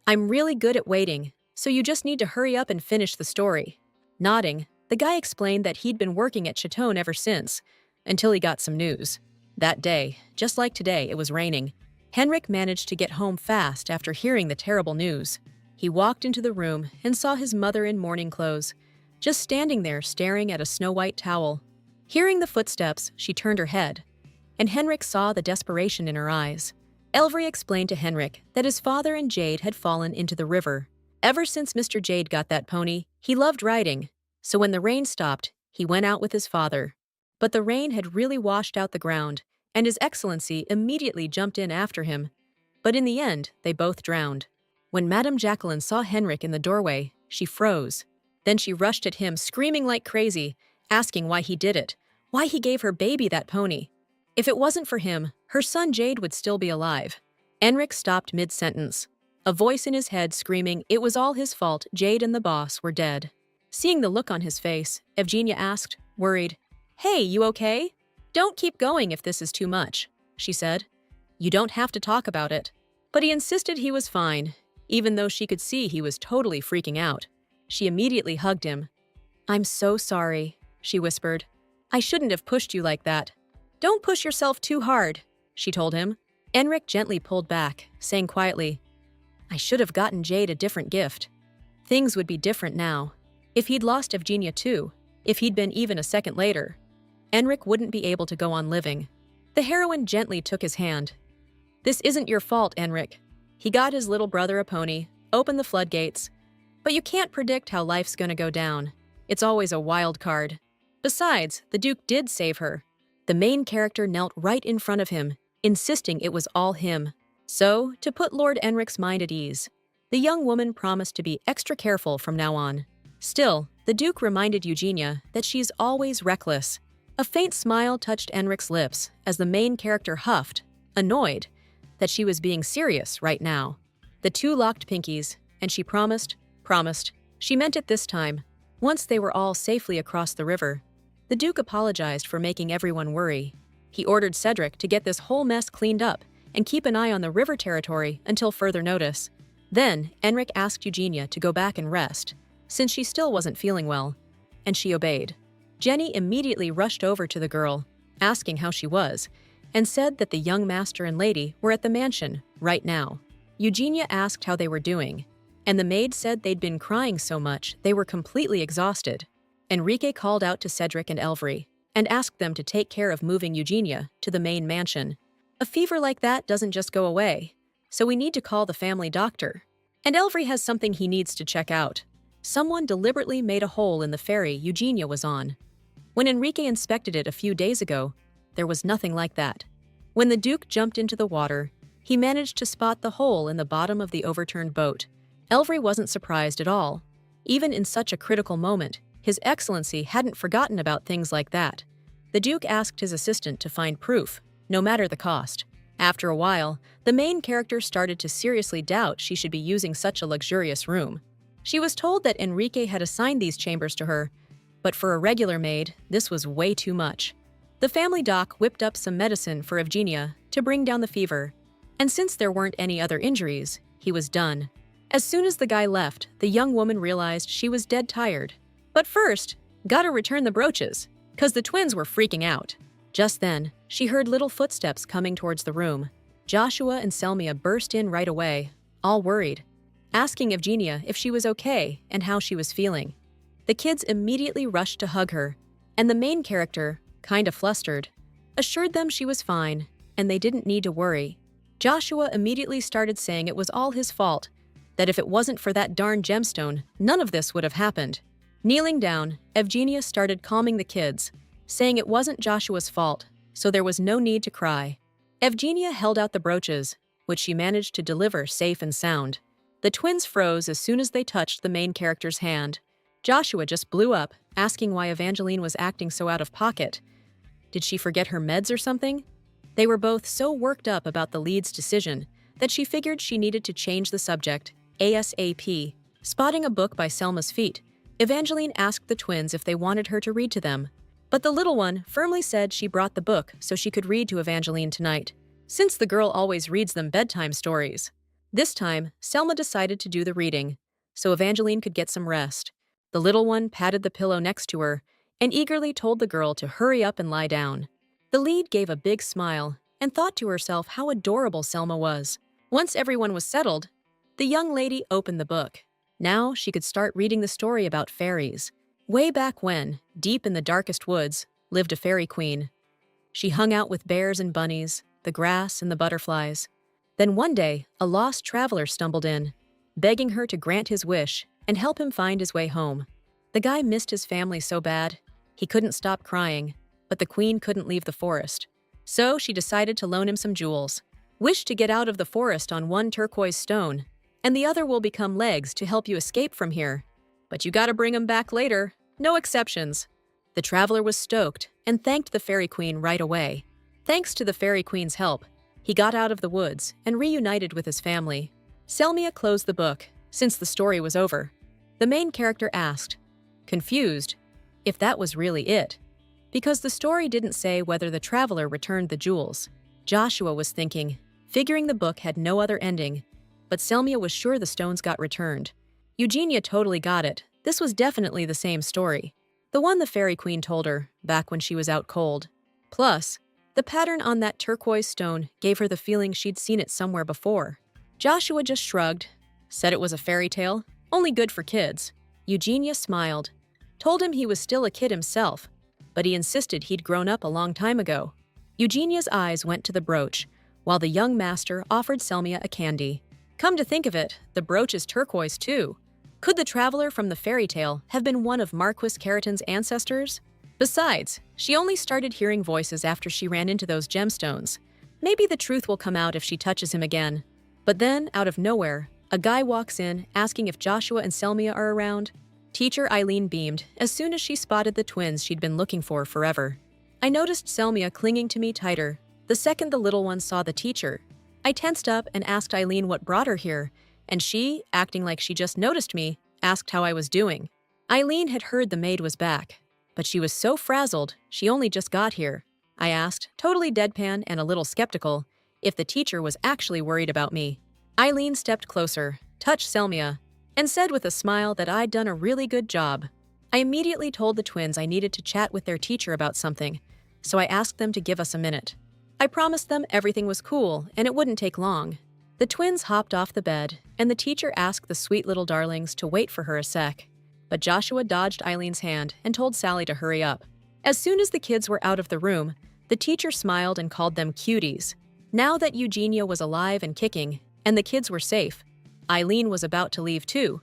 "I'm really good at waiting, so you just need to hurry up and finish the story." Nodding, the guy explained that he'd been working at Chateau ever since, until he got some news. That day, just like today, it was raining. Henrik managed to get home fast after hearing the terrible news. He walked into the room and saw his mother in mourning clothes, just standing there staring at a snow-white towel. Hearing the footsteps, she turned her head, and Henrik saw the desperation in her eyes. Elvry explained to Henrik that his father and Jade had fallen into the river. Ever since Mr. Jade got that pony, he loved riding, so when the rain stopped, he went out with his father. But the rain had really washed out the ground, and His Excellency immediately jumped in after him. But in the end, they both drowned. When Madame Jacqueline saw Henrik in the doorway, she froze. Then she rushed at him, screaming like crazy, asking why he did it, why he gave her baby that pony. If it wasn't for him, her son Jade would still be alive. Henrik stopped mid-sentence, a voice in his head screaming it was all his fault Jade and the boss were dead. Seeing the look on his face, Evgenia asked, worried, "Hey, you okay? Don't keep going if this is too much," she said. "You don't have to talk about it." But he insisted he was fine, even though she could see he was totally freaking out. She immediately hugged him. "I'm so sorry," she whispered. "I shouldn't have pushed you like that." "Don't push yourself too hard," she told him. Henrik gently pulled back, saying quietly, "I should have gotten Jade a different gift. Things would be different now. If he'd lost Evgenia too, if he'd been even a second later, Henrik wouldn't be able to go on living." The heroine gently took his hand. "This isn't your fault, Henrik. He got his little brother a pony, opened the floodgates. But you can't predict how life's gonna go down. It's always a wild card. Besides, the Duke did save her." The main character knelt right in front of him, insisting it was all him. So, to put Lord Henrik's mind at ease, the young woman promised to be extra careful from now on. Still, the Duke reminded Eugenia that she's always reckless. A faint smile touched Henrik's lips as the main character huffed, annoyed, that she was being serious right now. The two locked pinkies, and she promised. She meant it this time. Once they were all safely across the river, the Duke apologized for making everyone worry. He ordered Cedric to get this whole mess cleaned up and keep an eye on the river territory until further notice. Then, Henrik asked Eugenia to go back and rest, since she still wasn't feeling well, and she obeyed. Jenny immediately rushed over to the girl, asking how she was, and said that the young master and lady were at the mansion right now. Eugenia asked how they were doing, and the maid said they'd been crying so much they were completely exhausted. Enrique called out to Cedric and Elvry and asked them to take care of moving Eugenia to the main mansion. "A fever like that doesn't just go away, so we need to call the family doctor. And Elvry has something he needs to check out." Someone deliberately made a hole in the ferry Eugenia was on. When Enrique inspected it a few days ago, there was nothing like that. When the Duke jumped into the water, he managed to spot the hole in the bottom of the overturned boat. Elvry wasn't surprised at all. Even in such a critical moment, His Excellency hadn't forgotten about things like that. The Duke asked his assistant to find proof, no matter the cost. After a while, the main character started to seriously doubt she should be using such a luxurious room. She was told that Enrique had assigned these chambers to her, but for a regular maid, this was way too much. The family doc whipped up some medicine for Evgenia to bring down the fever, and since there weren't any other injuries, he was done. As soon as the guy left, the young woman realized she was dead tired. But first, gotta return the brooches, 'cause the twins were freaking out. Just then, she heard little footsteps coming towards the room. Joshua and Selmia burst in right away, all worried. asking Evgenia if she was okay and how she was feeling. The kids immediately rushed to hug her, and the main character, kinda flustered, assured them she was fine and they didn't need to worry. Joshua immediately started saying it was all his fault, that if it wasn't for that darn gemstone, none of this would have happened. Kneeling down, Evgenia started calming the kids, saying it wasn't Joshua's fault, so there was no need to cry. Evgenia held out the brooches, which she managed to deliver safe and sound. The twins froze as soon as they touched the main character's hand. Joshua just blew up, asking why Evangeline was acting so out of pocket. Did she forget her meds or something? They were both so worked up about the lead's decision that she figured she needed to change the subject, ASAP. Spotting a book by Selma's feet, Evangeline asked the twins if they wanted her to read to them. But the little one firmly said she brought the book so she could read to Evangeline tonight, since the girl always reads them bedtime stories. This time, Selma decided to do the reading, so Evangeline could get some rest. The little one patted the pillow next to her and eagerly told the girl to hurry up and lie down. The lead gave a big smile and thought to herself how adorable Selma was. Once everyone was settled, the young lady opened the book. Now she could start reading the story about fairies. Way back when, deep in the darkest woods, lived a fairy queen. She hung out with bears and bunnies, the grass and the butterflies. Then one day, a lost traveler stumbled in, begging her to grant his wish and help him find his way home. The guy missed his family so bad, he couldn't stop crying, but the queen couldn't leave the forest. So she decided to loan him some jewels. Wish to get out of the forest on one turquoise stone, and the other will become legs to help you escape from here. But you gotta bring him back later, no exceptions. The traveler was stoked and thanked the fairy queen right away. Thanks to the fairy queen's help, he got out of the woods and reunited with his family. Selmia closed the book, since the story was over. The main character asked, confused, if that was really it, because the story didn't say whether the traveler returned the jewels. Joshua was thinking, figuring the book had no other ending, but Selmia was sure the stones got returned. Eugenia totally got it. This was definitely the same story, the one the fairy queen told her back when she was out cold. Plus, the pattern on that turquoise stone gave her the feeling she'd seen it somewhere before. Joshua just shrugged, said it was a fairy tale, only good for kids. Eugenia smiled, told him he was still a kid himself, but he insisted he'd grown up a long time ago. Eugenia's eyes went to the brooch, while the young master offered Selmia a candy. Come to think of it, the brooch is turquoise too. Could the traveler from the fairy tale have been one of Marquis Keratin's ancestors? Besides, she only started hearing voices after she ran into those gemstones. Maybe the truth will come out if she touches him again. But then, out of nowhere, a guy walks in asking if Joshua and Selmia are around. Teacher Eileen beamed as soon as she spotted the twins she'd been looking for forever. I noticed Selmia clinging to me tighter the second the little one saw the teacher. I tensed up and asked Eileen what brought her here, and she, acting like she just noticed me, asked how I was doing. Eileen had heard the maid was back, but she was so frazzled she only just got here. I asked, totally deadpan and a little skeptical, if the teacher was actually worried about me. Eileen stepped closer, touched Selmia, and said with a smile that I'd done a really good job. I immediately told the twins I needed to chat with their teacher about something, so I asked them to give us a minute. I promised them everything was cool and it wouldn't take long. The twins hopped off the bed, and the teacher asked the sweet little darlings to wait for her a sec. But Joshua dodged Eileen's hand and told Sally to hurry up. As soon as the kids were out of the room, the teacher smiled and called them cuties. Now that Eugenia was alive and kicking, and the kids were safe, Eileen was about to leave too,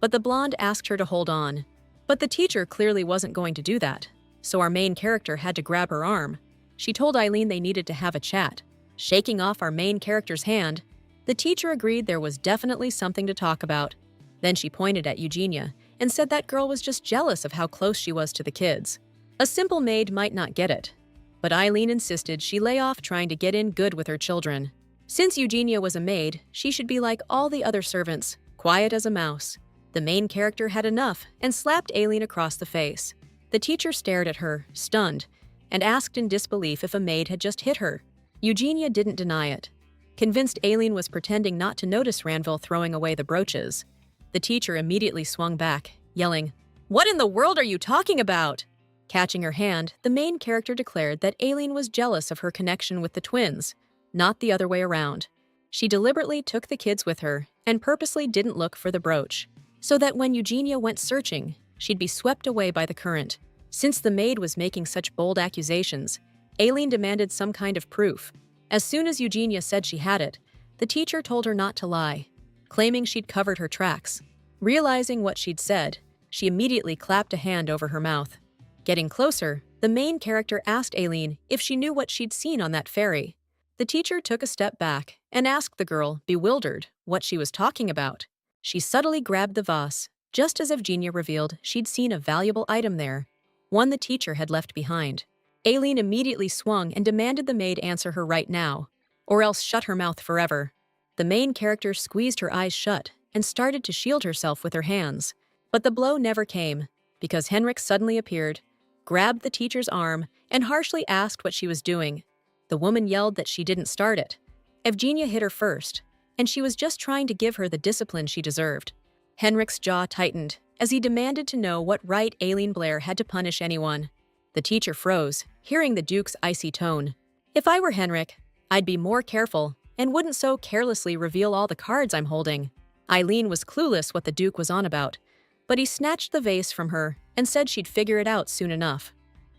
but the blonde asked her to hold on. But the teacher clearly wasn't going to do that, so our main character had to grab her arm. She told Eileen they needed to have a chat. Shaking off our main character's hand, the teacher agreed there was definitely something to talk about. Then she pointed at Eugenia and said that girl was just jealous of how close she was to the kids. A simple maid might not get it, but Eileen insisted she lay off trying to get in good with her children. Since Eugenia was a maid, she should be like all the other servants, quiet as a mouse. The main character had enough and slapped Aileen across the face. The teacher stared at her, stunned, and asked in disbelief if a maid had just hit her. Eugenia didn't deny it, convinced Aileen was pretending not to notice Ranville throwing away the brooches. The teacher immediately swung back, yelling, "What in the world are you talking about?" Catching her hand, the main character declared that Aileen was jealous of her connection with the twins, not the other way around. She deliberately took the kids with her and purposely didn't look for the brooch, so that when Eugenia went searching, she'd be swept away by the current. Since the maid was making such bold accusations, Aileen demanded some kind of proof. As soon as Eugenia said she had it, the teacher told her not to lie, claiming she'd covered her tracks. Realizing what she'd said, she immediately clapped a hand over her mouth. Getting closer, the main character asked Aileen if she knew what she'd seen on that ferry. The teacher took a step back and asked the girl, bewildered, what she was talking about. She subtly grabbed the vase, just as Eugenia revealed she'd seen a valuable item there, one the teacher had left behind. Aileen immediately swung and demanded the maid answer her right now, or else shut her mouth forever. The main character squeezed her eyes shut and started to shield herself with her hands. But the blow never came, because Henrik suddenly appeared, grabbed the teacher's arm, and harshly asked what she was doing. The woman yelled that she didn't start it. Evgenia hit her first, and she was just trying to give her the discipline she deserved. Henrik's jaw tightened as he demanded to know what right Aileen Blair had to punish anyone. The teacher froze, hearing the Duke's icy tone. If I were Henrik, I'd be more careful and wouldn't so carelessly reveal all the cards I'm holding. Aileen was clueless what the Duke was on about, but he snatched the vase from her and said she'd figure it out soon enough.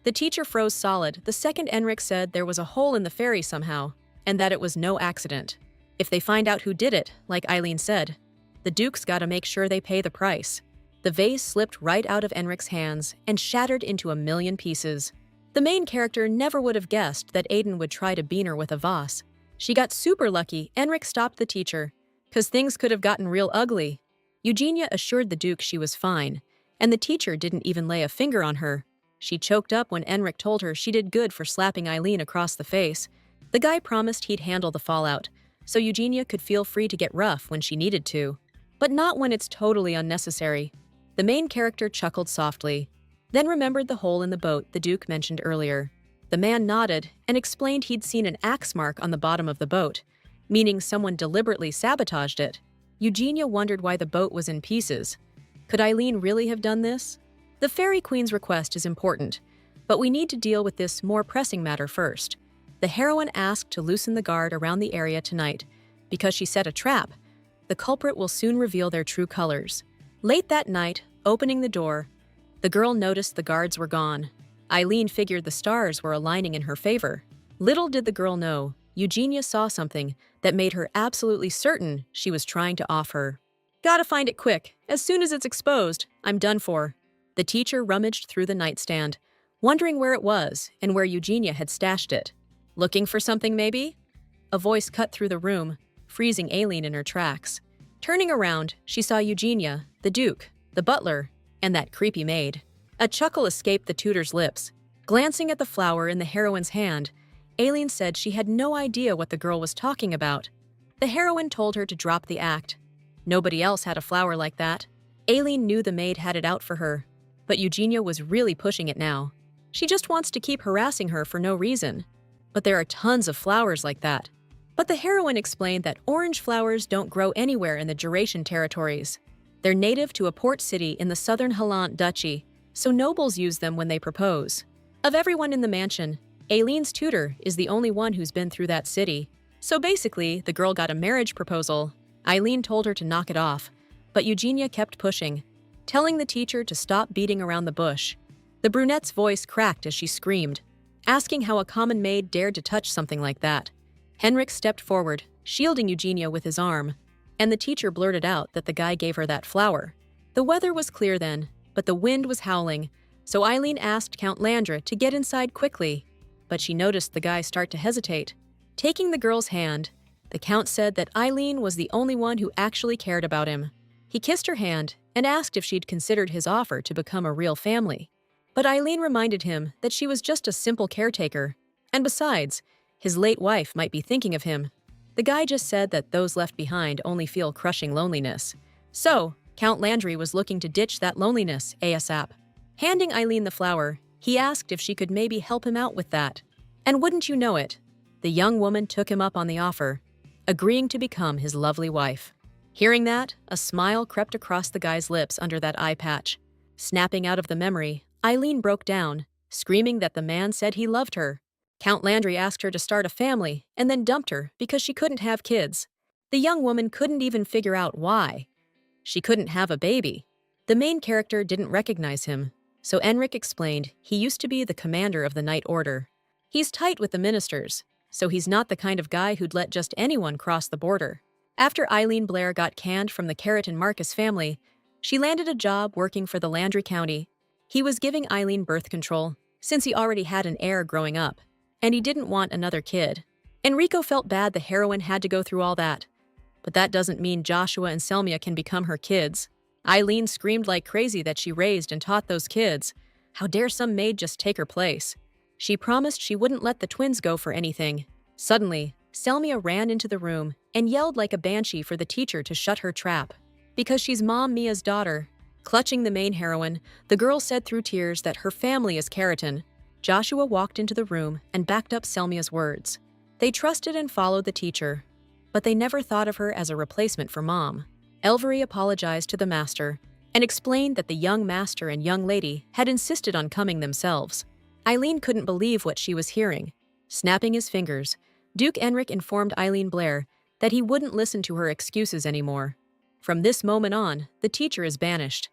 The teacher froze solid the second Henrik said there was a hole in the ferry somehow, and that it was no accident. If they find out who did it, like Aileen said, the Duke's gotta make sure they pay the price. The vase slipped right out of Henrik's hands and shattered into a million pieces. The main character never would have guessed that Aiden would try to bean her with a vase. She got super lucky Henrik stopped the teacher, 'cause things could have gotten real ugly. Eugenia assured the Duke she was fine, and the teacher didn't even lay a finger on her. She choked up when Henrik told her she did good for slapping Aileen across the face. The guy promised he'd handle the fallout, so Eugenia could feel free to get rough when she needed to, but not when it's totally unnecessary. The main character chuckled softly, then remembered the hole in the boat the Duke mentioned earlier. The man nodded and explained he'd seen an axe mark on the bottom of the boat, meaning someone deliberately sabotaged it. Eugenia wondered why the boat was in pieces. Could Aileen really have done this? The Fairy Queen's request is important, but we need to deal with this more pressing matter first. The heroine asked to loosen the guard around the area tonight because she set a trap. The culprit will soon reveal their true colors. Late that night, opening the door, the girl noticed the guards were gone. Aileen figured the stars were aligning in her favor. Little did the girl know, Eugenia saw something that made her absolutely certain she was trying to off her. Gotta find it quick. As soon as it's exposed, I'm done for. The teacher rummaged through the nightstand, wondering where it was and where Eugenia had stashed it. Looking for something, maybe? A voice cut through the room, freezing Aileen in her tracks. Turning around, she saw Eugenia, the Duke, the butler, and that creepy maid. A chuckle escaped the tutor's lips. Glancing at the flower in the heroine's hand, Aileen said she had no idea what the girl was talking about. The heroine told her to drop the act. Nobody else had a flower like that. Aileen knew the maid had it out for her, but Eugenia was really pushing it now. She just wants to keep harassing her for no reason. But there are tons of flowers like that. But the heroine explained that orange flowers don't grow anywhere in the Duration territories. They're native to a port city in the southern Hallant Duchy, so nobles use them when they propose. Of everyone in the mansion, Aileen's tutor is the only one who's been through that city. So basically, the girl got a marriage proposal. Aileen told her to knock it off, but Eugenia kept pushing, telling the teacher to stop beating around the bush. The brunette's voice cracked as she screamed, asking how a common maid dared to touch something like that. Henrik stepped forward, shielding Eugenia with his arm, and the teacher blurted out that the guy gave her that flower. The weather was clear then, but the wind was howling, so Aileen asked Count Landra to get inside quickly, but she noticed the guy start to hesitate. Taking the girl's hand, the Count said that Aileen was the only one who actually cared about him. He kissed her hand and asked if she'd considered his offer to become a real family. But Aileen reminded him that she was just a simple caretaker, and besides, his late wife might be thinking of him. The guy just said that those left behind only feel crushing loneliness. So, Count Landry was looking to ditch that loneliness ASAP. Handing Aileen the flower, he asked if she could maybe help him out with that. And wouldn't you know it, the young woman took him up on the offer, agreeing to become his lovely wife. Hearing that, a smile crept across the guy's lips under that eye patch. Snapping out of the memory, Aileen broke down, screaming that the man said he loved her. Count Landry asked her to start a family and then dumped her because she couldn't have kids. The young woman couldn't even figure out why. She couldn't have a baby. The main character didn't recognize him, so Enric explained he used to be the commander of the Night Order. He's tight with the ministers, so he's not the kind of guy who'd let just anyone cross the border. After Eileen Blair got canned from the Carrot and Marcus family, she landed a job working for the Landry County. He was giving Eileen birth control, since he already had an heir growing up, and he didn't want another kid. Enrico felt bad the heroine had to go through all that. But that doesn't mean Joshua and Selmia can become her kids. Eileen screamed like crazy that she raised and taught those kids. How dare some maid just take her place? She promised she wouldn't let the twins go for anything. Suddenly, Selmia ran into the room and yelled like a banshee for the teacher to shut her trap. Because she's Mom Mia's daughter. Clutching the main heroine, the girl said through tears that her family is keratin. Joshua walked into the room and backed up Selmia's words. They trusted and followed the teacher, but they never thought of her as a replacement for Mom. Elvery apologized to the master and explained that the young master and young lady had insisted on coming themselves. Eileen couldn't believe what she was hearing. Snapping his fingers, Duke Enric informed Eileen Blair that he wouldn't listen to her excuses anymore. From this moment on, the teacher is banished.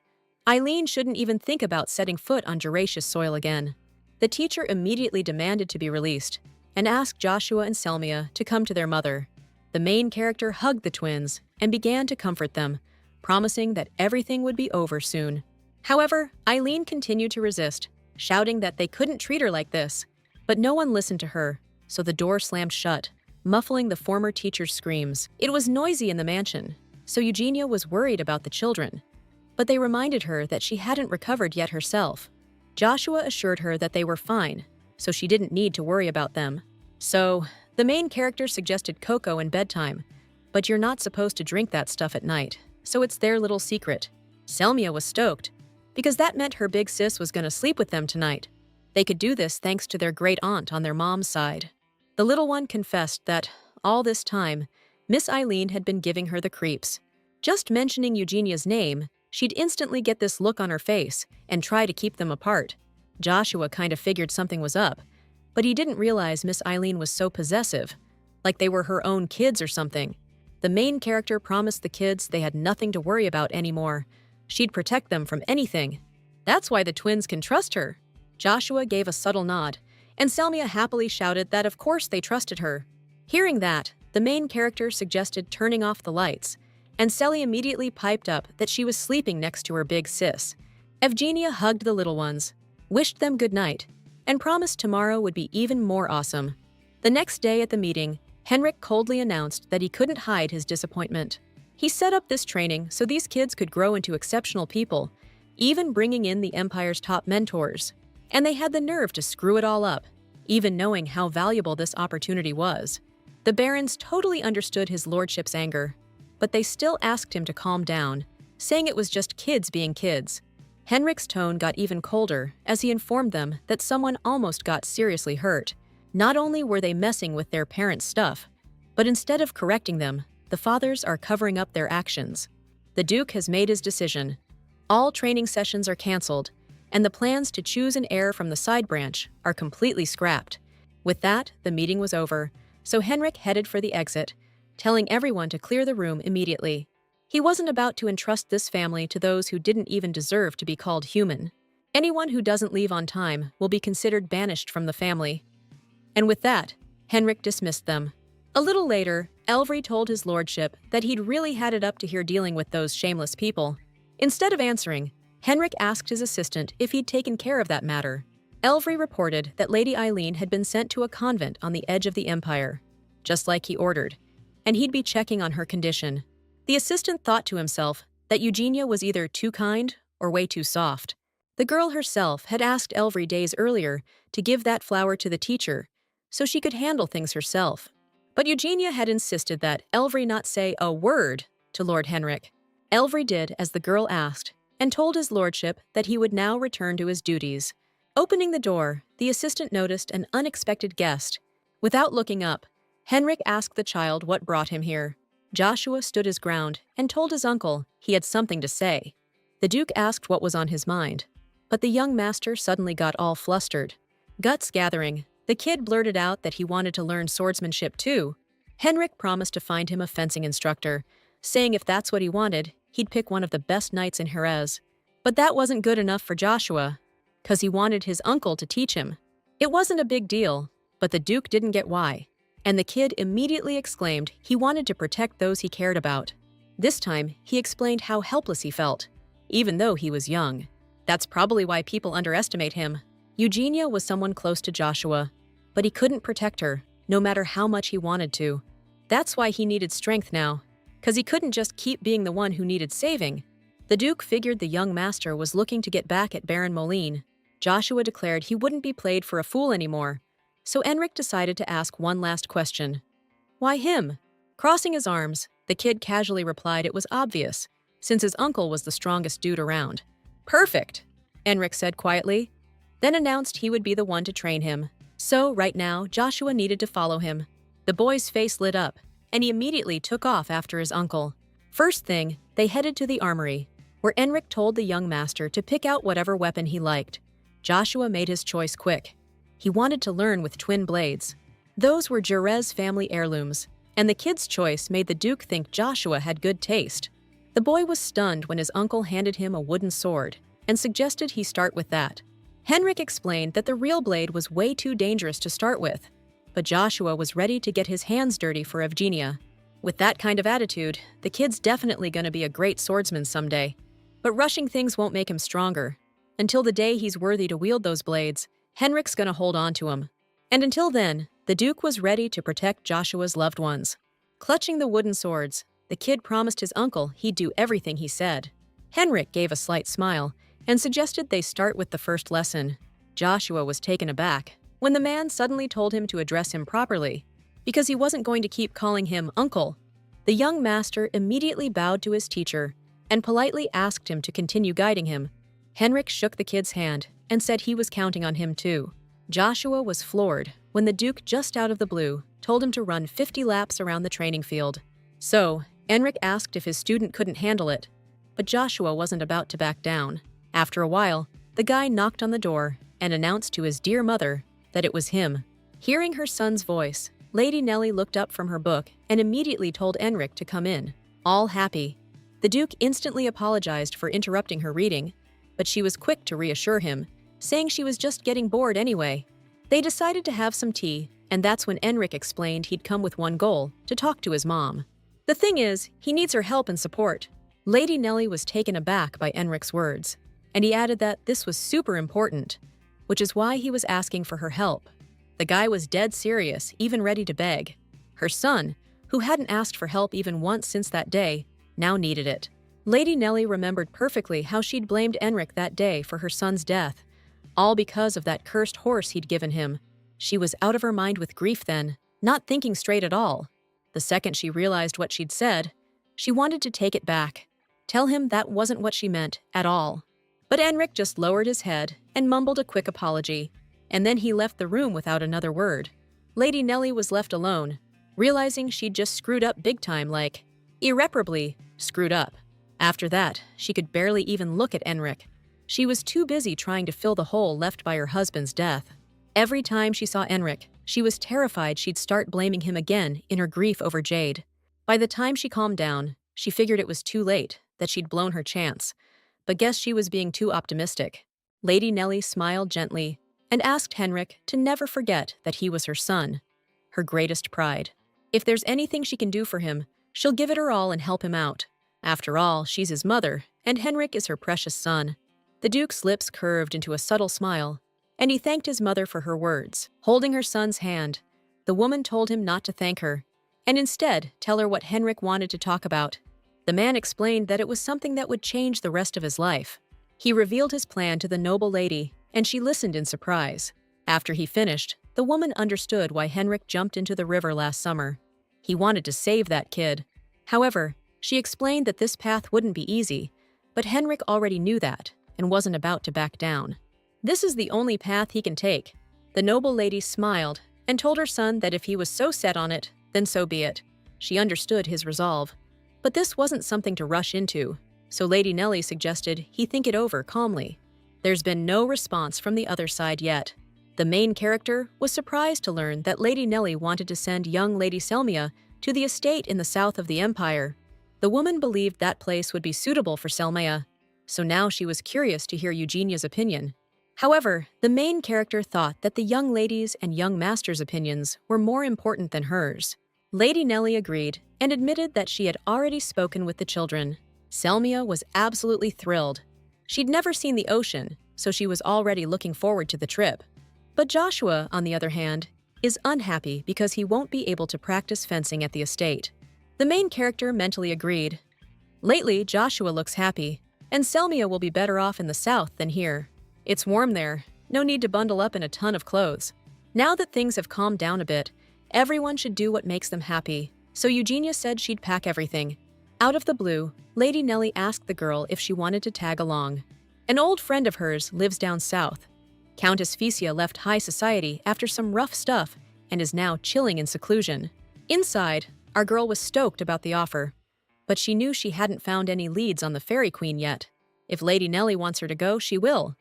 Eileen shouldn't even think about setting foot on Juraceous soil again. The teacher immediately demanded to be released and asked Joshua and Selmia to come to their mother. The main character hugged the twins and began to comfort them, promising that everything would be over soon. However, Eileen continued to resist, shouting that they couldn't treat her like this. But no one listened to her, so the door slammed shut, muffling the former teacher's screams. It was noisy in the mansion, so Eugenia was worried about the children. But they reminded her that she hadn't recovered yet herself. Joshua assured her that they were fine, so she didn't need to worry about them. So, the main character suggested cocoa in bedtime, but you're not supposed to drink that stuff at night, so it's their little secret. Selmia was stoked, because that meant her big sis was going to sleep with them tonight. They could do this thanks to their great aunt on their mom's side. The little one confessed that, all this time, Miss Eileen had been giving her the creeps. Just mentioning Eugenia's name, she'd instantly get this look on her face and try to keep them apart. Joshua kind of figured something was up, but he didn't realize Miss Eileen was so possessive, like they were her own kids or something. The main character promised the kids they had nothing to worry about anymore. She'd protect them from anything. That's why the twins can trust her. Joshua gave a subtle nod, and Selmia happily shouted that of course they trusted her. Hearing that, the main character suggested turning off the lights, and Selly immediately piped up that she was sleeping next to her big sis. Evgenia hugged the little ones, wished them good night, and promised tomorrow would be even more awesome. The next day at the meeting, Henrik coldly announced that he couldn't hide his disappointment. He set up this training so these kids could grow into exceptional people, even bringing in the Empire's top mentors. And they had the nerve to screw it all up, even knowing how valuable this opportunity was. The barons totally understood his lordship's anger, but they still asked him to calm down, saying it was just kids being kids. Henrik's tone got even colder as he informed them that someone almost got seriously hurt. Not only were they messing with their parents' stuff, but instead of correcting them, the fathers are covering up their actions. The Duke has made his decision. All training sessions are cancelled, and the plans to choose an heir from the side branch are completely scrapped. With that, the meeting was over, so Henrik headed for the exit, telling everyone to clear the room immediately. He wasn't about to entrust this family to those who didn't even deserve to be called human. Anyone who doesn't leave on time will be considered banished from the family. And with that, Henrik dismissed them. A little later, Elvery told his lordship that he'd really had it up to here dealing with those shameless people. Instead of answering, Henrik asked his assistant if he'd taken care of that matter. Elvery reported that Lady Eileen had been sent to a convent on the edge of the Empire, just like he ordered, and he'd be checking on her condition. The assistant thought to himself that Eugenia was either too kind or way too soft. The girl herself had asked Elvery days earlier to give that flower to the teacher so she could handle things herself. But Eugenia had insisted that Elvery not say a word to Lord Henrik. Elvery did as the girl asked and told his lordship that he would now return to his duties. Opening the door, the assistant noticed an unexpected guest. Without looking up, Henrik asked the child what brought him here. Joshua stood his ground and told his uncle he had something to say. The Duke asked what was on his mind, but the young master suddenly got all flustered. Guts gathering, the kid blurted out that he wanted to learn swordsmanship too. Henrik promised to find him a fencing instructor, saying if that's what he wanted, he'd pick one of the best knights in Jerez. But that wasn't good enough for Joshua, 'cause he wanted his uncle to teach him. It wasn't a big deal, but the Duke didn't get why, and the kid immediately exclaimed he wanted to protect those he cared about. This time, he explained how helpless he felt, even though he was young. That's probably why people underestimate him. Eugenia was someone close to Joshua, but he couldn't protect her, no matter how much he wanted to. That's why he needed strength now, 'cause he couldn't just keep being the one who needed saving. The Duke figured the young master was looking to get back at Baron Moline. Joshua declared he wouldn't be played for a fool anymore, so Enric decided to ask one last question. Why him? Crossing his arms, the kid casually replied it was obvious, since his uncle was the strongest dude around. Perfect, Enric said quietly, then announced he would be the one to train him. So, right now, Joshua needed to follow him. The boy's face lit up, and he immediately took off after his uncle. First thing, they headed to the armory, where Enric told the young master to pick out whatever weapon he liked. Joshua made his choice quick. He wanted to learn with twin blades. Those were Jerez family heirlooms, and the kid's choice made the Duke think Joshua had good taste. The boy was stunned when his uncle handed him a wooden sword and suggested he start with that. Henrik explained that the real blade was way too dangerous to start with, but Joshua was ready to get his hands dirty for Evgenia. With that kind of attitude, the kid's definitely going to be a great swordsman someday. But rushing things won't make him stronger. Until the day he's worthy to wield those blades, Henrik's gonna hold on to him. And until then, the Duke was ready to protect Joshua's loved ones. Clutching the wooden swords, the kid promised his uncle he'd do everything he said. Henrik gave a slight smile and suggested they start with the first lesson. Joshua was taken aback when the man suddenly told him to address him properly, because he wasn't going to keep calling him uncle. The young master immediately bowed to his teacher and politely asked him to continue guiding him. Henrik shook the kid's hand and said he was counting on him too. Joshua was floored when the Duke, just out of the blue, told him to run 50 laps around the training field. So, Henrik asked if his student couldn't handle it, but Joshua wasn't about to back down. After a while, the guy knocked on the door and announced to his dear mother that it was him. Hearing her son's voice, Lady Nellie looked up from her book and immediately told Henrik to come in, all happy. The Duke instantly apologized for interrupting her reading, but she was quick to reassure him, saying she was just getting bored anyway. They decided to have some tea, and that's when Henrik explained he'd come with one goal, to talk to his mom. The thing is, he needs her help and support. Lady Nellie was taken aback by Henrik's words, and he added that this was super important, which is why he was asking for her help. The guy was dead serious, even ready to beg. Her son, who hadn't asked for help even once since that day, now needed it. Lady Nellie remembered perfectly how she'd blamed Henrik that day for her son's death, all because of that cursed horse he'd given him. She was out of her mind with grief then, not thinking straight at all. The second she realized what she'd said, she wanted to take it back, tell him that wasn't what she meant at all. But Henrik just lowered his head and mumbled a quick apology, and then he left the room without another word. Lady Nellie was left alone, realizing she'd just screwed up big time, like, irreparably screwed up. After that, she could barely even look at Henrik. She was too busy trying to fill the hole left by her husband's death. Every time she saw Henrik, she was terrified she'd start blaming him again in her grief over Jade. By the time she calmed down, she figured it was too late, that she'd blown her chance, but guessed she was being too optimistic. Lady Nellie smiled gently and asked Henrik to never forget that he was her son, her greatest pride. If there's anything she can do for him, she'll give it her all and help him out. After all, she's his mother, and Henrik is her precious son. The Duke's lips curved into a subtle smile, and he thanked his mother for her words. Holding her son's hand, the woman told him not to thank her, and instead tell her what Henrik wanted to talk about. The man explained that it was something that would change the rest of his life. He revealed his plan to the noble lady, and she listened in surprise. After he finished, the woman understood why Henrik jumped into the river last summer. He wanted to save that kid. However, she explained that this path wouldn't be easy, but Henrik already knew that and wasn't about to back down. This is the only path he can take. The noble lady smiled and told her son that if he was so set on it, then so be it. She understood his resolve. But this wasn't something to rush into, so Lady Nellie suggested he think it over calmly. There's been no response from the other side yet. The main character was surprised to learn that Lady Nellie wanted to send young Lady Selmia to the estate in the south of the empire. The woman believed that place would be suitable for Selmaya, so now she was curious to hear Eugenia's opinion. However, the main character thought that the young lady's and young master's opinions were more important than hers. Lady Nellie agreed and admitted that she had already spoken with the children. Selmia was absolutely thrilled. She'd never seen the ocean, so she was already looking forward to the trip. But Joshua, on the other hand, is unhappy because he won't be able to practice fencing at the estate. The main character mentally agreed. Lately, Joshua looks happy, and Selmia will be better off in the south than here. It's warm there, no need to bundle up in a ton of clothes. Now that things have calmed down a bit, everyone should do what makes them happy, so Eugenia said she'd pack everything. Out of the blue, Lady Nellie asked the girl if she wanted to tag along. An old friend of hers lives down south. Countess Fecia left high society after some rough stuff and is now chilling in seclusion. Inside, our girl was stoked about the offer, but she knew she hadn't found any leads on the Fairy Queen yet. If Lady Nellie wants her to go, she will.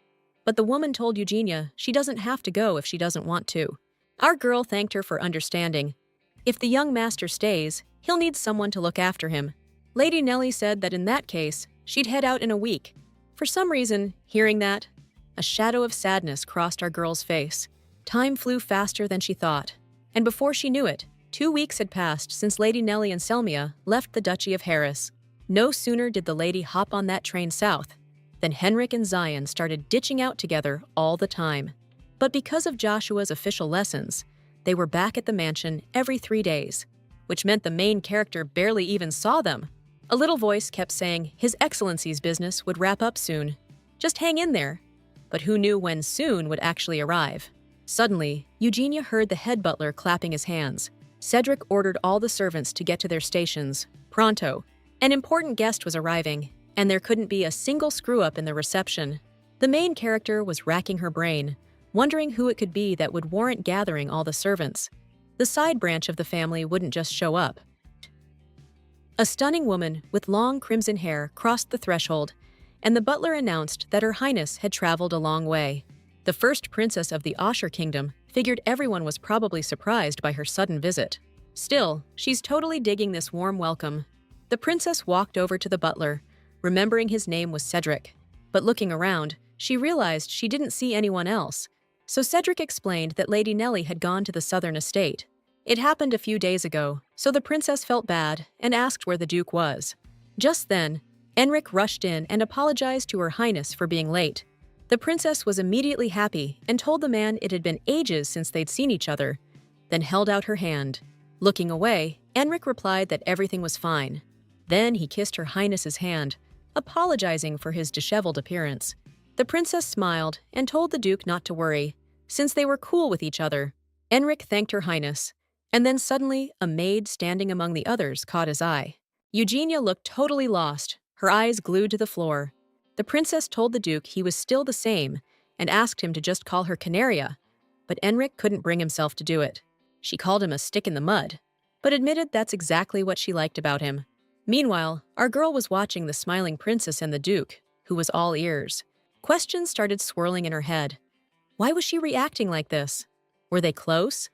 But the woman told Eugenia she doesn't have to go if she doesn't want to. Our girl thanked her for understanding. If the young master stays, he'll need someone to look after him. Lady Nellie said that in that case, she'd head out in a week. For some reason, hearing that, a shadow of sadness crossed our girl's face. Time flew faster than she thought, and before she knew it, 2 weeks had passed since Lady Nellie and Selmia left the Duchy of Harris. No sooner did the lady hop on that train south than Henrik and Zion started ditching out together all the time. But because of Joshua's official lessons, they were back at the mansion every 3 days, which meant the main character barely even saw them. A little voice kept saying His Excellency's business would wrap up soon. Just hang in there. But who knew when soon would actually arrive? Suddenly, Eugenia heard the head butler clapping his hands. Cedric ordered all the servants to get to their stations, pronto. An important guest was arriving, and there couldn't be a single screw-up in the reception. The main character was racking her brain, wondering who it could be that would warrant gathering all the servants. The side branch of the family wouldn't just show up. A stunning woman with long crimson hair crossed the threshold, and the butler announced that Her Highness had traveled a long way. The first princess of the Asher Kingdom figured everyone was probably surprised by her sudden visit. Still, she's totally digging this warm welcome. The princess walked over to the butler, remembering his name was Cedric. But looking around, she realized she didn't see anyone else. So Cedric explained that Lady Nellie had gone to the southern estate. It happened a few days ago, so the princess felt bad and asked where the Duke was. Just then, Enric rushed in and apologized to Her Highness for being late. The princess was immediately happy and told the man it had been ages since they'd seen each other, then held out her hand. Looking away, Enric replied that everything was fine. Then he kissed Her Highness's hand, apologizing for his disheveled appearance. The princess smiled and told the Duke not to worry, since they were cool with each other. Enric thanked Her Highness, and then suddenly a maid standing among the others caught his eye. Eugenia looked totally lost, her eyes glued to the floor. The princess told the Duke he was still the same and asked him to just call her Canaria, but Enric couldn't bring himself to do it. She called him a stick in the mud, but admitted that's exactly what she liked about him. Meanwhile, our girl was watching the smiling princess and the Duke, who was all ears. Questions started swirling in her head. Why was she reacting like this? Were they close?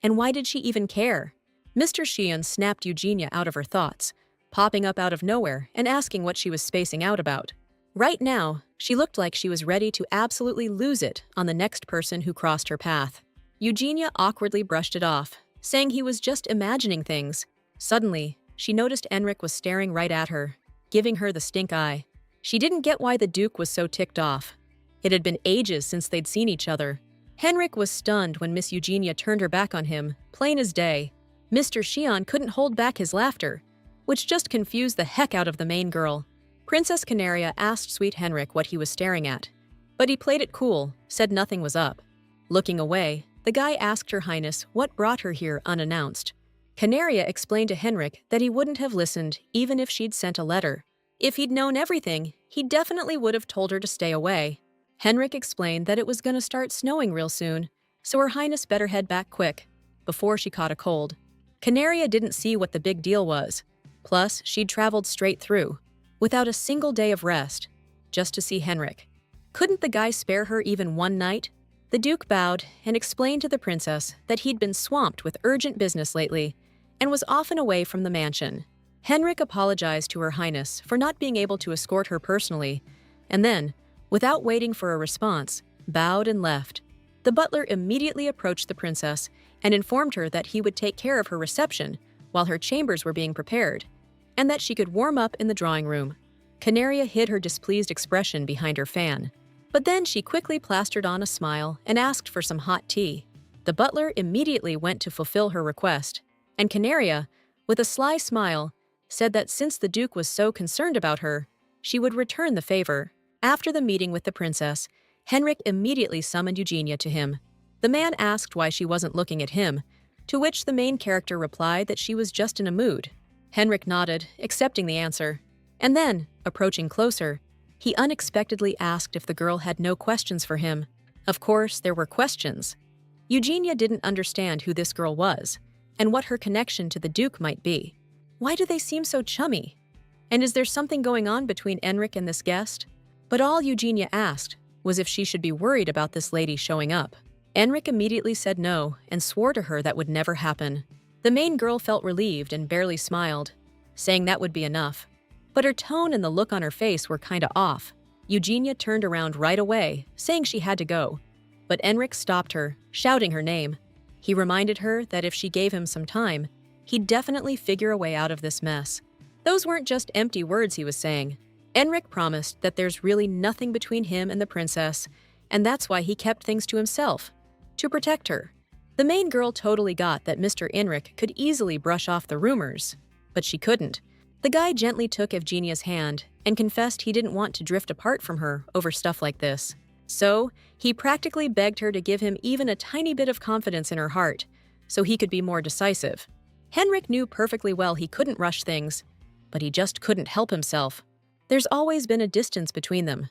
And why did she even care? Mr. Sheehan snapped Eugenia out of her thoughts, popping up out of nowhere and asking what she was spacing out about. Right now, she looked like she was ready to absolutely lose it on the next person who crossed her path. Eugenia awkwardly brushed it off, saying he was just imagining things. Suddenly, she noticed Enric was staring right at her, giving her the stink eye. She didn't get why the Duke was so ticked off. It had been ages since they'd seen each other. Henrik was stunned when Miss Eugenia turned her back on him, plain as day. Mr. Sheehan couldn't hold back his laughter, which just confused the heck out of the main girl. Princess Canaria asked sweet Henrik what he was staring at, but he played it cool, said nothing was up. Looking away, the guy asked Her Highness what brought her here unannounced. Canaria explained to Henrik that he wouldn't have listened even if she'd sent a letter. If he'd known everything, he definitely would have told her to stay away. Henrik explained that it was going to start snowing real soon, so Her Highness better head back quick, before she caught a cold. Canaria didn't see what the big deal was. Plus, she'd traveled straight through, without a single day of rest, just to see Henrik. Couldn't the guy spare her even one night? The Duke bowed and explained to the princess that he'd been swamped with urgent business lately, and was often away from the mansion. Henrik apologized to Her Highness for not being able to escort her personally, and then, without waiting for a response, bowed and left. The butler immediately approached the princess and informed her that he would take care of her reception while her chambers were being prepared, and that she could warm up in the drawing room. Canaria hid her displeased expression behind her fan, but then she quickly plastered on a smile and asked for some hot tea. The butler immediately went to fulfill her request, and Canaria, with a sly smile, said that since the Duke was so concerned about her, she would return the favor. After the meeting with the princess, Henrik immediately summoned Eugenia to him. The man asked why she wasn't looking at him, to which the main character replied that she was just in a mood. Henrik nodded, accepting the answer, and then, approaching closer, he unexpectedly asked if the girl had no questions for him. Of course, there were questions. Eugenia didn't understand who this girl was, and what her connection to the Duke might be. Why do they seem so chummy? And is there something going on between Henrik and this guest? But all Eugenia asked was if she should be worried about this lady showing up. Henrik immediately said no and swore to her that would never happen. The main girl felt relieved and barely smiled, saying that would be enough. But her tone and the look on her face were kinda off. Eugenia turned around right away, saying she had to go. But Henrik stopped her, shouting her name. He reminded her that if she gave him some time, he'd definitely figure a way out of this mess. Those weren't just empty words he was saying. Henrik promised that there's really nothing between him and the princess, and that's why he kept things to himself, to protect her. The main girl totally got that Mr. Henrik could easily brush off the rumors, but she couldn't. The guy gently took Evgenia's hand and confessed he didn't want to drift apart from her over stuff like this. So, he practically begged her to give him even a tiny bit of confidence in her heart, so he could be more decisive. Henrik knew perfectly well he couldn't rush things, but he just couldn't help himself. There's always been a distance between them.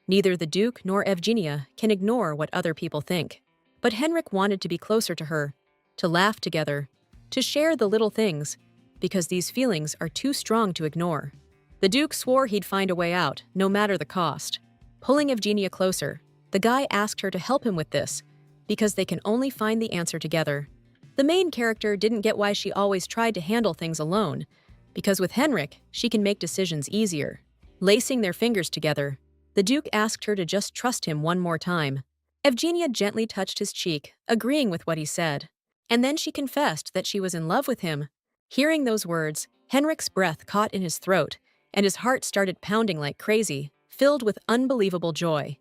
Neither the Duke nor Evgenia can ignore what other people think. But Henrik wanted to be closer to her, to laugh together, to share the little things, because these feelings are too strong to ignore. The Duke swore he'd find a way out, no matter the cost. Pulling Evgenia closer, the guy asked her to help him with this, because they can only find the answer together. The main character didn't get why she always tried to handle things alone, because with Henrik, she can make decisions easier. Lacing their fingers together, the Duke asked her to just trust him one more time. Evgenia gently touched his cheek, agreeing with what he said. And then she confessed that she was in love with him. Hearing those words, Henrik's breath caught in his throat, and his heart started pounding like crazy, filled with unbelievable joy.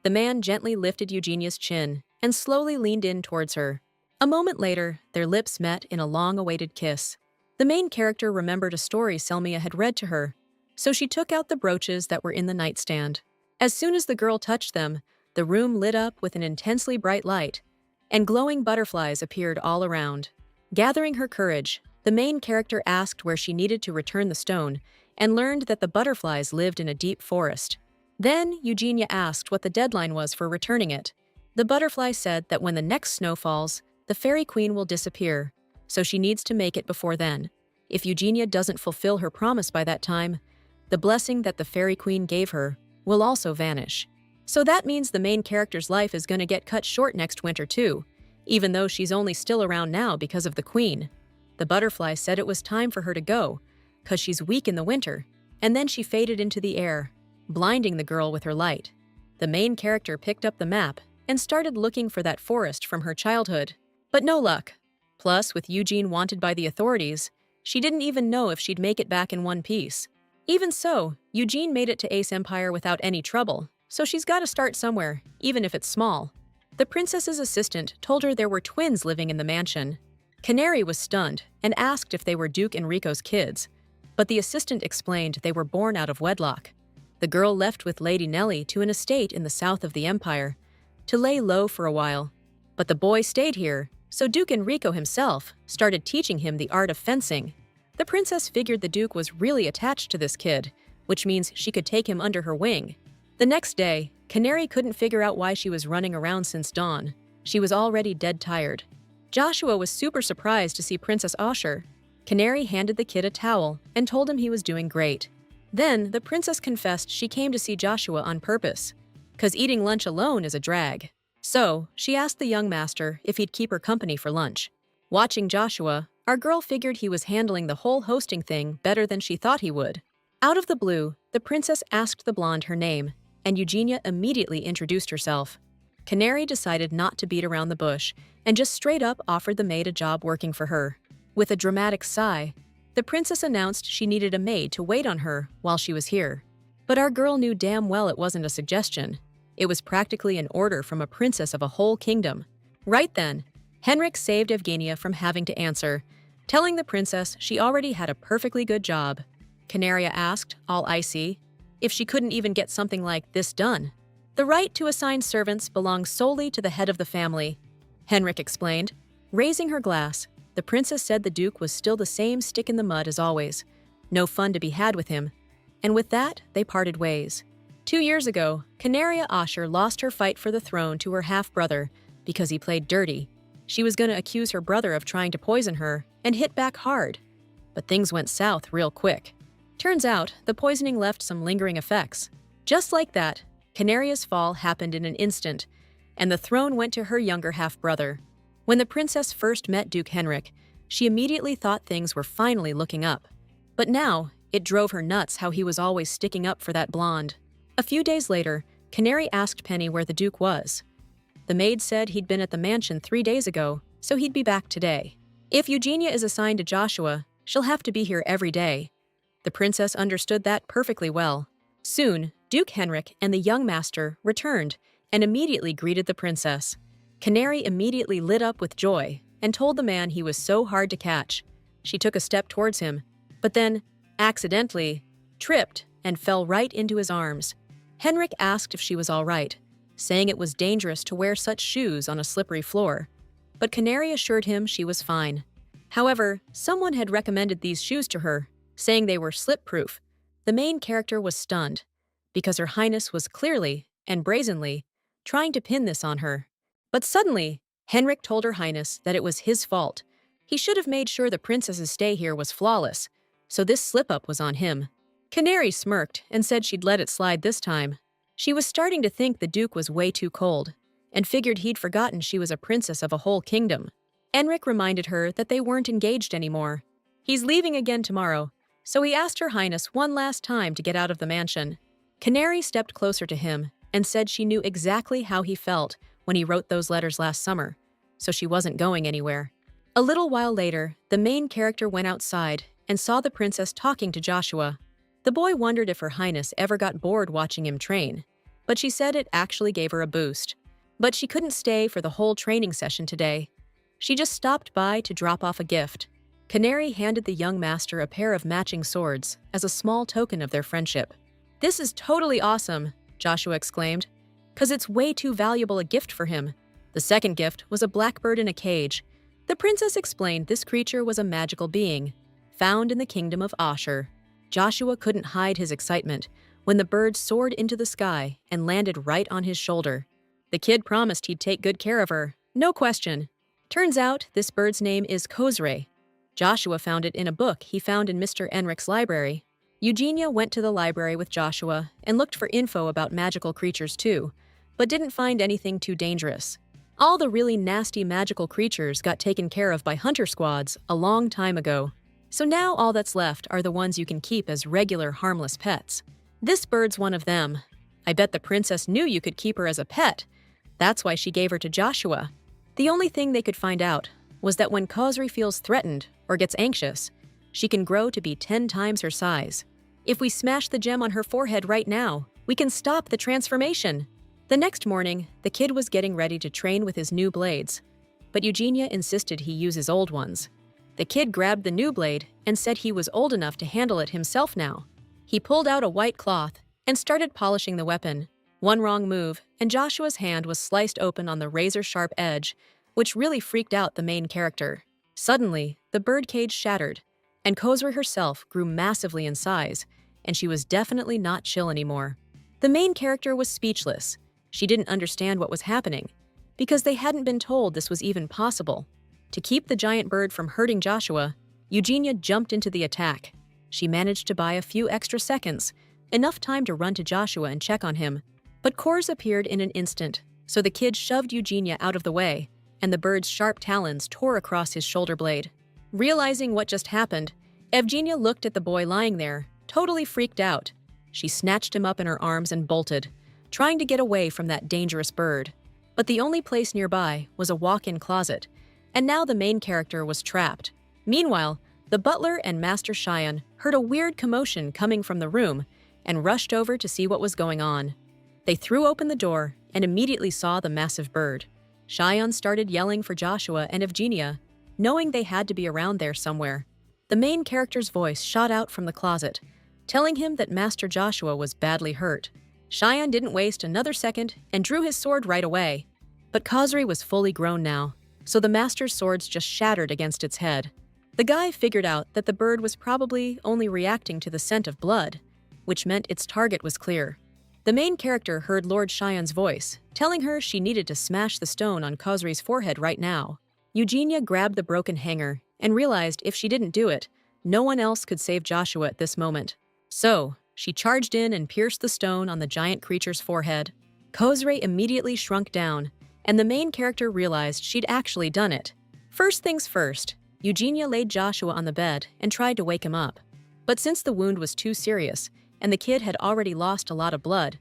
The man gently lifted Eugenia's chin and slowly leaned in towards her. A moment later, their lips met in a long-awaited kiss. The main character remembered a story Selmia had read to her, so she took out the brooches that were in the nightstand. As soon as the girl touched them, the room lit up with an intensely bright light, and glowing butterflies appeared all around. Gathering her courage, the main character asked where she needed to return the stone, and learned that the butterflies lived in a deep forest. Then Eugenia asked what the deadline was for returning it. The butterfly said that when the next snow falls, the fairy queen will disappear, so she needs to make it before then. If Eugenia doesn't fulfill her promise by that time, the blessing that the fairy queen gave her will also vanish. So that means the main character's life is going to get cut short next winter too, even though she's only still around now because of the queen. The butterfly said it was time for her to go, 'cause she's weak in the winter, and then she faded into the air, blinding the girl with her light. The main character picked up the map and started looking for that forest from her childhood. But no luck. Plus, with Eugene wanted by the authorities, she didn't even know if she'd make it back in one piece. Even so, Eugene made it to Ace Empire without any trouble, so she's got to start somewhere, even if it's small. The princess's assistant told her there were twins living in the mansion. Canary was stunned and asked if they were Duke Enrico's kids, but the assistant explained they were born out of wedlock. The girl left with Lady Nellie to an estate in the south of the empire, to lay low for a while. But the boy stayed here, so Duke Enrico himself started teaching him the art of fencing. The princess figured the Duke was really attached to this kid, which means she could take him under her wing. The next day, Canary couldn't figure out why she was running around since dawn. She was already dead tired. Joshua was super surprised to see Princess Asher. Canary handed the kid a towel and told him he was doing great. Then, the princess confessed she came to see Joshua on purpose, 'cause eating lunch alone is a drag. So, she asked the young master if he'd keep her company for lunch. Watching Joshua, Our girl figured he was handling the whole hosting thing better than she thought he would. Out of the blue, the princess asked the blonde her name, and Eugenia immediately introduced herself. Canary decided not to beat around the bush and just straight up offered the maid a job working for her. With a dramatic sigh, the princess announced she needed a maid to wait on her while she was here. But our girl knew damn well it wasn't a suggestion. It was practically an order from a princess of a whole kingdom. Right then, Henrik saved Evgenia from having to answer, telling the princess she already had a perfectly good job. Canaria asked, all icy, if she couldn't even get something like this done. The right to assign servants belongs solely to the head of the family, Henrik explained. Raising her glass, the princess said the duke was still the same stick in the mud as always. No fun to be had with him. And with that, they parted ways. 2 years ago, Canaria Asher lost her fight for the throne to her half-brother because he played dirty. She was going to accuse her brother of trying to poison her and hit back hard. But things went south real quick. Turns out, the poisoning left some lingering effects. Just like that, Canaria's fall happened in an instant, and the throne went to her younger half-brother. When the princess first met Duke Henrik, she immediately thought things were finally looking up. But now, it drove her nuts how he was always sticking up for that blonde. A few days later, Canary asked Penny where the Duke was. The maid said he'd been at the mansion 3 days ago, so he'd be back today. If Eugenia is assigned to Joshua, she'll have to be here every day. The princess understood that perfectly well. Soon, Duke Henrik and the young master returned and immediately greeted the princess. Canary immediately lit up with joy and told the man he was so hard to catch. She took a step towards him, but then, accidentally, tripped and fell right into his arms. Henrik asked if she was all right, saying it was dangerous to wear such shoes on a slippery floor. But Canary assured him she was fine. However, someone had recommended these shoes to her, saying they were slip-proof. The main character was stunned, because Her Highness was clearly, and brazenly, trying to pin this on her. But suddenly, Henrik told Her Highness that it was his fault. He should have made sure the princess's stay here was flawless, so this slip-up was on him. Canary smirked and said she'd let it slide this time. She was starting to think the Duke was way too cold, and figured he'd forgotten she was a princess of a whole kingdom. Henrik reminded her that they weren't engaged anymore. He's leaving again tomorrow, so he asked Her Highness one last time to get out of the mansion. Canary stepped closer to him and said she knew exactly how he felt when he wrote those letters last summer, so she wasn't going anywhere. A little while later, the main character went outside and saw the princess talking to Joshua. The boy wondered if Her Highness ever got bored watching him train, but she said it actually gave her a boost. But she couldn't stay for the whole training session today. She just stopped by to drop off a gift. Canary handed the young master a pair of matching swords as a small token of their friendship. "This is totally awesome," Joshua exclaimed, "'cause it's way too valuable a gift for him." The second gift was a blackbird in a cage. The princess explained this creature was a magical being, found in the kingdom of Asher. Joshua couldn't hide his excitement when the bird soared into the sky and landed right on his shoulder. The kid promised he'd take good care of her, no question. Turns out this bird's name is Kozre. Joshua found it in a book he found in Mr. Enrich's library. Eugenia went to the library with Joshua and looked for info about magical creatures too, but didn't find anything too dangerous. All the really nasty magical creatures got taken care of by hunter squads a long time ago. So now all that's left are the ones you can keep as regular harmless pets. This bird's one of them. I bet the princess knew you could keep her as a pet. That's why she gave her to Joshua. The only thing they could find out was that when Kozri feels threatened or gets anxious, she can grow to be 10 times her size. If we smash the gem on her forehead right now, we can stop the transformation. The next morning, the kid was getting ready to train with his new blades, but Eugenia insisted he use his old ones. The kid grabbed the new blade and said he was old enough to handle it himself now. He pulled out a white cloth and started polishing the weapon. One wrong move, and Joshua's hand was sliced open on the razor-sharp edge, which really freaked out the main character. Suddenly, the birdcage shattered, and Kozri herself grew massively in size, and she was definitely not chill anymore. The main character was speechless. She didn't understand what was happening, because they hadn't been told this was even possible. To keep the giant bird from hurting Joshua, Eugenia jumped into the attack. She managed to buy a few extra seconds, enough time to run to Joshua and check on him. But Kors appeared in an instant, so the kid shoved Eugenia out of the way, and the bird's sharp talons tore across his shoulder blade. Realizing what just happened, Evgenia looked at the boy lying there, totally freaked out. She snatched him up in her arms and bolted, trying to get away from that dangerous bird. But the only place nearby was a walk-in closet, and now the main character was trapped. Meanwhile, the butler and Master Cheyenne heard a weird commotion coming from the room and rushed over to see what was going on. They threw open the door and immediately saw the massive bird. Cheyenne started yelling for Joshua and Evgenia, knowing they had to be around there somewhere. The main character's voice shot out from the closet, telling him that Master Joshua was badly hurt. Cheyenne didn't waste another second and drew his sword right away. But Khosrow was fully grown now, so the master's swords just shattered against its head. The guy figured out that the bird was probably only reacting to the scent of blood, which meant its target was clear. The main character heard Lord Cheyenne's voice, telling her she needed to smash the stone on Khosrow's forehead right now. Eugenia grabbed the broken hanger and realized if she didn't do it, no one else could save Joshua at this moment. So, she charged in and pierced the stone on the giant creature's forehead. Khosrow immediately shrunk down, and the main character realized she'd actually done it. First things first, Eugenia laid Joshua on the bed and tried to wake him up. But since the wound was too serious, and the kid had already lost a lot of blood,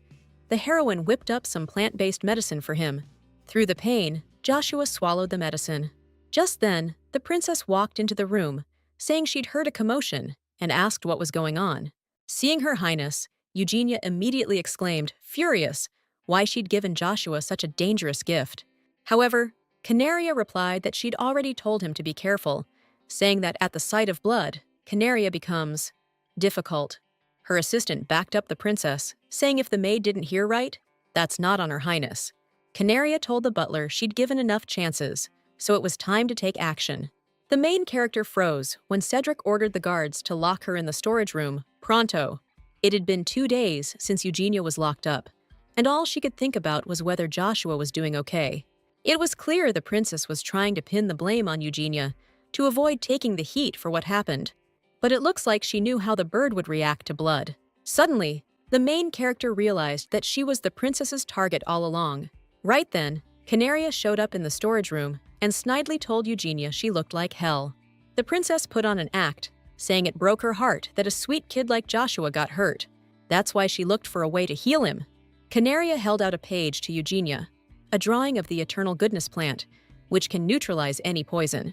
the heroine whipped up some plant-based medicine for him. Through the pain, Joshua swallowed the medicine. Just then, the princess walked into the room, saying she'd heard a commotion, and asked what was going on. Seeing Her Highness, Eugenia immediately exclaimed, furious, why she'd given Joshua such a dangerous gift. However, Canaria replied that she'd already told him to be careful, saying that at the sight of blood, Canaria becomes difficult. Her assistant backed up the princess, saying if the maid didn't hear right, that's not on Her Highness. Canaria told the butler she'd given enough chances, so it was time to take action. The main character froze when Cedric ordered the guards to lock her in the storage room, pronto. It had been 2 days since Eugenia was locked up, and all she could think about was whether Joshua was doing okay. It was clear the princess was trying to pin the blame on Eugenia to avoid taking the heat for what happened, but it looks like she knew how the bird would react to blood. Suddenly, the main character realized that she was the princess's target all along. Right then, Canaria showed up in the storage room and snidely told Eugenia she looked like hell. The princess put on an act, saying it broke her heart that a sweet kid like Joshua got hurt. That's why she looked for a way to heal him. Canaria held out a page to Eugenia, a drawing of the eternal goodness plant, which can neutralize any poison.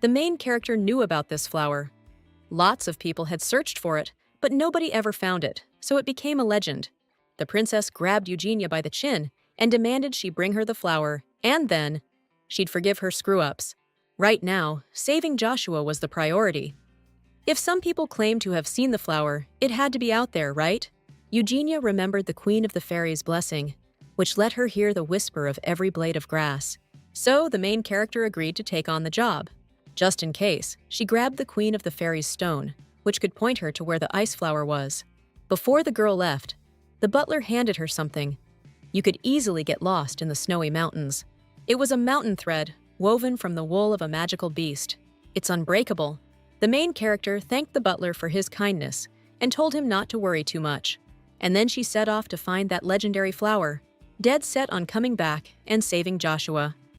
The main character knew about this flower. Lots of people had searched for it, but nobody ever found it, so it became a legend. The princess grabbed Eugenia by the chin and demanded she bring her the flower, and then she'd forgive her screw-ups. Right now, saving Joshua was the priority. If some people claimed to have seen the flower, it had to be out there, right? Eugenia remembered the Queen of the Fairies' blessing, which let her hear the whisper of every blade of grass. So the main character agreed to take on the job. Just in case, she grabbed the Queen of the Fairies' stone, which could point her to where the ice flower was. Before the girl left, the butler handed her something. You could easily get lost in the snowy mountains. It was a mountain thread woven from the wool of a magical beast. It's unbreakable. The main character thanked the butler for his kindness and told him not to worry too much. And then she set off to find that legendary flower, dead set on coming back and saving Joshua.